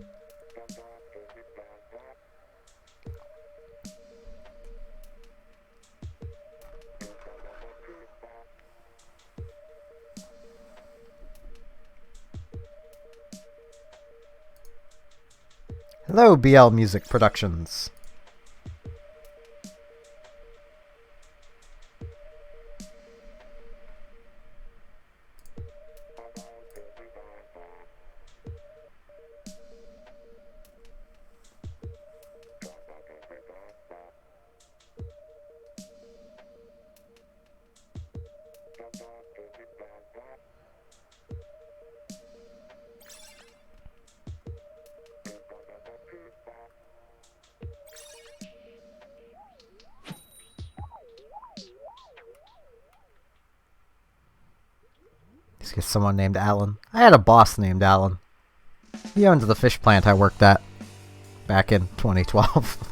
Hello, BL Music Productions. Let's get someone named Alan. I had a boss named Alan. He owned the fish plant I worked at back in 2012.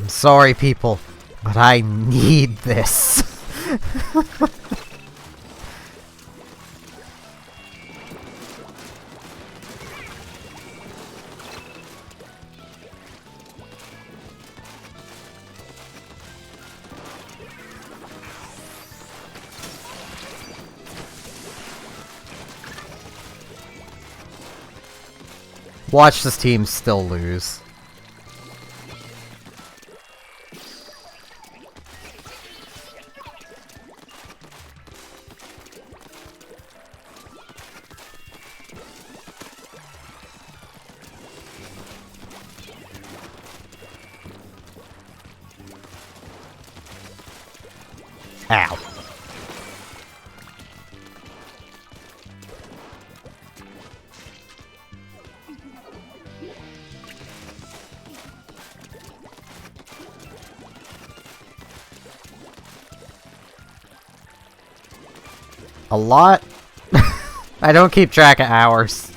I'm sorry, people, but I need this. Watch this team still lose. Ow. A lot? I don't keep track of hours.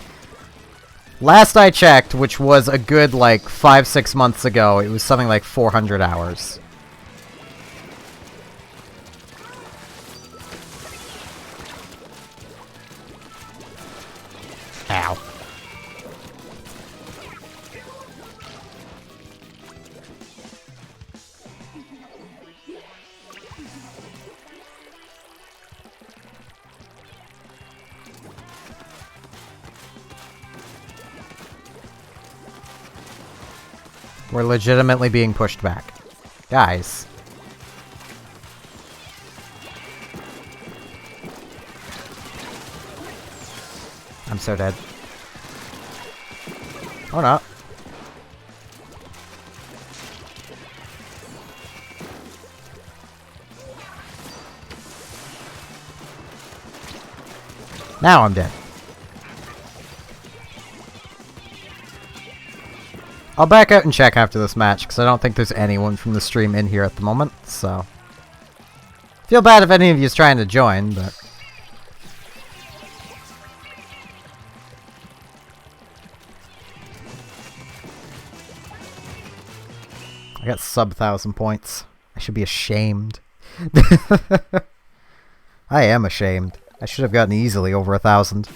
Last I checked, which was a good, like, 5-6 months ago, it was something like 400 hours. Ow. We're legitimately being pushed back. Guys. I'm so dead. Or not. Now I'm dead. I'll back out and check after this match, because I don't think there's anyone from the stream in here at the moment, so... Feel bad if any of you is trying to join, but... I got sub 1,000 points. I should be ashamed. I am ashamed. I should have gotten easily over 1,000.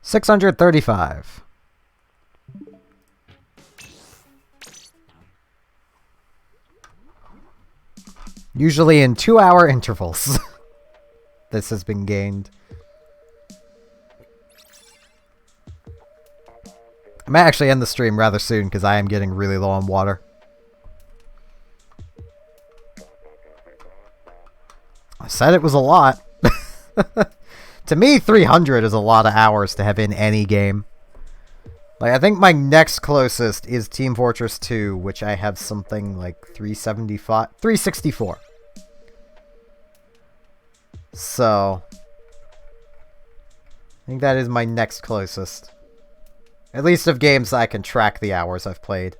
$635. Usually in 2-hour intervals. This has been gained. I might actually end the stream rather soon because I am getting really low on water. I said it was a lot. To me, 300 is a lot of hours to have in any game. Like, I think my next closest is Team Fortress 2, which I have something like 364. So, I think that is my next closest. At least of games I can track the hours I've played.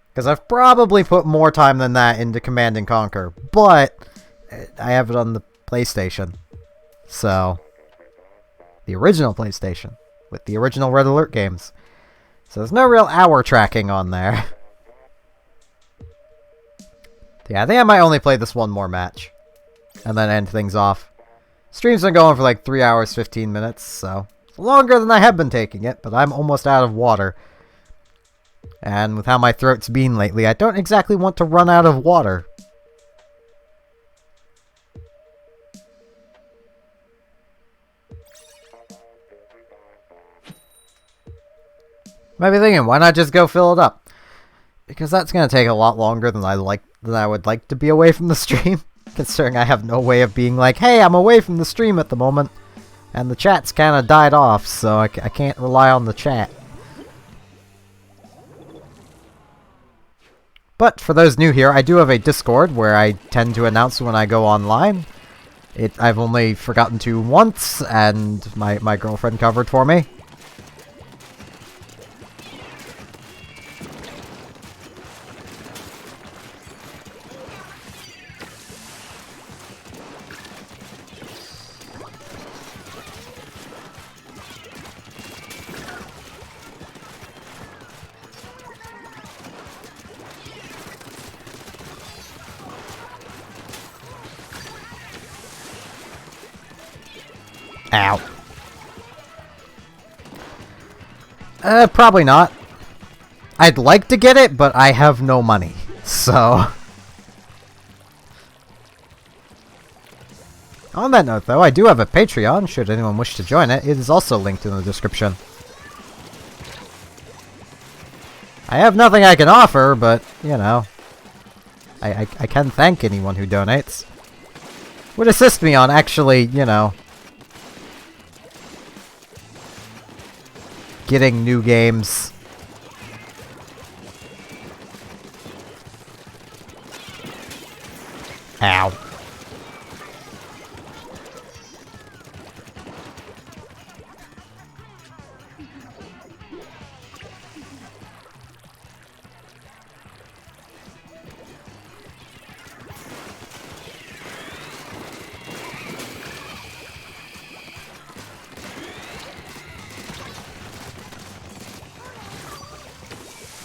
Because I've probably put more time than that into Command & Conquer, but I have it on the PlayStation. So, the original PlayStation, with the original Red Alert games. So there's no real hour tracking on there. Yeah, I think I might only play this one more match. And then end things off. Stream's been going for like 3 hours, 15 minutes, so... It's longer than I have been taking it, but I'm almost out of water. And with how my throat's been lately, I don't exactly want to run out of water. Might be thinking, why not just go fill it up? Because that's going to take a lot longer than I would like to be away from the stream. Considering I have no way of being like, hey, I'm away from the stream at the moment. And the chat's kind of died off, so I can't rely on the chat. But for those new here, I do have a Discord where I tend to announce when I go online. I've only forgotten to once, and my girlfriend covered for me. Ow. Probably not. I'd like to get it, but I have no money, so... On that note, though, I do have a Patreon, should anyone wish to join it. It is also linked in the description. I have nothing I can offer, but, you know... I can thank anyone who donates. Would assist me on actually, you know... getting new games. Ow.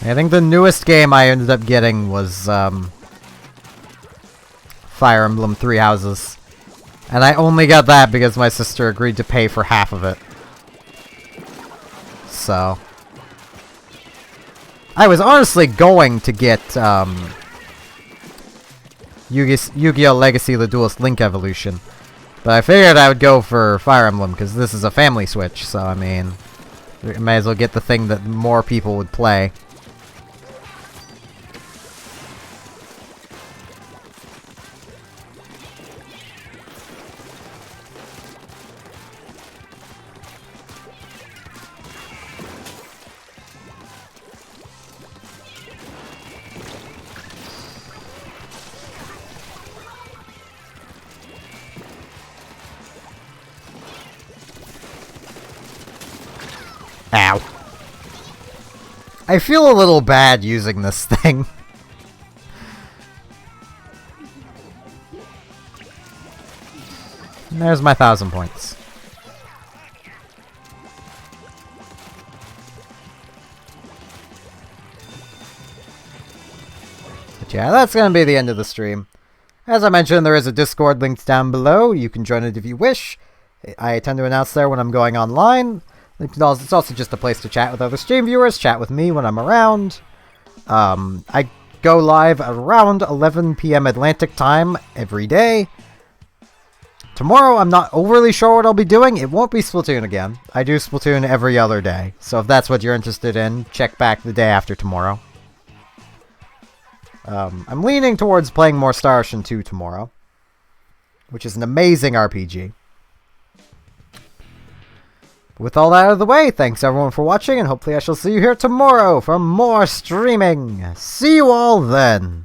I think the newest game I ended up getting was, Fire Emblem Three Houses. And I only got that because my sister agreed to pay for half of it. So... I was honestly going to get, Yu-Gi-Oh! Legacy: The Duelist Link Evolution. But I figured I would go for Fire Emblem, because this is a family Switch, so I mean... I may as well get the thing that more people would play. Ow. I feel a little bad using this thing. And there's my 1,000 points. But yeah, that's gonna be the end of the stream. As I mentioned, there is a Discord linked down below. You can join it if you wish. I tend to announce there when I'm going online. It's also just a place to chat with other stream viewers, chat with me when I'm around. I go live around 11 PM Atlantic time every day. Tomorrow, I'm not overly sure what I'll be doing. It won't be Splatoon again. I do Splatoon every other day. So if that's what you're interested in, check back the day after tomorrow. I'm leaning towards playing more Star Ocean 2 tomorrow, which is an amazing RPG. With all that out of the way, thanks everyone for watching, and hopefully I shall see you here tomorrow for more streaming. See you all then!